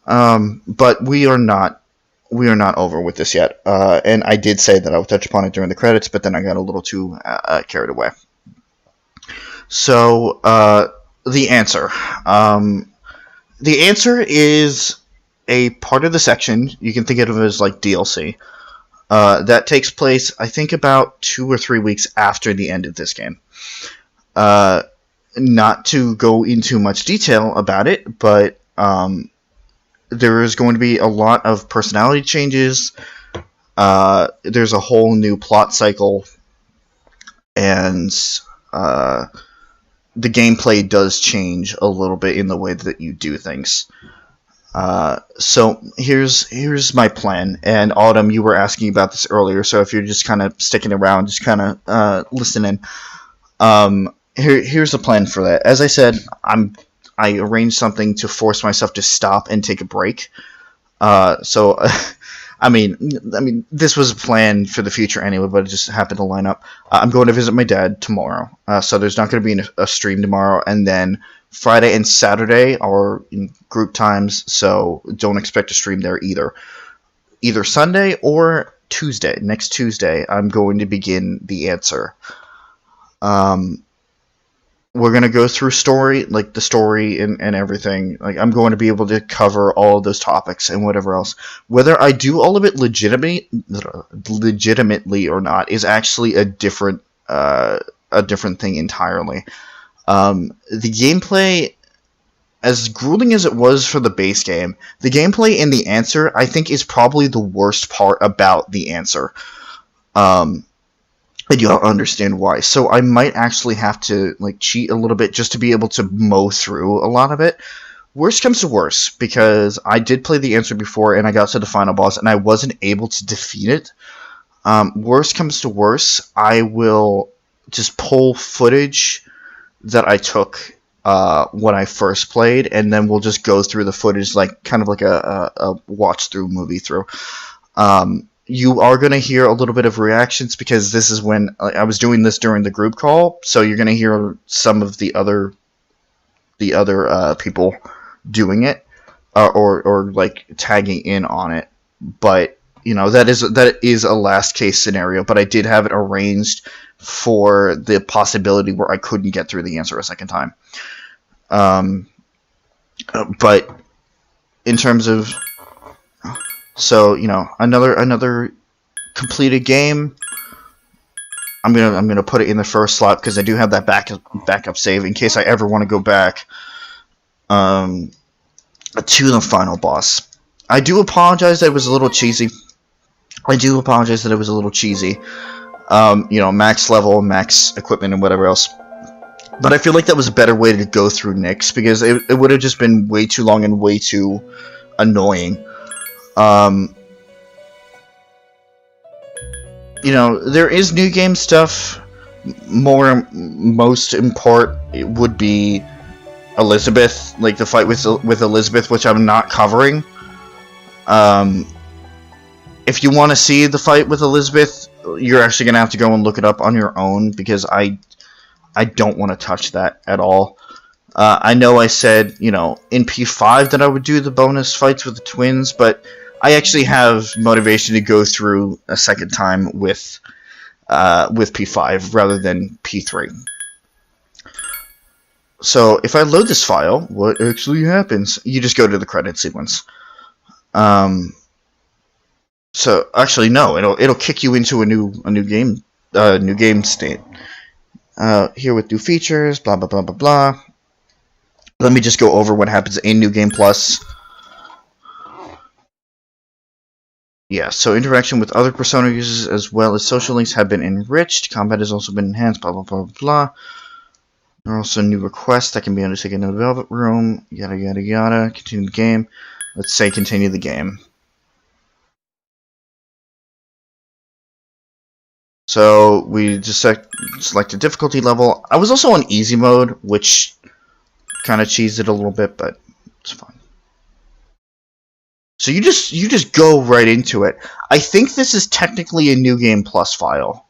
But we are not over with this yet. And I did say that I would touch upon it during the credits, but then I got a little too carried away. So the answer. The answer is a part of the section. You can think of it as like DLC. That takes place, I think, about 2 or 3 weeks after the end of this game. Not to go into much detail about it, but there is going to be a lot of personality changes. There's a whole new plot cycle, and the gameplay does change a little bit in the way that you do things. So here's my plan. And Autumn, you were asking about this earlier, so if you're just kind of sticking around, just kind of listening. Here's the plan for that. As I said, I arranged something to force myself to stop and take a break. So this was a plan for the future anyway, but it just happened to line up. I'm going to visit my dad tomorrow, so there's not going to be a stream tomorrow, and then Friday and Saturday are in group times, so don't expect a stream there either. Either Sunday or Tuesday, next Tuesday, I'm going to begin the answer. We're going to go through the story and everything. I'm going to be able to cover all of those topics and whatever else. Whether I do all of it legitimately or not is actually a different thing entirely. The gameplay, as grueling as it was for the base game, the gameplay in the answer, I think, is probably the worst part about the answer. And you'll understand why. So I might actually have to like cheat a little bit just to be able to mow through a lot of it. Worst comes to worst, because I did play the answer before and I got to the final boss and I wasn't able to defeat it. Worst comes to worst, I will just pull footage that I took when I first played, and then we'll just go through the footage like kind of like a watch through movie through. You are going to hear a little bit of reactions because this is when I was doing this during the group call, so you're going to hear some of the other people doing it or like tagging in on it. But you know, that is a last case scenario. But I did have it arranged for the possibility where I couldn't get through the answer a second time. But in terms of so, you know, another completed game. I'm gonna put it in the first slot because I do have that backup save in case I ever want to go back to the final boss. I do apologize that it was a little cheesy. You know, max level, max equipment, and whatever else. But I feel like that was a better way to go through Nyx because it would have just been way too long and way too annoying. You know, there is new game stuff. Most important it would be Elizabeth, like the fight with Elizabeth, which I'm not covering. If you want to see the fight with Elizabeth, you're actually gonna have to go and look it up on your own because I don't want to touch that at all. I know I said, you know, in P5 that I would do the bonus fights with the twins, but I actually have motivation to go through a second time with P5 rather than P3. So if I load this file, what actually happens? You just go to the credit sequence. So actually, no, it'll kick you into a new game state. Here with new features, blah blah blah blah blah. Let me just go over what happens in New Game Plus. Yeah, so interaction with other Persona users as well as social links have been enriched. Combat has also been enhanced, blah, blah, blah, blah, blah. There are also new requests that can be undertaken in the Velvet Room, yada, yada, yada. Continue the game. Let's say continue the game. So we just select a difficulty level. I was also on easy mode, which kind of cheesed it a little bit, but it's fine. So you just go right into it. I think this is technically a New Game Plus file.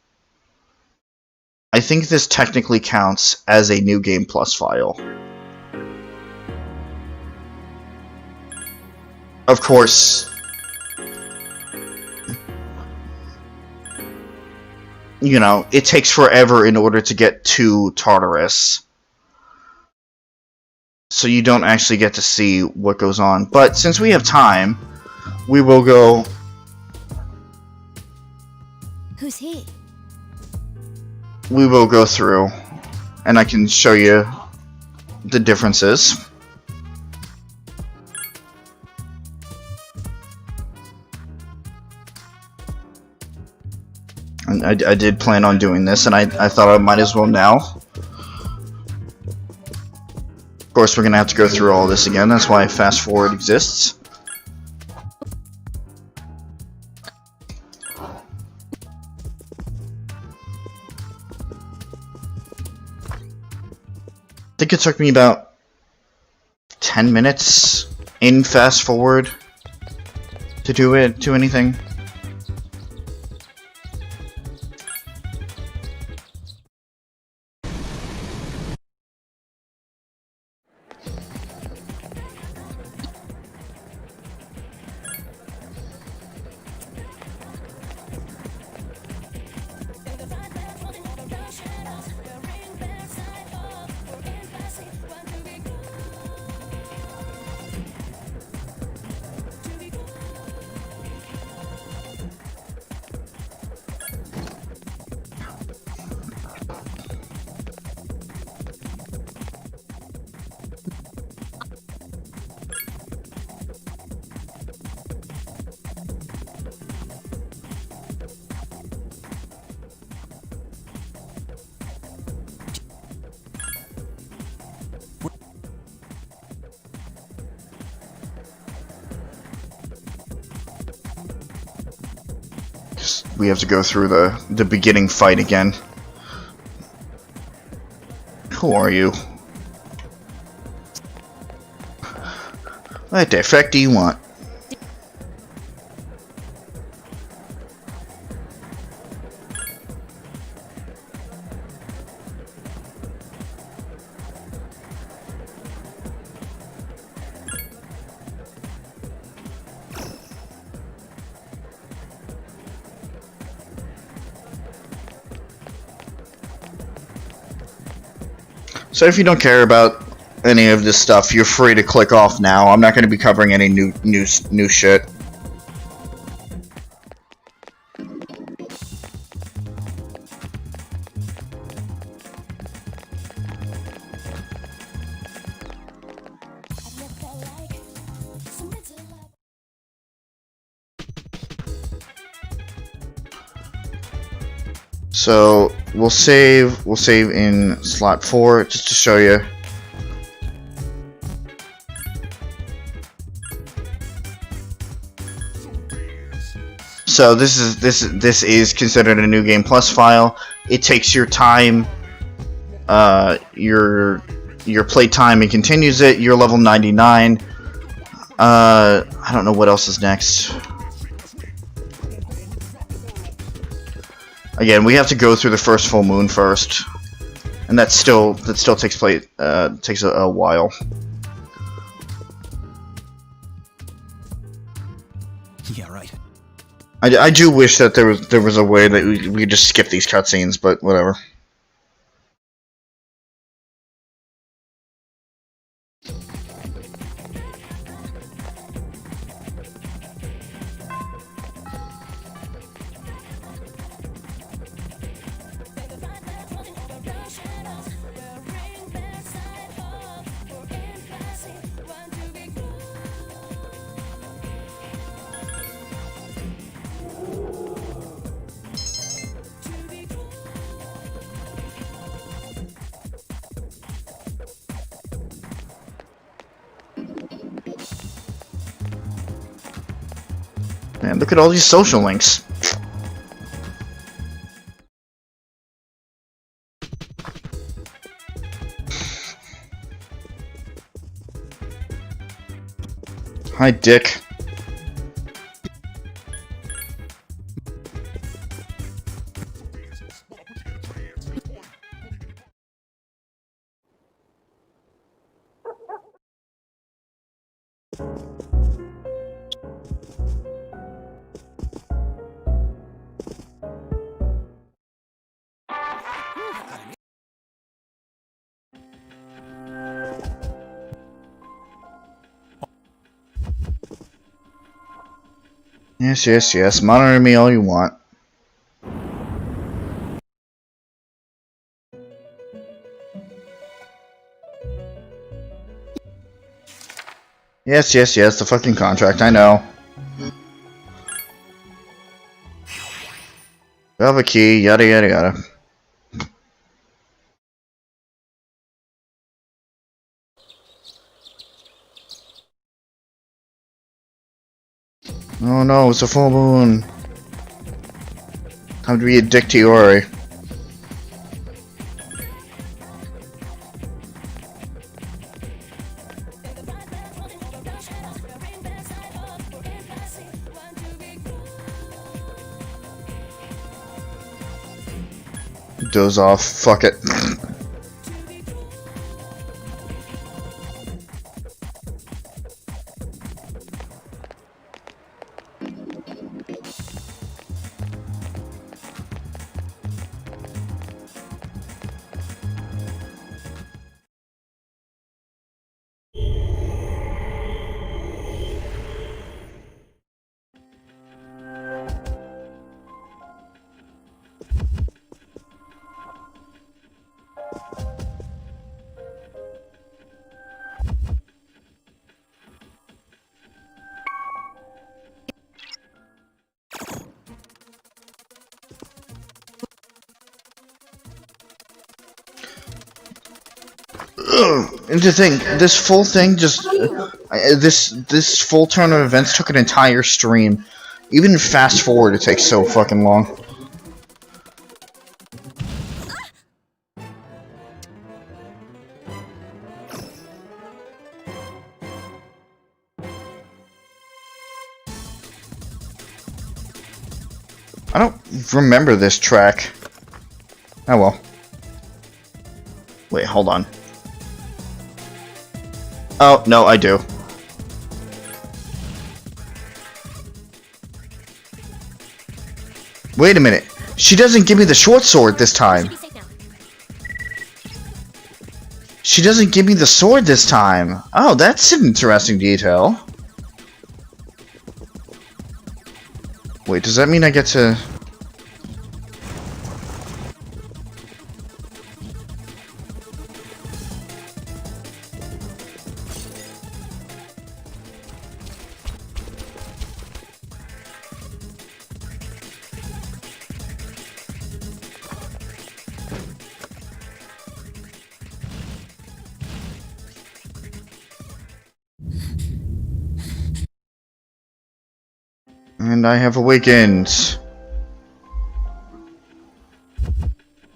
I think this technically counts as a New Game Plus file. Of course, you know, it takes forever in order to get to Tartarus. So you don't actually get to see what goes on. But since we have time, we will go... Who's he? We will go through, and I can show you the differences. And I did plan on doing this, and I thought I might as well now. Of course, we're going to have to go through all this again. That's why fast forward exists. I think it took me about 10 minutes in fast forward to do anything. we have to go through the beginning fight again. Who are you? What the effect do you want? So if you don't care about any of this stuff, you're free to click off now. I'm not going to be covering any new shit. So we'll save in slot 4 just to show you. So this is considered a new game plus file. It takes your time, your play time, and continues it. You're level 99. I don't know what else is next. Again, we have to go through the first full moon first, and that still takes a while. Yeah, right. I do wish that there was a way that we could just skip these cutscenes, but whatever. Man, look at all these social links. Hi, Dick. Yes. Monitor me all you want. Yes, the fucking contract, I know. You have a key, yada yada yada. Oh no, it's a full moon. Time to be a dick to Yori. Doze off, fuck it. And to think, this full thing just this full turn of events took an entire stream. Even fast forward, it takes so fucking long. I don't remember this track. Oh well. Wait, hold on. Oh, no, I do. Wait a minute. She doesn't give me the short sword this time. She doesn't give me the sword this time. Oh, that's an interesting detail. Wait, does that mean I get to... And I have awakened.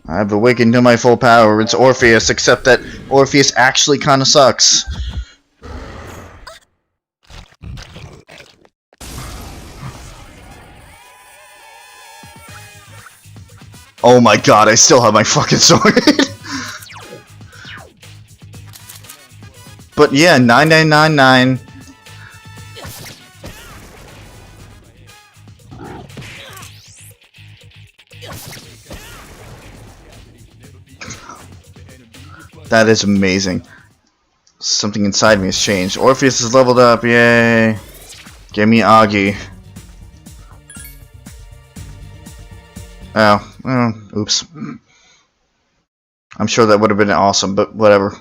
I have awakened to my full power. It's Orpheus, except that Orpheus actually kinda sucks. Oh my god, I still have my fucking sword. But yeah, 9999. That is amazing. Something inside me has changed. Orpheus is leveled up, yay! Give me Augie. Oh, oops. I'm sure that would have been awesome, but whatever.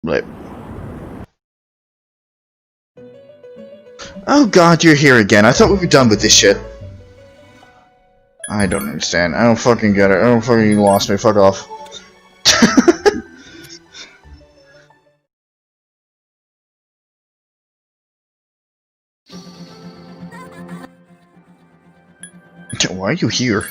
Right. Oh god, you're here again. I thought we were done with this shit. I don't understand. I don't fucking get it. I don't fucking... You lost me. Fuck off. Why are you here?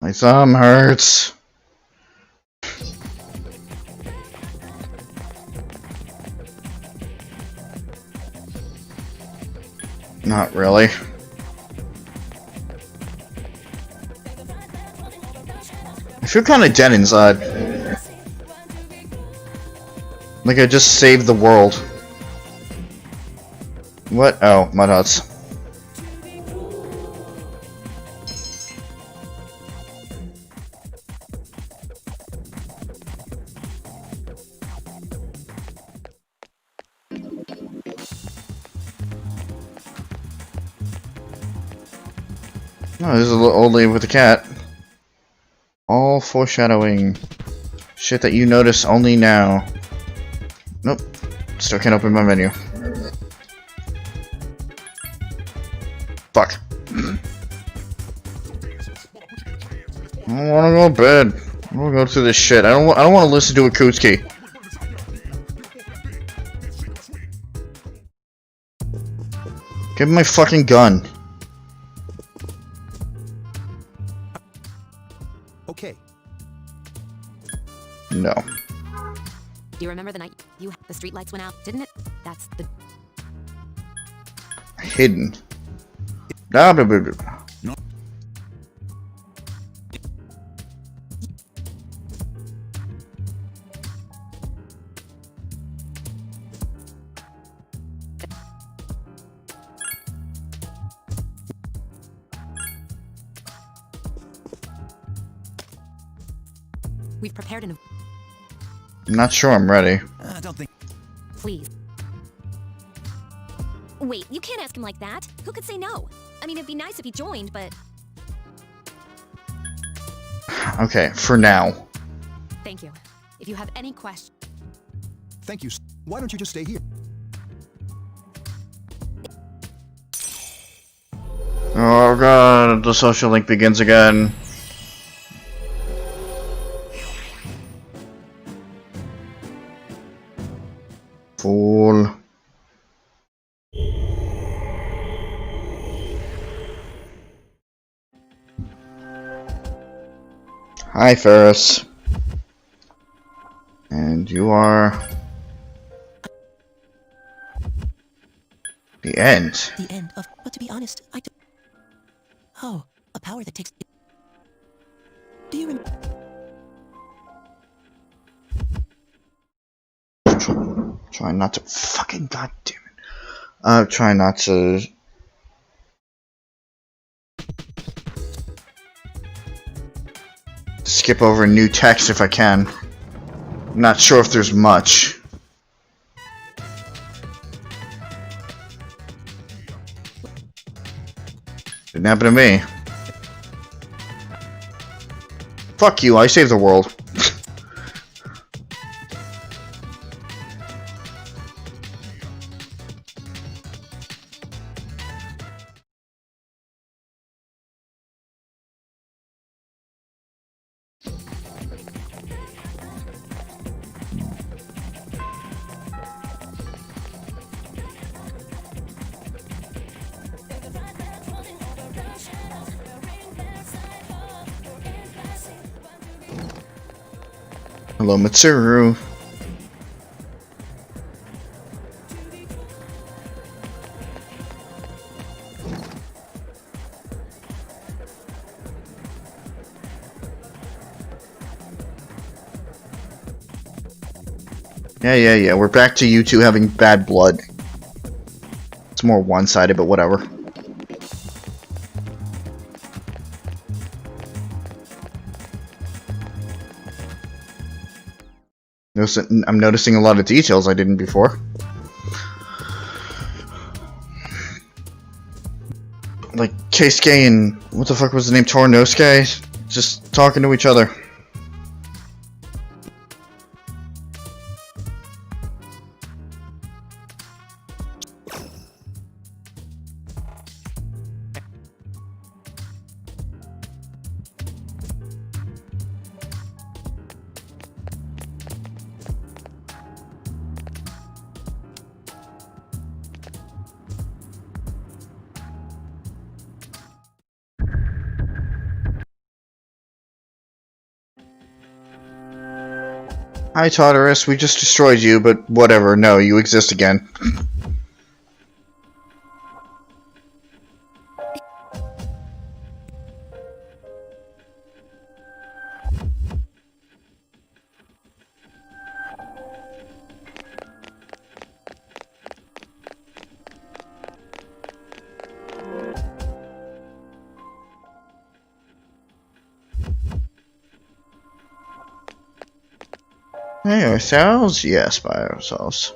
My thumb hurts. Not really. I feel kind of dead inside. Like I just saved the world. What? Oh, mud huts. Oh, this is a little old lady with a cat. All foreshadowing. Shit that you notice only now. Nope. Still can't open my menu. Fuck. I don't wanna go to bed. I wanna go through this shit. I don't wanna listen to Akutsuki. Give me my fucking gun. Okay. No. Do you remember the night the streetlights went out, didn't it? That's the... Hidden. Blah, blah, blah, blah. No. We've prepared an... I'm not sure I'm ready. I don't think... Please. Wait, you can't ask him like that. Who could say no? I mean, it'd be nice if he joined, but... Okay, for now. Thank you. If you have any questions... Thank you. Why don't you just stay here? Oh god, the social link begins again. Fool. Hi, Ferris. And you are... the end. The end of... But to be honest, I don't... Oh, a power that takes... Do you remember... Try not to... Fucking goddamn it. Try not to... skip over new text if I can. Not sure if there's much. Didn't happen to me. Fuck you, I saved the world. Hello, Mitsuru. Yeah. We're back to you two having bad blood. It's more one-sided, but whatever. I'm noticing a lot of details I didn't before. Like Keisuke and what the fuck was the name? Torinosuke? Just talking to each other. Hi, Tartarus. We just destroyed you, but whatever. No, you exist again. Hey, ourselves? Yes, by ourselves.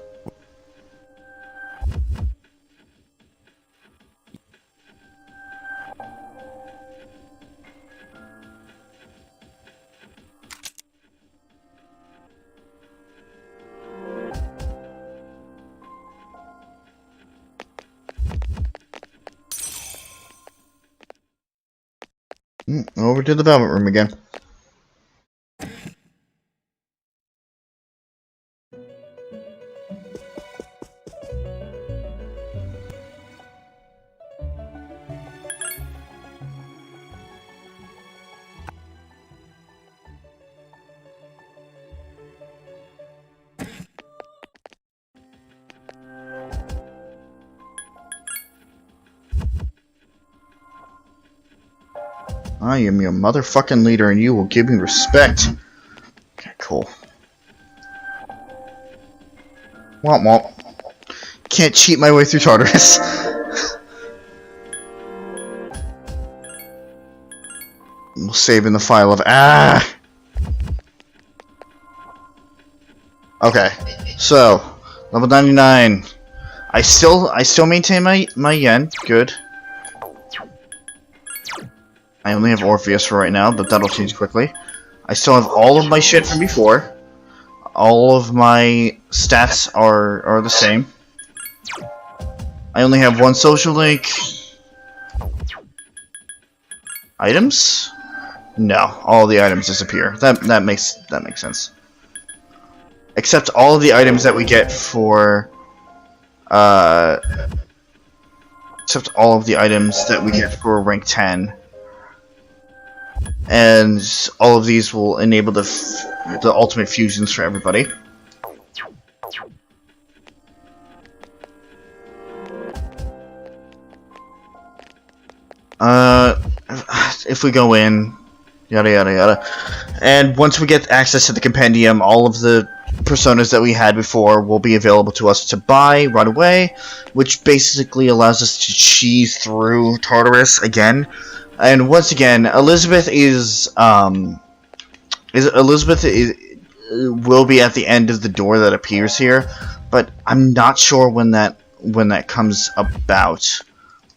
Over to the Velvet Room again. I am your motherfucking leader and you will give me respect. Okay, cool. Womp womp. Can't cheat my way through Tartarus. We'll save in the file of Okay, so level 99. I still maintain my yen. Good. I only have Orpheus for right now, but that'll change quickly. I still have all of my shit from before. All of my stats are the same. I only have one social link. Items? No, all the items disappear. That makes sense. Except all of the items that we get for except all of the items that we get for rank 10. And all of these will enable the ultimate fusions for everybody. If we go in, yada yada yada, and once we get access to the compendium, all of the personas that we had before will be available to us to buy right away, which basically allows us to cheese through Tartarus again. And once again, Elizabeth will be at the end of the door that appears here, but I'm not sure when that comes about.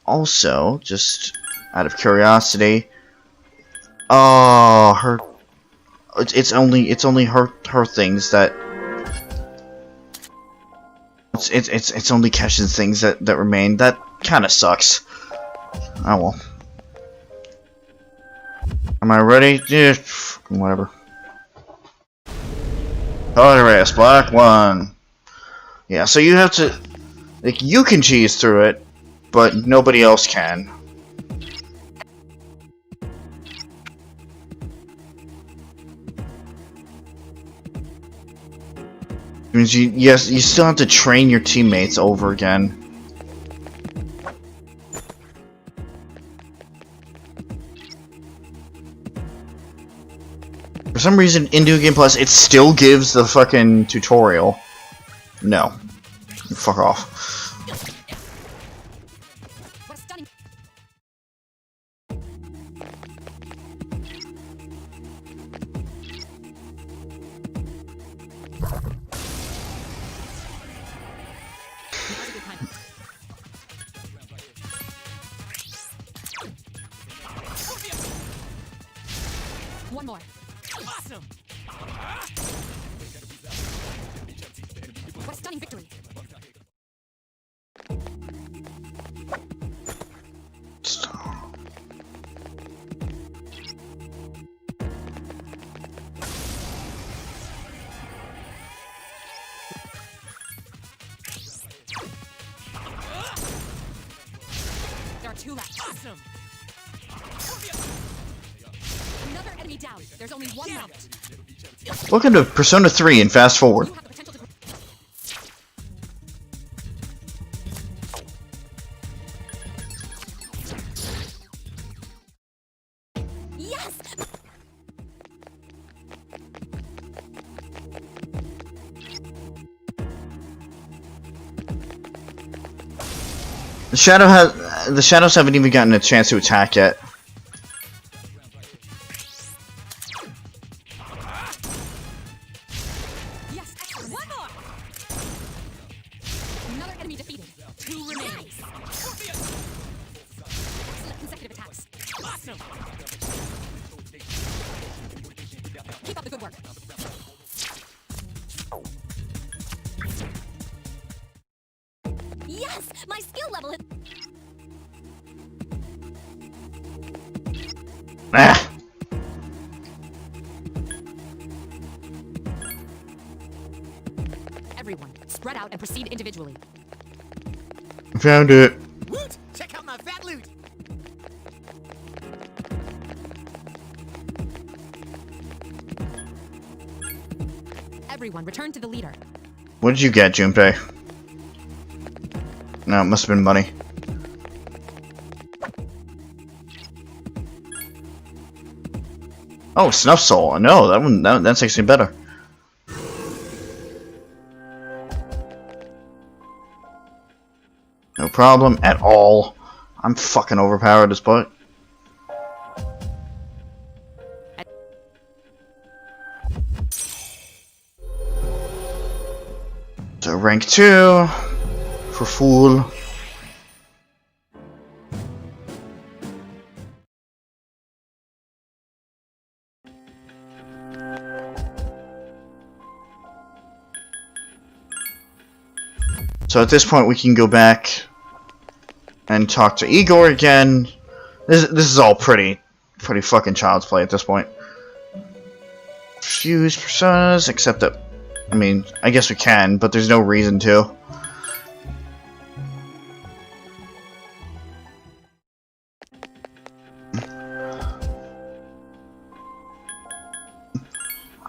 Also, just out of curiosity, it's only her things that it's only Kesha's things that remain. That kind of sucks. Oh well. Am I ready? Yeah, whatever. Tartarus, Black 1. Yeah, so you have to, like, you can cheese through it, but nobody else can. Means you still have to train your teammates over again. For some reason, in New Game Plus, it still gives the fucking tutorial. No. Fuck off. One more. Awesome! What a stunning victory! There are 2 left. Awesome! Another enemy down. There's only 1 left. Welcome to Persona 3 and fast forward. Yes! The shadows haven't even gotten a chance to attack yet. Yes, excellent. 1 more! Another enemy defeated. 2 remain. Excellent consecutive attacks. Awesome! Keep up the good work. Yes! My skill level is... Ah. Everyone, spread out and proceed individually. Found it. Woot! Check out my fat loot! Everyone, return to the leader. What did you get, Junpei? No, it must have been money. Oh, Snuff Soul. No, that's actually better. No problem at all. I'm fucking overpowered as fuck. So rank 2 for Fool. So at this point we can go back and talk to Igor again. This is all pretty fucking child's play at this point. Fuse personas, except that, I mean, I guess we can, but there's no reason to.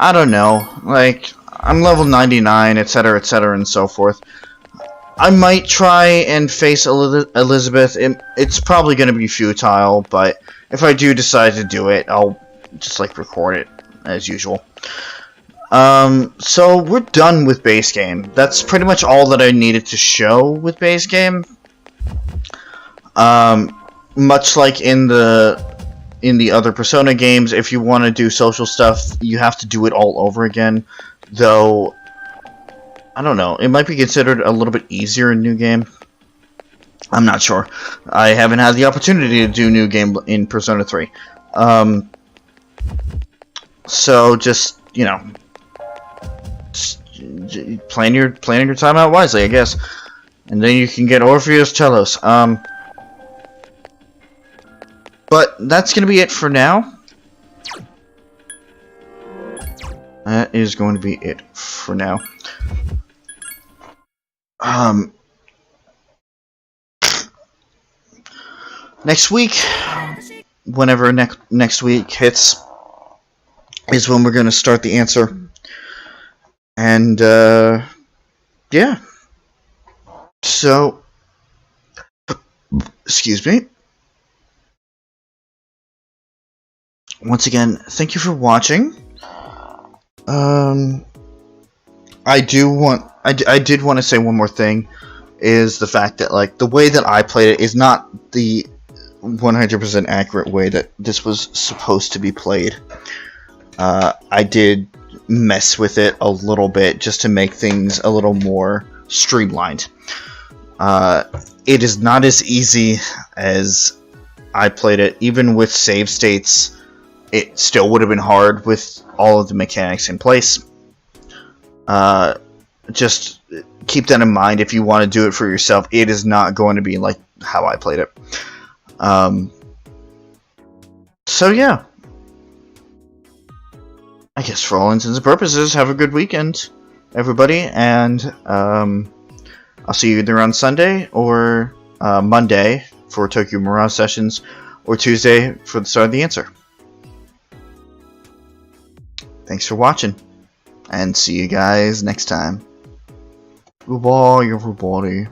I don't know, like, I'm level 99, etc, and so forth. I might try and face Elizabeth. It's probably going to be futile, but if I do decide to do it, I'll just, like, record it, as usual. So we're done with base game. That's pretty much all that I needed to show with base game. Much like in the other Persona games, if you want to do social stuff, you have to do it all over again. Though, I don't know, it might be considered a little bit easier in New Game. I'm not sure. I haven't had the opportunity to do New Game in Persona 3. So just, you know, plan your time out wisely, I guess. And then you can get Orpheus Telos. But that's going to be it for now. That is going to be it for now. Next week, whenever next week hits, is when we're going to start the answer. And, yeah. So, excuse me. Once again, thank you for watching. I did want to say one more thing, is the fact that, like, the way that I played it is not the 100% accurate way that this was supposed to be played. I did mess with it a little bit just to make things a little more streamlined. It is not as easy as I played it. Even with save states, it still would have been hard with all of the mechanics in place. Just keep that in mind if you want to do it for yourself. It is not going to be like how I played it. So yeah. I guess for all intents and purposes, have a good weekend, everybody, and I'll see you either on Sunday or Monday for Tokyo Mirage sessions, or Tuesday for the start of the answer. Thanks for watching, and see you guys next time. Goodbye, everybody.